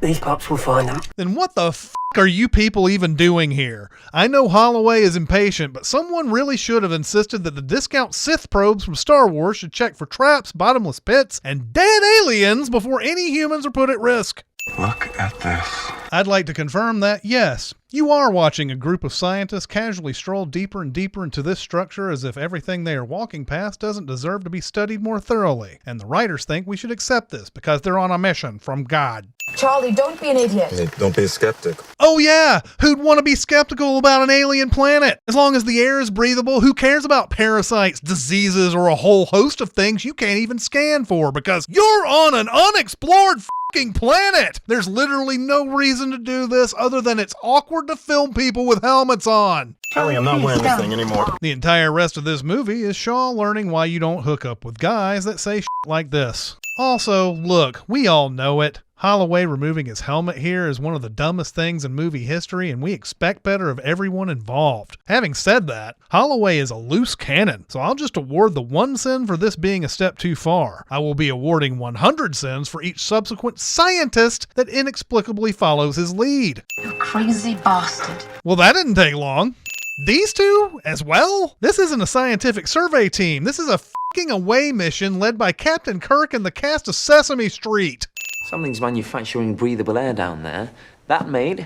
These pups will find them. Then what the f*** are you people even doing here? I know Holloway is impatient, but someone really should have insisted that the discount Sith probes from Star Wars should check for traps, bottomless pits, and dead aliens before any humans are put at risk. Look at this. I'd like to confirm that, yes, you are watching a group of scientists casually stroll deeper and deeper into this structure as if everything they are walking past doesn't deserve to be studied more thoroughly. And the writers think we should accept this because they're on a mission from God. Charlie, don't be an idiot. Hey, don't be a skeptic. Oh yeah, who'd want to be skeptical about an alien planet? As long as the air is breathable, who cares about parasites, diseases, or a whole host of things you can't even scan for because you're on an unexplored fucking planet. There's literally no reason to do this other than it's awkward to film people with helmets on. Charlie, I'm not wearing this thing anymore. The entire rest of this movie is Shaw learning why you don't hook up with guys that say shit like this. Also, look, we all know it. Holloway removing his helmet here is one of the dumbest things in movie history, and we expect better of everyone involved. Having said that, Holloway is a loose cannon, so I'll just award the 1 sin for this being a step too far. I will be awarding 100 sins for each subsequent scientist that inexplicably follows his lead. You crazy bastard. Well, that didn't take long. These two as well? This isn't a scientific survey team. This is a fucking away mission led by Captain Kirk and the cast of Sesame Street. Something's manufacturing breathable air down there. That maid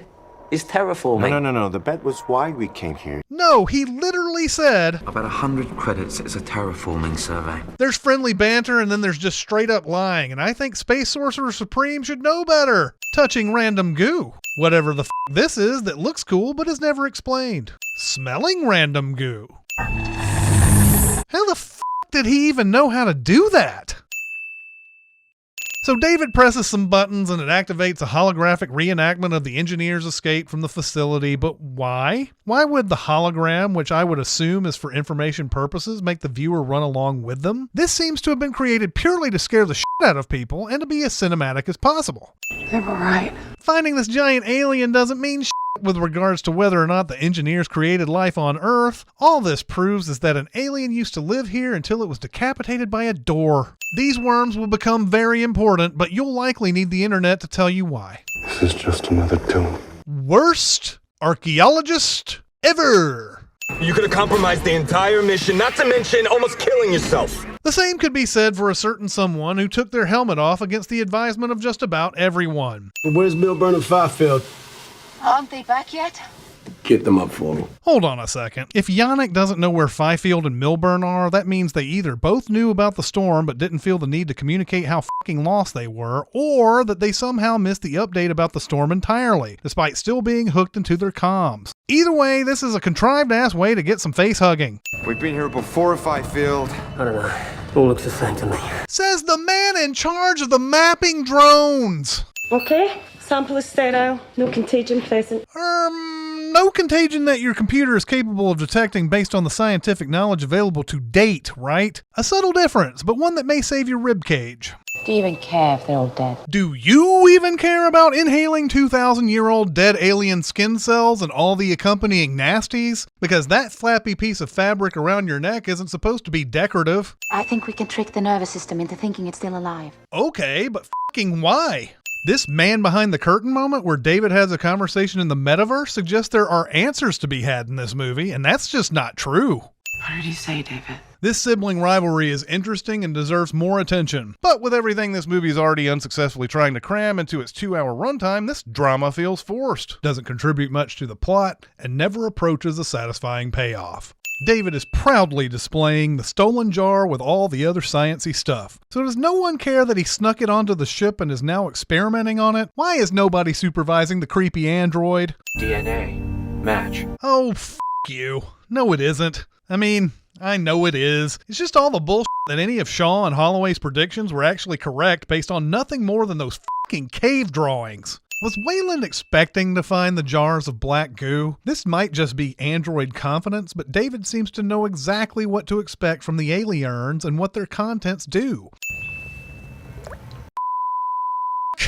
is terraforming. No. The bet was why we came here. No, he literally said, About 100 credits, it's a terraforming survey. There's friendly banter and then there's just straight up lying, and I think Space Sorcerer Supreme should know better. Touching random goo. Whatever the this is that looks cool but is never explained. Smelling random goo. How the did he even know how to do that? So David presses some buttons and it activates a holographic reenactment of the engineer's escape from the facility, but why? Why would the hologram, which I would assume is for information purposes, make the viewer run along with them? This seems to have been created purely to scare the shit out of people and to be as cinematic as possible. They were right. Finding this giant alien doesn't mean shit with regards to whether or not the engineers created life on Earth. All this proves is that an alien used to live here until it was decapitated by a door. These worms will become very important, but you'll likely need the internet to tell you why. This is just another tomb. Worst archaeologist ever. You could have compromised the entire mission, not to mention almost killing yourself. The same could be said for a certain someone who took their helmet off against the advisement of just about everyone. Where's Bill Burnham Fifield? Aren't they back yet? Get them up for me. Hold on a second. If Yannick doesn't know where Fifield and Milburn are, that means they either both knew about the storm but didn't feel the need to communicate how fucking lost they were, or that they somehow missed the update about the storm entirely, despite still being hooked into their comms. Either way, this is a contrived-ass way to get some face-hugging. We've been here before, Fifield. I don't know. All looks the same to me. Says the man in charge of the mapping drones. Okay, sample is sterile, no contagion present. No contagion that your computer is capable of detecting based on the scientific knowledge available to date, right? A subtle difference, but one that may save your ribcage. Do you even care if they're all dead? Do you even care about inhaling 2,000-year-old dead alien skin cells and all the accompanying nasties? Because that flappy piece of fabric around your neck isn't supposed to be decorative. I think we can trick the nervous system into thinking it's still alive. Okay, but fucking why? This man behind the curtain moment where David has a conversation in the metaverse suggests there are answers to be had in this movie, and that's just not true. What did he say, David? This sibling rivalry is interesting and deserves more attention. But with everything this movie is already unsuccessfully trying to cram into its 2-hour runtime, this drama feels forced, doesn't contribute much to the plot, and never approaches a satisfying payoff. David is proudly displaying the stolen jar with all the other sciencey stuff. So does no one care that he snuck it onto the ship and is now experimenting on it? Why is nobody supervising the creepy android? DNA. Match. Oh, f*** you. No, it isn't. I mean, I know it is. It's just all the bullshit that any of Shaw and Holloway's predictions were actually correct based on nothing more than those fucking cave drawings. Was Wayland expecting to find the jars of black goo? This might just be android confidence, but David seems to know exactly what to expect from the aliens and what their contents do.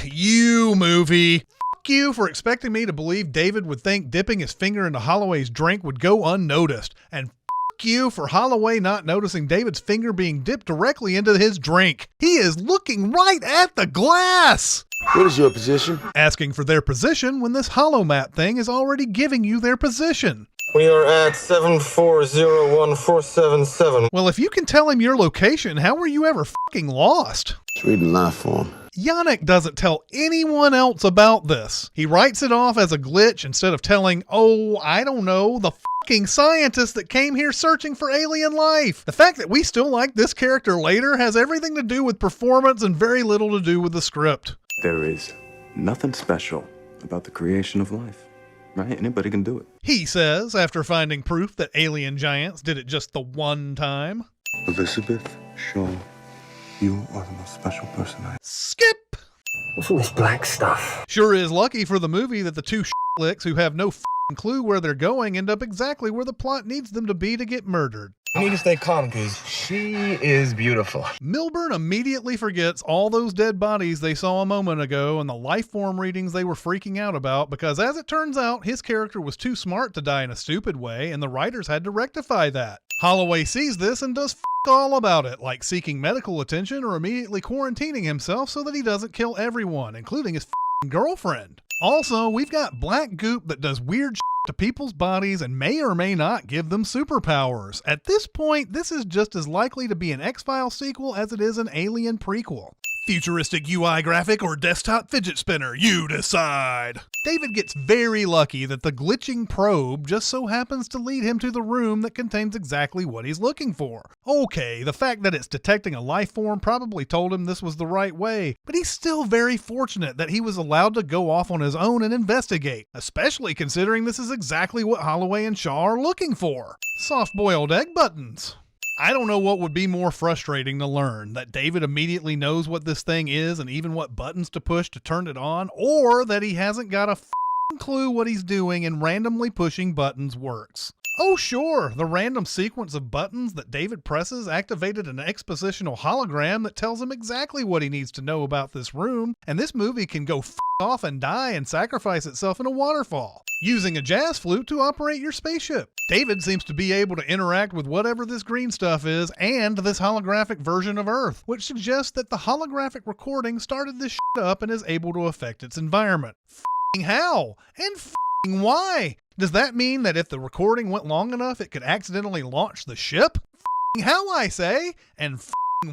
You, movie. Fuck you for expecting me to believe David would think dipping his finger into Holloway's drink would go unnoticed. And you for Holloway not noticing David's finger being dipped directly into his drink. He is looking right at the glass. What is your position? Asking for their position when this holo map thing is already giving you their position. We are at 7401477. Well, if you can tell him your location, how were you ever fucking lost? Just reading live for him. Yannick doesn't tell anyone else about this. He writes it off as a glitch instead of telling, oh, I don't know, the fucking scientist that came here searching for alien life. The fact that we still like this character later has everything to do with performance and very little to do with the script. There is nothing special about the creation of life, right? Anybody can do it. He says, after finding proof that alien giants did it just the one time. Elizabeth Shaw, you are the most special person I... Skip! What's all this black stuff? Sure is lucky for the movie that the two licks who have no f***ing clue where they're going end up exactly where the plot needs them to be to get murdered. We need to stay calm because she is beautiful. Milburn immediately forgets all those dead bodies they saw a moment ago and the life form readings they were freaking out about because, as it turns out, his character was too smart to die in a stupid way and the writers had to rectify that. Holloway sees this and does all about it, like seeking medical attention or immediately quarantining himself so that he doesn't kill everyone, including his girlfriend. Also, we've got black goop that does weird to people's bodies and may or may not give them superpowers. At this point, this is just as likely to be an X-Files sequel as it is an Alien prequel. Futuristic UI graphic or desktop fidget spinner, you decide. David gets very lucky that the glitching probe just so happens to lead him to the room that contains exactly what he's looking for. Okay, the fact that it's detecting a life form probably told him this was the right way, but he's still very fortunate that he was allowed to go off on his own and investigate, especially considering this is exactly what Holloway and Shaw are looking for. Soft-boiled egg buttons. I don't know what would be more frustrating to learn, that David immediately knows what this thing is and even what buttons to push to turn it on, or that he hasn't got a clue what he's doing and randomly pushing buttons works. Oh sure, the random sequence of buttons that David presses activated an expositional hologram that tells him exactly what he needs to know about this room, and this movie can go off and die and sacrifice itself in a waterfall, using a jazz flute to operate your spaceship. David seems to be able to interact with whatever this green stuff is and this holographic version of Earth, which suggests that the holographic recording started this up and is able to affect its environment. How? And why? Does that mean that if the recording went long enough, it could accidentally launch the ship? How, I say? And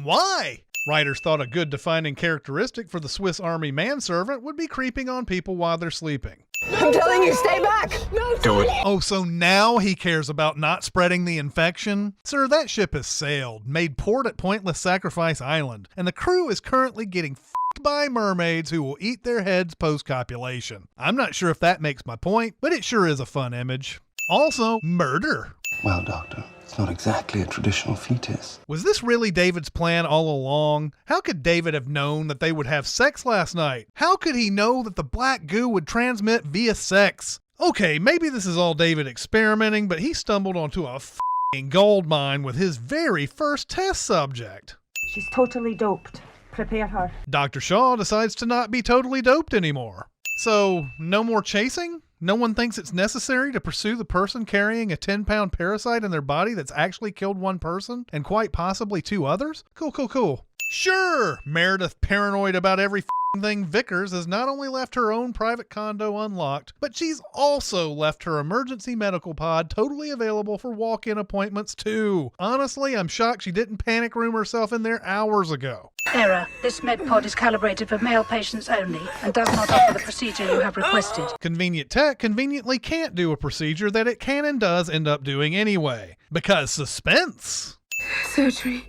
why? Writers thought a good defining characteristic for the Swiss Army manservant would be creeping on people while they're sleeping. I'm telling you, stay back! No, do it. Oh, so now he cares about not spreading the infection? Sir, that ship has sailed, made port at Pointless Sacrifice Island, and the crew is currently getting by mermaids who will eat their heads post-copulation. I'm not sure if that makes my point, but it sure is a fun image. Also, murder. Well, Doctor, it's not exactly a traditional fetus. Was this really David's plan all along? How could David have known that they would have sex last night? How could he know that the black goo would transmit via sex? Okay, maybe this is all David experimenting, but he stumbled onto a f***ing gold mine with his very first test subject. She's totally doped. Prepare her. Dr. Shaw decides to not be totally doped anymore. So, no more chasing? No one thinks it's necessary to pursue the person carrying a 10-pound parasite in their body that's actually killed one person and quite possibly two others? Cool. Sure, Meredith, paranoid about every thing Vickers, has not only left her own private condo unlocked, but she's also left her emergency medical pod totally available for walk-in appointments too. Honestly, I'm shocked she didn't panic room herself in there hours ago. Error. This med pod is calibrated for male patients only and does not offer the procedure you have requested. Convenient tech conveniently can't do a procedure that it can and does end up doing anyway. Because suspense. Surgery,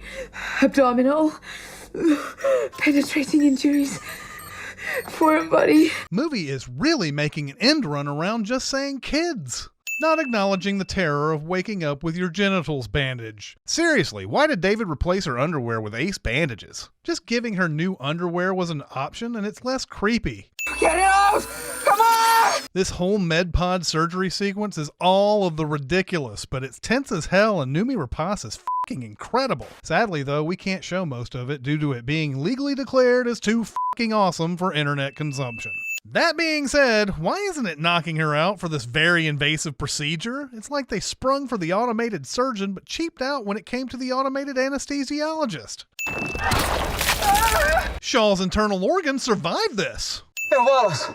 abdominal, penetrating injuries, foreign body. Movie is really making an end run around just saying kids, not acknowledging the terror of waking up with your genitals bandaged. Seriously, why did David replace her underwear with ace bandages? Just giving her new underwear was an option and it's less creepy. Get it out! Come on! This whole MedPod surgery sequence is all of the ridiculous, but it's tense as hell and Noomi Rapace is fucking incredible. Sadly though, we can't show most of it due to it being legally declared as too fucking awesome for internet consumption. That being said, why isn't it knocking her out for this very invasive procedure? It's like they sprung for the automated surgeon but cheaped out when it came to the automated anesthesiologist. Shaw's internal organs survived this. Hey, Wallace,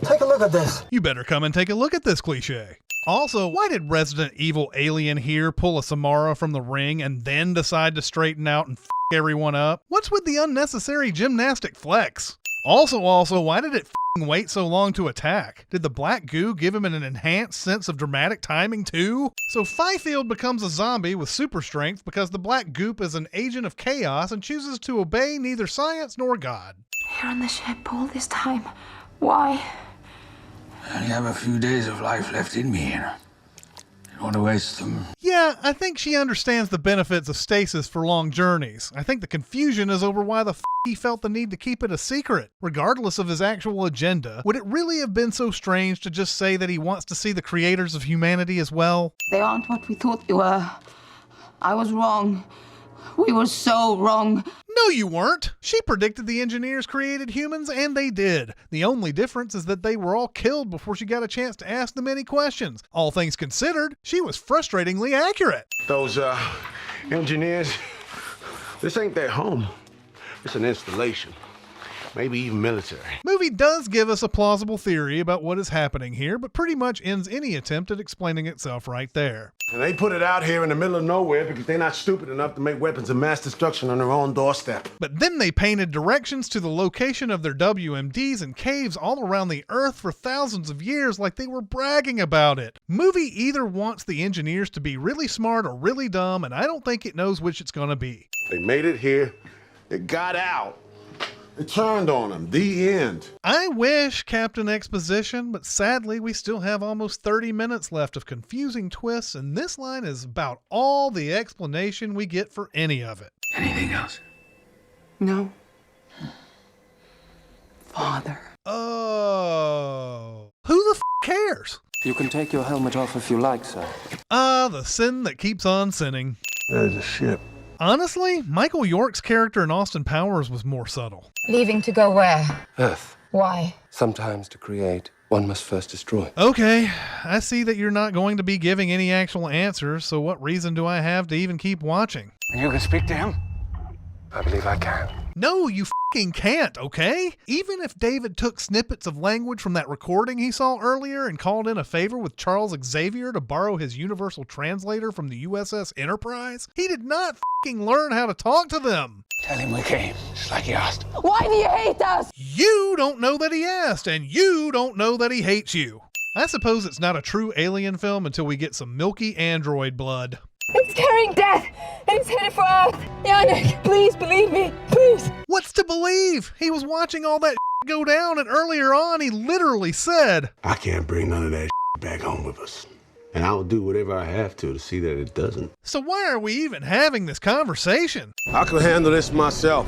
take a look at this. You better come and take a look at this cliche. Also, why did Resident Evil Alien here pull a Samara from the ring and then decide to straighten out and f*** everyone up? What's with the unnecessary gymnastic flex? Also, why did it f***ing wait so long to attack? Did the black goo give him an enhanced sense of dramatic timing too? So Fifield becomes a zombie with super strength because the black goop is an agent of chaos and chooses to obey neither science nor God. Here on the ship all this time. Why? I only have a few days of life left in me, and I don't want to waste them. Yeah, I think she understands the benefits of stasis for long journeys. I think the confusion is over why the f*** he felt the need to keep it a secret. Regardless of his actual agenda, would it really have been so strange to just say that he wants to see the creators of humanity as well? They aren't what we thought they were. I was wrong. We were so wrong. No, you weren't. She predicted the engineers created humans, and they did. The only difference is that they were all killed before she got a chance to ask them any questions. All things considered, she was frustratingly accurate. Those, engineers, this ain't their home. It's an installation. Maybe even military. Movie does give us a plausible theory about what is happening here, but pretty much ends any attempt at explaining itself right there. And they put it out here in the middle of nowhere because they're not stupid enough to make weapons of mass destruction on their own doorstep. But then they painted directions to the location of their WMDs in caves all around the Earth for thousands of years like they were bragging about it. Movie either wants the engineers to be really smart or really dumb, and I don't think it knows which it's gonna be. They made it here. It got out. It turned on them. The end. I wish, Captain Exposition, but sadly we still have almost 30 minutes left of confusing twists, and this line is about all the explanation we get for any of it. Anything else? No. Father. Oh. Who the f*** cares? You can take your helmet off if you like, sir. The sin that keeps on sinning. There's a ship. Honestly, Michael York's character in Austin Powers was more subtle. Leaving to go where? Earth. Why? Sometimes to create, one must first destroy. Okay, I see that you're not going to be giving any actual answers, so what reason do I have to even keep watching? And you can speak to him? I believe I can. No, you f***ing can't, okay? Even if David took snippets of language from that recording he saw earlier and called in a favor with Charles Xavier to borrow his universal translator from the USS Enterprise, he did not f***ing learn how to talk to them. Tell him we came, just like he asked. Why do you hate us? You don't know that he asked, and you don't know that he hates you. I suppose it's not a true alien film until we get some milky android blood. It's carrying death, and it's headed for Earth. Yannick, please believe me, please. What's to believe? He was watching all that go down, and earlier on he literally said, I can't bring none of that back home with us. And I'll do whatever I have to see that it doesn't. So why are we even having this conversation? I could handle this myself.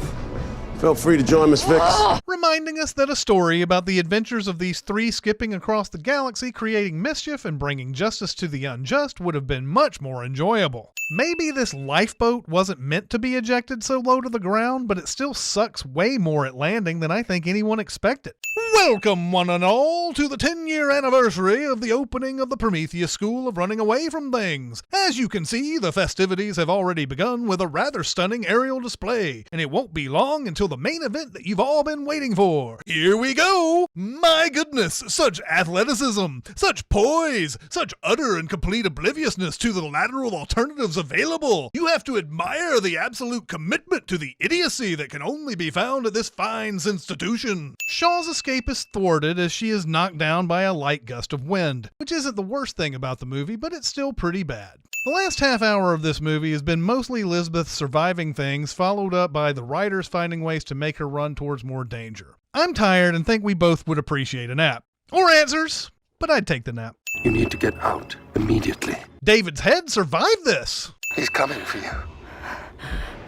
Feel free to join Miss Fix. Reminding us that a story about the adventures of these three skipping across the galaxy, creating mischief and bringing justice to the unjust would have been much more enjoyable. Maybe this lifeboat wasn't meant to be ejected so low to the ground, but it still sucks way more at landing than I think anyone expected. Welcome, one and all, to the 10-year anniversary of the opening of the Prometheus School of Running Away from Things. As you can see, the festivities have already begun with a rather stunning aerial display, and it won't be long until the main event that you've all been waiting for. Here we go! My goodness, such athleticism, such poise, such utter and complete obliviousness to the lateral alternatives available. You have to admire the absolute commitment to the idiocy that can only be found at this fine institution. Shaw's escape is thwarted as she is knocked down by a light gust of wind, which isn't the worst thing about the movie, but it's still pretty bad. The last half hour of this movie has been mostly Lisbeth surviving things, followed up by the writers finding ways to make her run towards more danger. I'm tired and think we both would appreciate a nap. Or answers, but I'd take the nap. You need to get out immediately. David's head survived this. He's coming for you.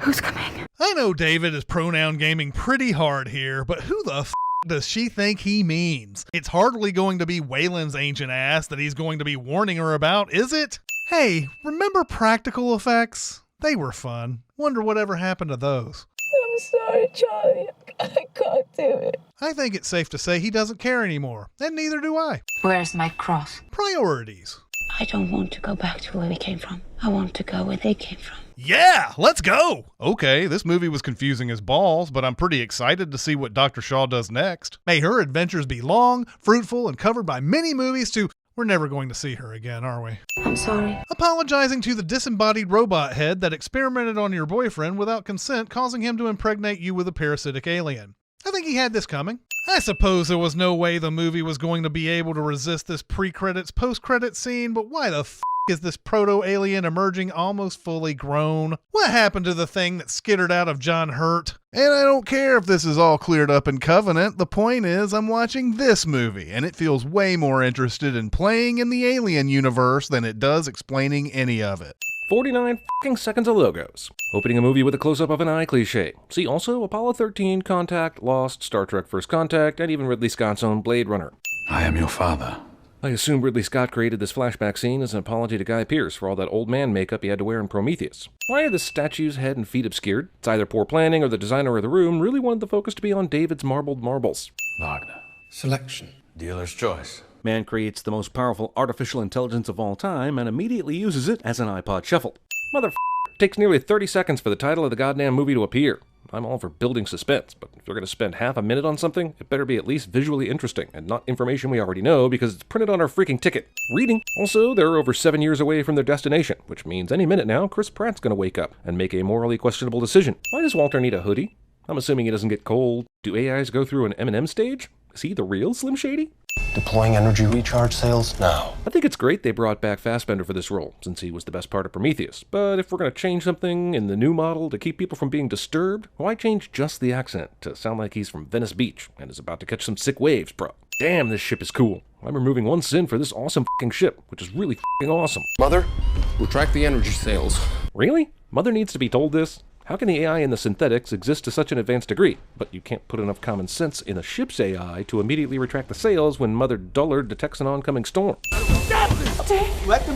Who's coming? I know David is pronoun gaming pretty hard here, but who the f*** does she think he means? It's hardly going to be Wayland's ancient ass that he's going to be warning her about, is it? Hey, remember practical effects? They were fun. Wonder whatever happened to those. I'm sorry, Charlie. I can't do it. I think it's safe to say he doesn't care anymore, and neither do I. Where's my cross? Priorities. I don't want to go back to where we came from. I want to go where they came from. Yeah, let's go! Okay, this movie was confusing as balls, but I'm pretty excited to see what Dr. Shaw does next. May her adventures be long, fruitful, and covered by many movies to... We're never going to see her again, are we? I'm sorry. Apologizing to the disembodied robot head that experimented on your boyfriend without consent, causing him to impregnate you with a parasitic alien. I think he had this coming. I suppose there was no way the movie was going to be able to resist this pre-credits, post-credits scene, but why the f*** is this proto-alien emerging almost fully grown? What happened to the thing that skittered out of John Hurt? And I don't care if this is all cleared up in Covenant, the point is I'm watching this movie, and it feels way more interested in playing in the Alien universe than it does explaining any of it. 49 fucking seconds of logos. Opening a movie with a close-up of an eye cliche. See also Apollo 13, Contact, Lost, Star Trek First Contact, and even Ridley Scott's own Blade Runner. I am your father. I assume Ridley Scott created this flashback scene as an apology to Guy Pearce for all that old man makeup he had to wear in Prometheus. Why are the statue's head and feet obscured? It's either poor planning or the designer of the room really wanted the focus to be on David's marbled marbles. Wagner. Selection. Dealer's choice. Man creates the most powerful artificial intelligence of all time and immediately uses it as an iPod shuffle. Motherf***, takes nearly 30 seconds for the title of the goddamn movie to appear. I'm all for building suspense, but if you're going to spend half a minute on something, it better be at least visually interesting, and not information we already know because it's printed on our freaking ticket. Reading. Also, they're over 7 years away from their destination, which means any minute now, Chris Pratt's going to wake up and make a morally questionable decision. Why does Walter need a hoodie? I'm assuming he doesn't get cold. Do AIs go through an M&M stage? Is he the real Slim Shady? Deploying energy recharge cells now. I think it's great they brought back Fassbender for this role, since he was the best part of Prometheus. But if we're going to change something in the new model to keep people from being disturbed, why change just the accent to sound like he's from Venice Beach and is about to catch some sick waves, bro? Damn, this ship is cool. I'm removing one sin for this awesome fucking ship, which is really fucking awesome. Mother, retract the energy cells. Really? Mother needs to be told this? How can the AI in the synthetics exist to such an advanced degree? But you can't put enough common sense in a ship's AI to immediately retract the sails when Mother Dullard detects an oncoming storm.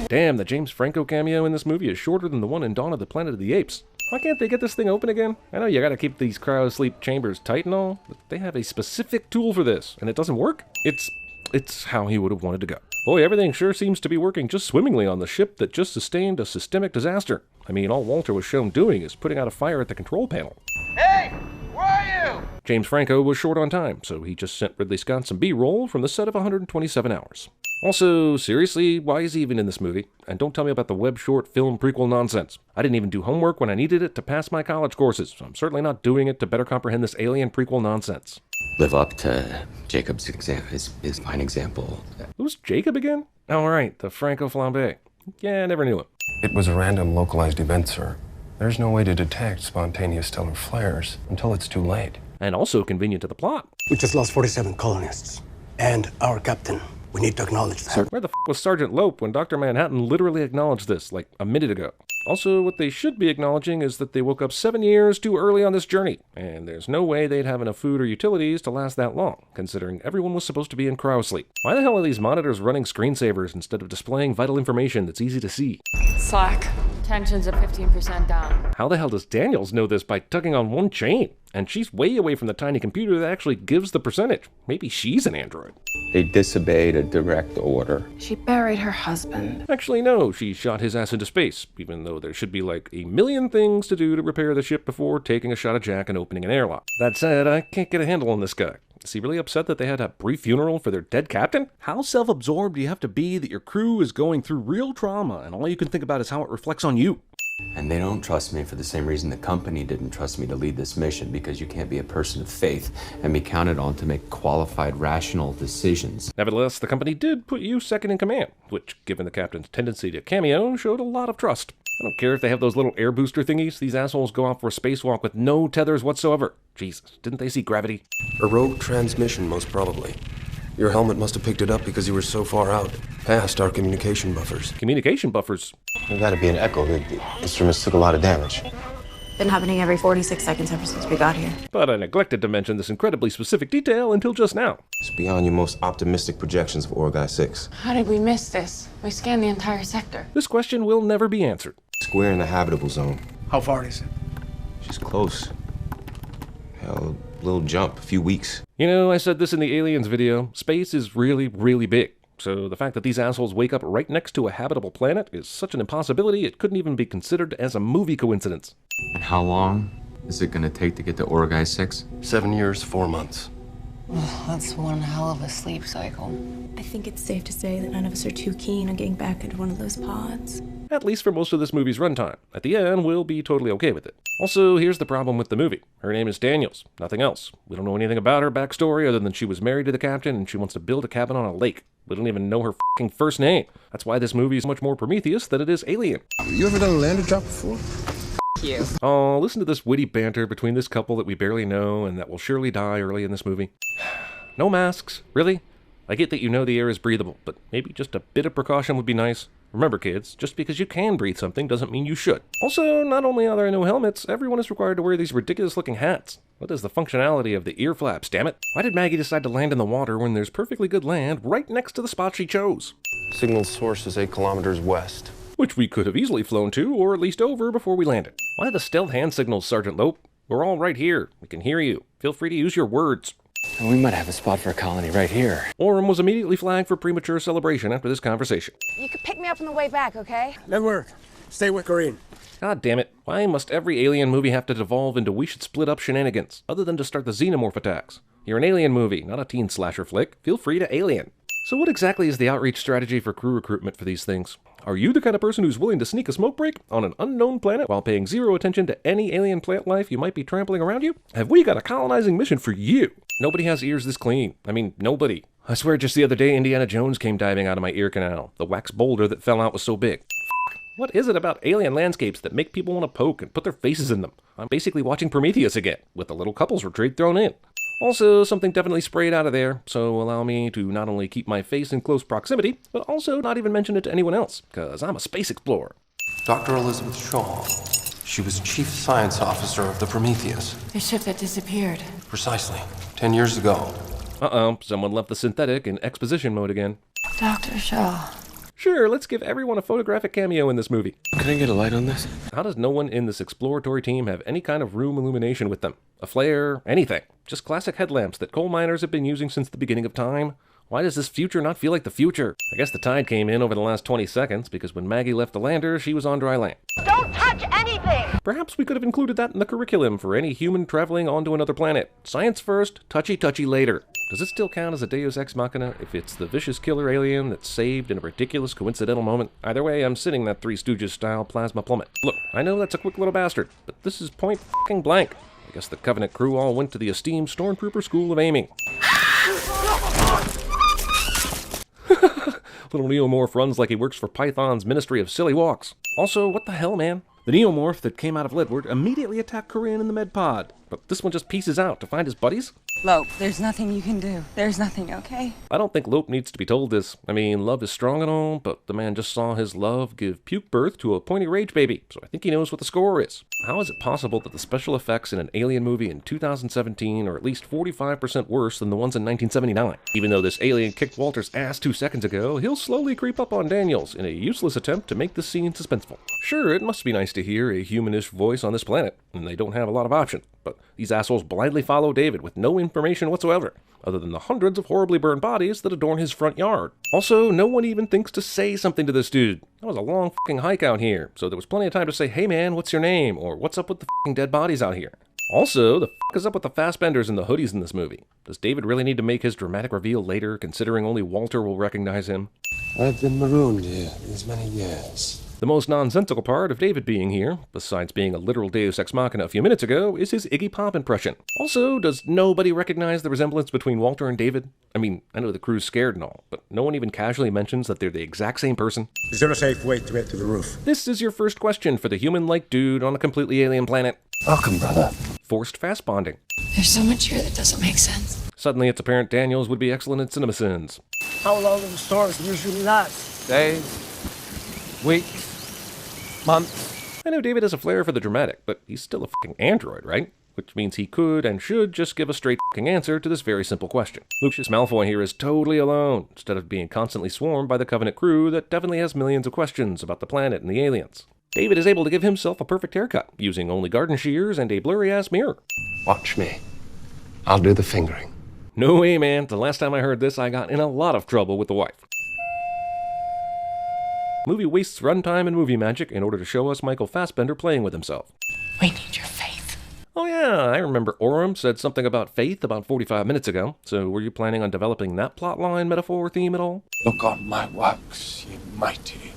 Damn, the James Franco cameo in this movie is shorter than the one in Dawn of the Planet of the Apes. Why can't they get this thing open again? I know you gotta keep these cryo-sleep chambers tight and all, but they have a specific tool for this, and it doesn't work? It's how he would have wanted to go. Boy, everything sure seems to be working just swimmingly on the ship that just sustained a systemic disaster. I mean, all Walter was shown doing is putting out a fire at the control panel. Hey, where are you? James Franco was short on time, so he just sent Ridley Scott some B-roll from the set of 127 hours. Also, seriously, why is he even in this movie? And don't tell me about the web short film prequel nonsense. I didn't even do homework when I needed it to pass my college courses, so I'm certainly not doing it to better comprehend this alien prequel nonsense. Live up to Jacob's his fine example. Who's Jacob again? Oh, right, the Franco Flambe. Yeah, I never knew him. It was a random localized event, sir. There's no way to detect spontaneous stellar flares until it's too late. And also convenient to the plot. We just lost 47 colonists. And our captain. We need to acknowledge that. Sir, where the f*** was Sergeant Lope when Dr. Manhattan literally acknowledged this, like, a minute ago? Also, what they should be acknowledging is that they woke up 7 years too early on this journey, and there's no way they'd have enough food or utilities to last that long, considering everyone was supposed to be in cryosleep. Why the hell are these monitors running screensavers instead of displaying vital information that's easy to see? Slack. Tension's at 15% down. How the hell does Daniels know this by tugging on one chain? And she's way away from the tiny computer that actually gives the percentage. Maybe she's an android. They disobeyed a direct order. She buried her husband. Actually, no, she shot his ass into space, even though there should be like a million things to do to repair the ship before taking a shot at Jack and opening an airlock. That said, I can't get a handle on this guy. Is he really upset that they had a brief funeral for their dead captain? How self-absorbed do you have to be that your crew is going through real trauma and all you can think about is how it reflects on you? And they don't trust me for the same reason the company didn't trust me to lead this mission, because you can't be a person of faith and be counted on to make qualified, rational decisions. Nevertheless, the company did put you second in command, which, given the captain's tendency to cameo, showed a lot of trust. I don't care if they have those little air booster thingies. These assholes go off for a spacewalk with no tethers whatsoever. Jesus, didn't they see gravity? A rogue transmission, most probably. Your helmet must have picked it up because you were so far out, past our communication buffers. Communication buffers? There gotta be an echo. The instruments took a lot of damage. Been happening every 46 seconds ever since we got here. But I neglected to mention this incredibly specific detail until just now. It's beyond your most optimistic projections of Auriga 6. How did we miss this? We scanned the entire sector. This question will never be answered. Square in the habitable zone. How far is it? She's close. Hell, Little jump, a few weeks. You know, I said this in the Aliens video. Space is really, really big. So the fact that these assholes wake up right next to a habitable planet is such an impossibility it couldn't even be considered as a movie coincidence. And how long is it gonna take to get to Auriga 6? 7 years, 4 months. That's one hell of a sleep cycle. I think it's safe to say that none of us are too keen on getting back into one of those pods. At least for most of this movie's runtime. At the end, we'll be totally okay with it. Also, here's the problem with the movie. Her name is Daniels, nothing else. We don't know anything about her backstory other than she was married to the captain and she wants to build a cabin on a lake. We don't even know her fucking first name. That's why this movie is much more Prometheus than it is Alien. You ever done a lander drop before? You. Oh, listen to this witty banter between this couple that we barely know and that will surely die early in this movie. No masks, really? I get that you know the air is breathable, but maybe just a bit of precaution would be nice. Remember, kids, just because you can breathe something doesn't mean you should. Also, not only are there no helmets, everyone is required to wear these ridiculous-looking hats. What is the functionality of the ear flaps, damn it? Why did Maggie decide to land in the water when there's perfectly good land right next to the spot she chose? Signal source is 8 kilometers west. Which we could have easily flown to, or at least over, before we landed. Why the stealth hand signals, Sergeant Lope? We're all right here. We can hear you. Feel free to use your words. We might have a spot for a colony right here. Orem was immediately flagged for premature celebration after this conversation. You could pick me up on the way back, okay? Let work. Stay with Corinne. God damn it. Why must every alien movie have to devolve into we should split up shenanigans, other than to start the xenomorph attacks? You're an alien movie, not a teen slasher flick. Feel free to alien. So what exactly is the outreach strategy for crew recruitment for these things? Are you the kind of person who's willing to sneak a smoke break on an unknown planet while paying zero attention to any alien plant life you might be trampling around you? Have we got a colonizing mission for you? Nobody has ears this clean. I mean, nobody. I swear just the other day Indiana Jones came diving out of my ear canal. The wax boulder that fell out was so big. What is it about alien landscapes that make people want to poke and put their faces in them? I'm basically watching Prometheus again, with a little couples retreat thrown in. Also, something definitely sprayed out of there, so allow me to not only keep my face in close proximity, but also not even mention it to anyone else, because I'm a space explorer. Dr. Elizabeth Shaw. She was Chief Science Officer of the Prometheus. The ship that disappeared. Precisely. 10 years ago. Uh-oh, someone left the synthetic in exposition mode again. Dr. Shaw. Sure, let's give everyone a photographic cameo in this movie. Can I get a light on this? How does no one in this exploratory team have any kind of room illumination with them? A flare? Anything? Just classic headlamps that coal miners have been using since the beginning of time? Why does this future not feel like the future? I guess the tide came in over the last 20 seconds, because when Maggie left the lander, she was on dry land. Don't touch anything! Perhaps we could have included that in the curriculum for any human traveling onto another planet. Science first, touchy-touchy later. Does it still count as a deus ex machina if it's the vicious killer alien that's saved in a ridiculous coincidental moment? Either way, I'm sitting that Three Stooges-style plasma plummet. Look, I know that's a quick little bastard, but this is point fucking blank. I guess the Covenant crew all went to the esteemed Stormtrooper School of Aiming. Little Neomorph runs like he works for Python's Ministry of Silly Walks. Also, what the hell, man? The Neomorph that came out of Ledward immediately attacked Corinne in the med pod, but this one just pieces out to find his buddies? Lope, there's nothing you can do. There's nothing, okay? I don't think Lope needs to be told this. I mean, love is strong and all, but the man just saw his love give puke birth to a pointy rage baby, so I think he knows what the score is. How is it possible that the special effects in an alien movie in 2017 are at least 45% worse than the ones in 1979? Even though this alien kicked Walter's ass 2 seconds ago, he'll slowly creep up on Daniels in a useless attempt to make this scene suspenseful. Sure, it must be nice to hear a humanish voice on this planet, and they don't have a lot of options, but these assholes blindly follow David with no information whatsoever, other than the hundreds of horribly burned bodies that adorn his front yard. Also, no one even thinks to say something to this dude. That was a long fucking hike out here, so there was plenty of time to say, hey man, what's your name? Or what's up with the fucking dead bodies out here? Also, the fuck is up with the Fassbenders and the hoodies in this movie? Does David really need to make his dramatic reveal later, considering only Walter will recognize him? I've been marooned here these many years. The most nonsensical part of David being here, besides being a literal deus ex machina a few minutes ago, is his Iggy Pop impression. Also, does nobody recognize the resemblance between Walter and David? I mean, I know the crew's scared and all, but no one even casually mentions that they're the exact same person. Is there a safe way to get to the roof? This is your first question for the human-like dude on a completely alien planet. Welcome, brother. Forced fast bonding. There's so much here that doesn't make sense. Suddenly it's apparent Daniels would be excellent at CinemaSins. How long do the storms usually last? Days, weeks, months. I know David has a flair for the dramatic, but he's still a fucking android, right? Which means he could and should just give a straight fucking answer to this very simple question. Lucius Malfoy here is totally alone, instead of being constantly swarmed by the Covenant crew that definitely has millions of questions about the planet and the aliens. David is able to give himself a perfect haircut, using only garden shears and a blurry-ass mirror. Watch me. I'll do the fingering. No way, man. The last time I heard this, I got in a lot of trouble with the wife. Movie wastes runtime and movie magic in order to show us Michael Fassbender playing with himself. We need your faith. Oh yeah, I remember Orem said something about faith about 45 minutes ago. So were you planning on developing that plotline, metaphor, theme at all? Look on my works, ye mighty,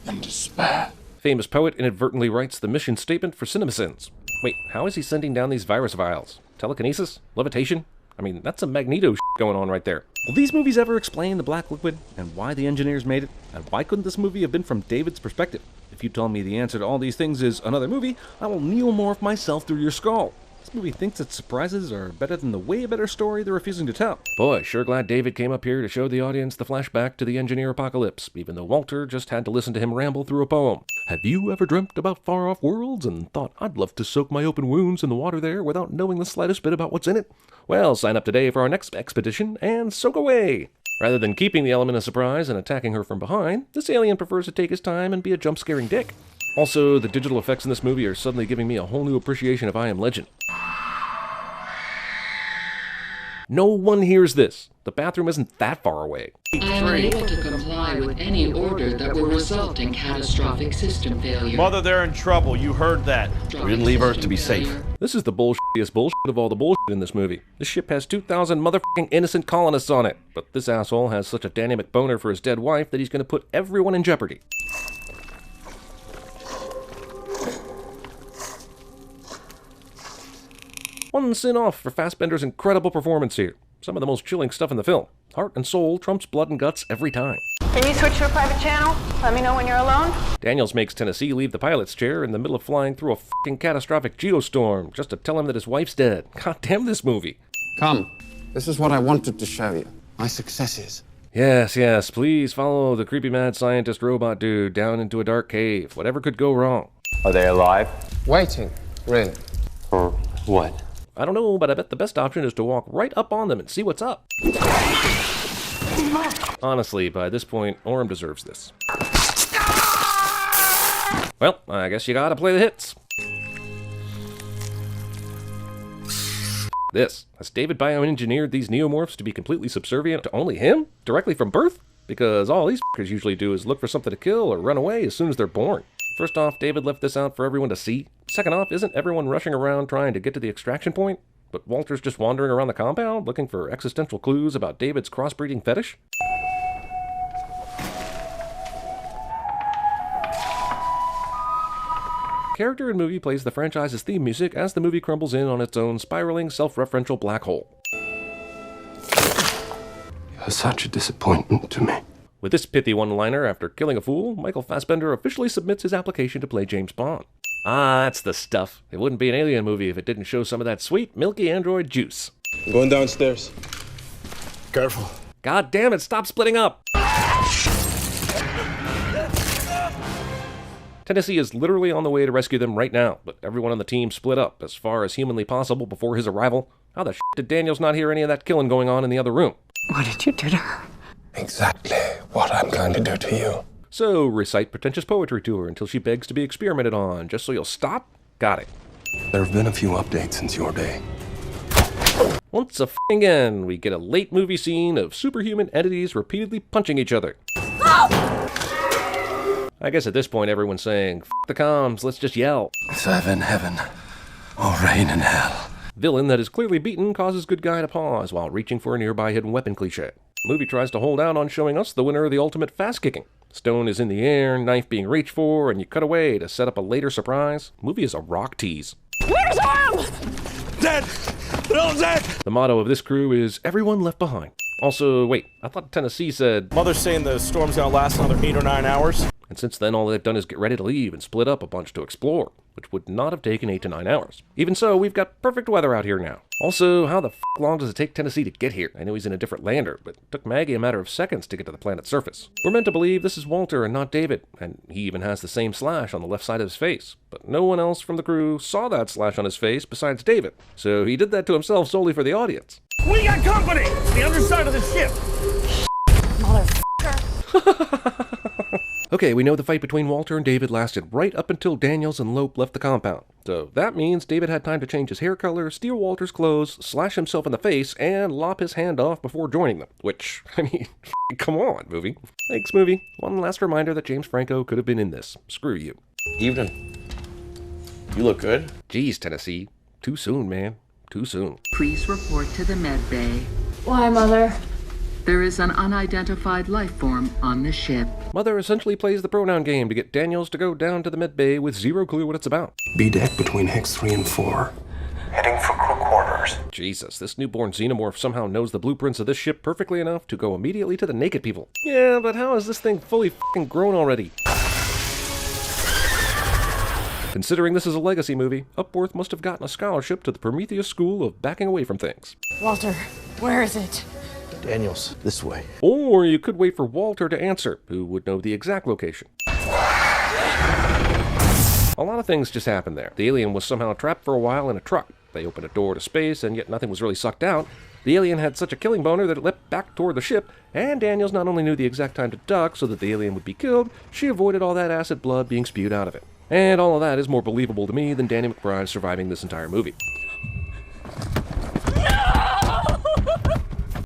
and despair. Famous poet inadvertently writes the mission statement for CinemaSins. Wait, how is he sending down these virus vials? Telekinesis? Levitation? I mean, that's some Magneto shit going on right there. Will these movies ever explain the black liquid and why the engineers made it? And why couldn't this movie have been from David's perspective? If you tell me the answer to all these things is another movie, I will neomorph myself through your skull. This movie thinks its surprises are better than the way better story they're refusing to tell. Boy, sure glad David came up here to show the audience the flashback to the engineer apocalypse, even though Walter just had to listen to him ramble through a poem. Have you ever dreamt about far-off worlds and thought, I'd love to soak my open wounds in the water there without knowing the slightest bit about what's in it? Well, sign up today for our next expedition and soak away! Rather than keeping the element of surprise and attacking her from behind, this alien prefers to take his time and be a jump-scaring dick. Also, the digital effects in this movie are suddenly giving me a whole new appreciation of I Am Legend. No one hears this. The bathroom isn't that far away. I am unable to comply with any order that will result in catastrophic system failure. Mother, they're in trouble. You heard that. We didn't leave Earth to be safe. This is the bullshittiest bullshit of all the bullshit in this movie. This ship has 2,000 motherfucking innocent colonists on it, but this asshole has such a dynamic boner for his dead wife that he's gonna put everyone in jeopardy. One sin off for Fassbender's incredible performance here. Some of the most chilling stuff in the film. Heart and soul trumps blood and guts every time. Can you switch to a private channel? Let me know when you're alone. Daniels makes Tennessee leave the pilot's chair in the middle of flying through a fucking catastrophic geostorm just to tell him that his wife's dead. God damn this movie. Come, this is what I wanted to show you. My successes. Yes, please follow the creepy mad scientist robot dude down into a dark cave. Whatever could go wrong. Are they alive? Waiting, really. For what? I don't know, but I bet the best option is to walk right up on them and see what's up. Honestly, by this point, Orem deserves this. Well, I guess you gotta play the hits. This. Has David bioengineered these neomorphs to be completely subservient to only him? Directly from birth? Because all these f***ers usually do is look for something to kill or run away as soon as they're born. First off, David left this out for everyone to see. Second off, isn't everyone rushing around trying to get to the extraction point? But Walter's just wandering around the compound looking for existential clues about David's crossbreeding fetish? Character in movie plays the franchise's theme music as the movie crumbles in on its own spiraling, self-referential black hole. You're such a disappointment to me. With this pithy one-liner after killing a fool, Michael Fassbender officially submits his application to play James Bond. Ah, that's the stuff. It wouldn't be an Alien movie if it didn't show some of that sweet, milky android juice. I'm going downstairs. Careful. God damn it, stop splitting up! Tennessee is literally on the way to rescue them right now, but everyone on the team split up as far as humanly possible before his arrival. How the shit did Daniels not hear any of that killing going on in the other room? What did you do to her? Exactly what I'm going to do to you. So, recite pretentious poetry to her until she begs to be experimented on, just so you'll stop? Got it. There have been a few updates since your day. Once again, we get a late movie scene of superhuman entities repeatedly punching each other. I guess at this point everyone's saying, F the comms, let's just yell. Serve in heaven, or reign in hell. Villain that is clearly beaten causes good guy to pause while reaching for a nearby hidden weapon cliche. Movie tries to hold out on showing us the winner of the ultimate fast-kicking. Stone is in the air, knife being reached for, and you cut away to set up a later surprise. Movie is a rock tease. Where's Arm? Dead! They're all dead! The motto of this crew is, everyone left behind. Also, wait, I thought Tennessee said... Mother's saying the storm's gonna last another 8 or 9 hours. And since then, all they've done is get ready to leave and split up a bunch to explore, which would not have taken 8 to 9 hours. Even so, we've got perfect weather out here now. Also, how the f*** long does it take Tennessee to get here? I know he's in a different lander, but it took Maggie a matter of seconds to get to the planet's surface. We're meant to believe this is Walter and not David, and he even has the same slash on the left side of his face. But no one else from the crew saw that slash on his face besides David, so he did that to himself solely for the audience. We got company! It's the underside of the ship! Motherfucker. Okay, we know the fight between Walter and David lasted right up until Daniels and Lope left the compound. So that means David had time to change his hair color, steal Walter's clothes, slash himself in the face, and lop his hand off before joining them. Which, I mean, come on, movie. Thanks, movie. One last reminder that James Franco could have been in this. Screw you. Evening. You look good. Jeez, Tennessee. Too soon, man. Too soon. Please report to the med bay. Why, Mother? There is an unidentified life form on the ship. Mother essentially plays the pronoun game to get Daniels to go down to the med bay with zero clue what it's about. B-deck between Hex 3 and 4. Heading for crew quarters. Jesus, this newborn xenomorph somehow knows the blueprints of this ship perfectly enough to go immediately to the naked people. Yeah, but how is this thing fully f***ing grown already? Considering this is a legacy movie, Upworth must have gotten a scholarship to the Prometheus School of backing away from things. Walter, where is it? Daniels, this way. Or you could wait for Walter to answer, who would know the exact location. A lot of things just happened there. The alien was somehow trapped for a while in a truck. They opened a door to space, and yet nothing was really sucked out. The alien had such a killing boner that it leapt back toward the ship, and Daniels not only knew the exact time to duck so that the alien would be killed, she avoided all that acid blood being spewed out of it. And all of that is more believable to me than Danny McBride surviving this entire movie.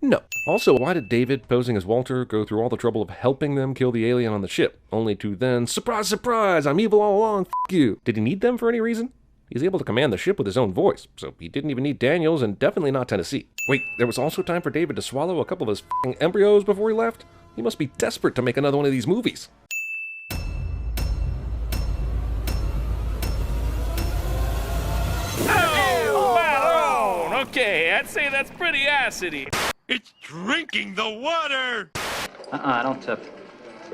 No. Also, why did David, posing as Walter, go through all the trouble of helping them kill the alien on the ship, only to then, surprise, surprise, I'm evil all along, f*** you. Did he need them for any reason? He's able to command the ship with his own voice, so he didn't even need Daniels and definitely not Tennessee. Wait, there was also time for David to swallow a couple of his f***ing embryos before he left? He must be desperate to make another one of these movies. Okay, I'd say that's pretty acidy. It's drinking the water! I don't tip.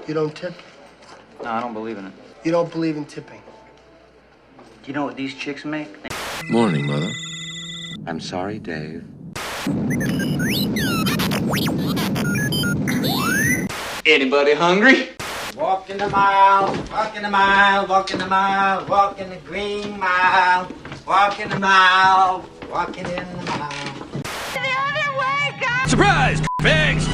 You don't tip? No, I don't believe in it. You don't believe in tipping? Do you know what these chicks make? Morning, Mother. I'm sorry, Dave. Anybody hungry? Walk in the mile, walk in the mile, walk in the mile, walk in the green mile, walk in the mile, walking in the mile. The other way, guys! Surprise! Pigs!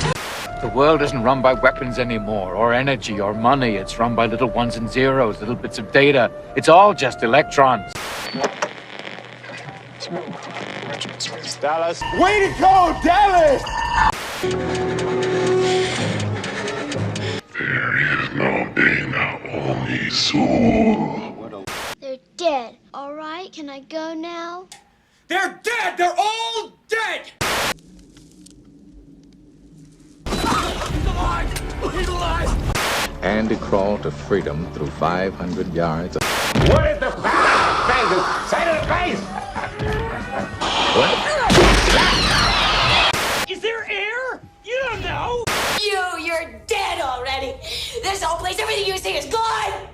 The world isn't run by weapons anymore, or energy, or money. It's run by little ones and zeros, little bits of data. It's all just electrons. Dallas. Way to go, Dallas! There is no pain, only soul. They're dead. All right, can I go now? They're dead! They're all dead! He's alive! He's alive! Andy crawled to freedom through 500 yards. What is the face? Say to the face! What? Is there air? You don't know! You're dead already. This whole place, everything you see is gone.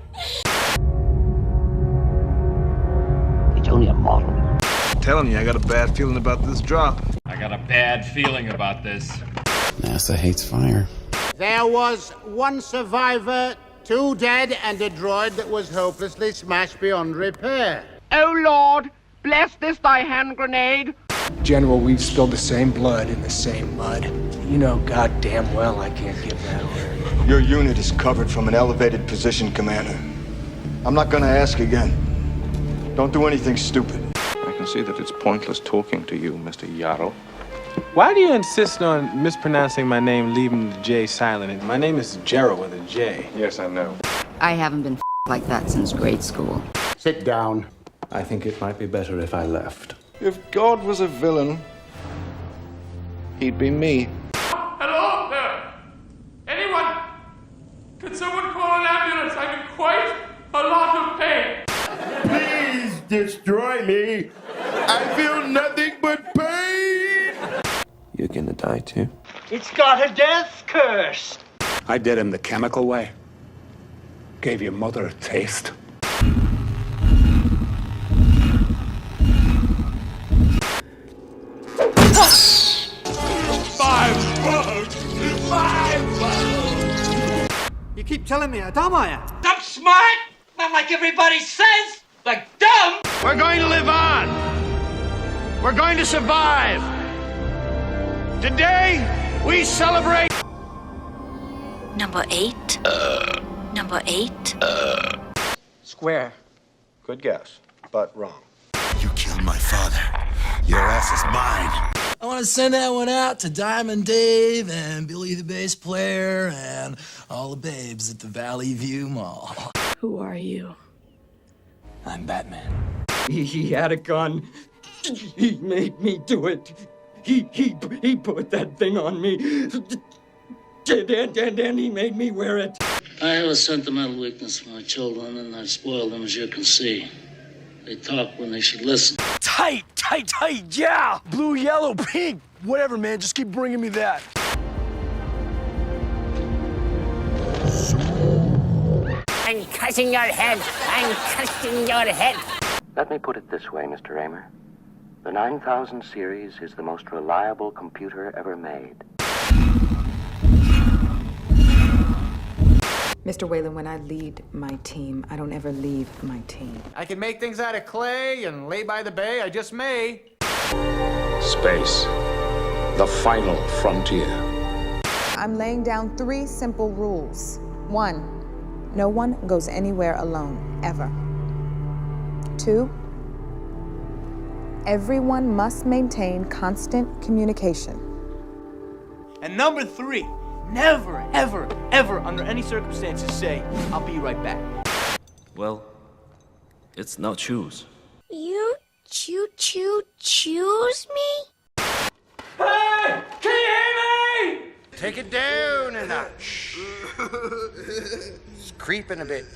It's only a model. I'm telling you, I got a bad feeling about this drop. I got a bad feeling about this. NASA hates fire. There was one survivor, 2 dead, and a droid that was hopelessly smashed beyond repair. Oh Lord, bless this thy hand grenade. General, we've spilled the same blood in the same mud. You know goddamn well I can't give that order. Your unit is covered from an elevated position, Commander. I'm not gonna ask again. Don't do anything stupid. I can see that it's pointless talking to you, Mr. Yarrow. Why do you insist on mispronouncing my name, leaving the J silent? My name is Gerald with a J. Yes, I know. I haven't been like that since grade school. Sit down. I think it might be better if I left. If God was a villain, he'd be me. Hello there! Anyone? Could someone call an ambulance? I'm in quite a lot of pain. Please destroy me. I feel nothing but pain. You're gonna die too. It's got a death curse. I did him the chemical way. Gave your mother a taste. You keep telling me dumb I am. I'm smart! Not like everybody says! Like dumb! We're going to live on. We're going to survive. Today, we celebrate. Number 8. Number 8? Square. Good guess, but wrong. You killed my father. Your ass is mine. I want to send that one out to Diamond Dave and Billy the bass player and all the babes at the Valley View Mall. Who are you? I'm Batman. He had a gun. He made me do it. He put that thing on me. And he made me wear it. I have a sentimental weakness for my children, and I've spoiled them, as you can see. They talk when they should listen. Tight, yeah! Blue, yellow, pink, whatever, man. Just keep bringing me that. I'm cutting your head. I'm cutting your head. Let me put it this way, Mr. Raymer. The 9000 series is the most reliable computer ever made. Mr. Whalen, when I lead my team, I don't ever leave my team. I can make things out of clay and lay by the bay. I just may. Space. The final frontier. I'm laying down 3 simple rules. 1, no one goes anywhere alone, ever. 2, everyone must maintain constant communication. And number 3, never, ever, ever, under any circumstances, say, I'll be right back. Well, it's no choose. You choose me? Hey! Can you hear me? Take it down a notch. It's creeping a bit.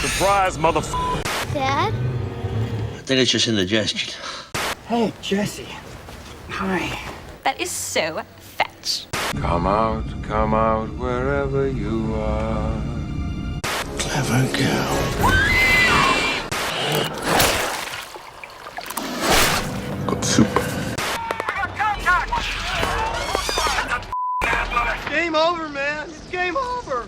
Surprise, motherfucker. Dad? I think it's just indigestion. Hey, Jesse. Hi. That is so fetch. Come out, wherever you are. Clever girl. Got soup. Game over, man. It's game over.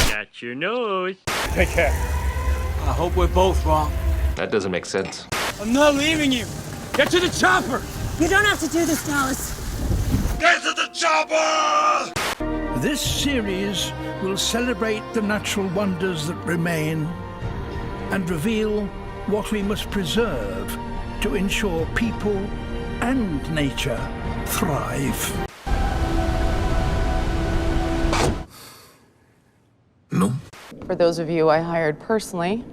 Got your nose. Take care. I hope we're both wrong. That doesn't make sense. I'm not leaving you. Get to the chopper. You don't have to do this, Dallas. Get to the chopper! This series will celebrate the natural wonders that remain and reveal what we must preserve to ensure people and nature thrive. No. For those of you I hired personally,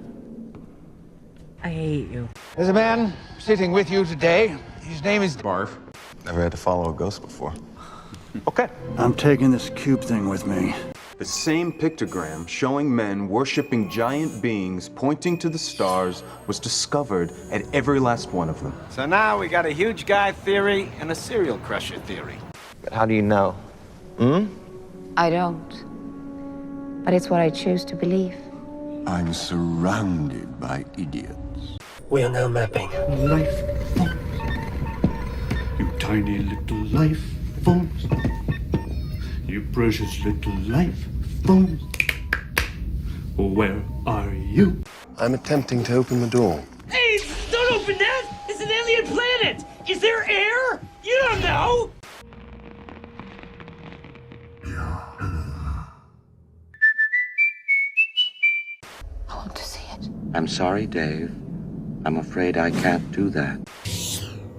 I hate you. There's a man sitting with you today. His name is Barf. Never had to follow a ghost before. Okay. I'm taking this cube thing with me. The same pictogram showing men worshipping giant beings pointing to the stars was discovered at every last one of them. So now we got a huge guy theory and a serial crusher theory. But how do you know? I don't. But it's what I choose to believe. I'm surrounded by idiots. We are now mapping life forms. You tiny little life forms. You precious little life forms. Where are you? I'm attempting to open the door. Hey, don't open that! It's an alien planet! Is there air? You don't know! I want to see it. I'm sorry, Dave. I'm afraid I can't do that.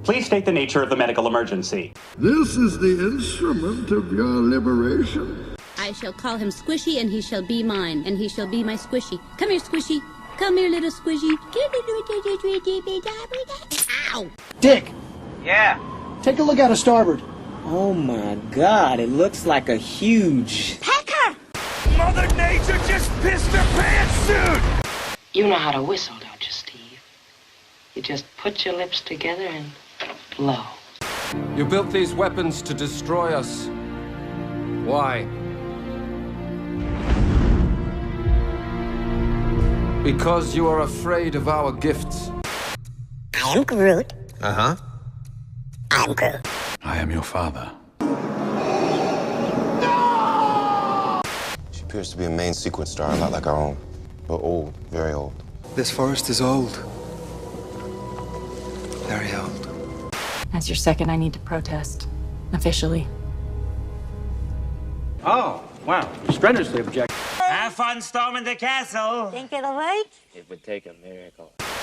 Please state the nature of the medical emergency. This is the instrument of your liberation. I shall call him Squishy, and he shall be mine, and he shall be my Squishy. Come here, Squishy. Come here, little Squishy. Ow! Dick! Yeah. Take a look out of starboard. Oh my God, it looks like a huge... Pecker! Mother Nature just pissed her pantsuit! You know how to whistle, don't you, Steve? You just put your lips together and blow. You built these weapons to destroy us. Why? Because you are afraid of our gifts. I am Groot. Uh-huh. I'm Groot. I am your father. She appears to be a main sequence star, a lot like our own. But old, very old. This forest is old. Very old. As your second, I need to protest. Officially. Oh, wow. Strenuously object. Have fun storming the castle. Think it'll work? It would take a miracle.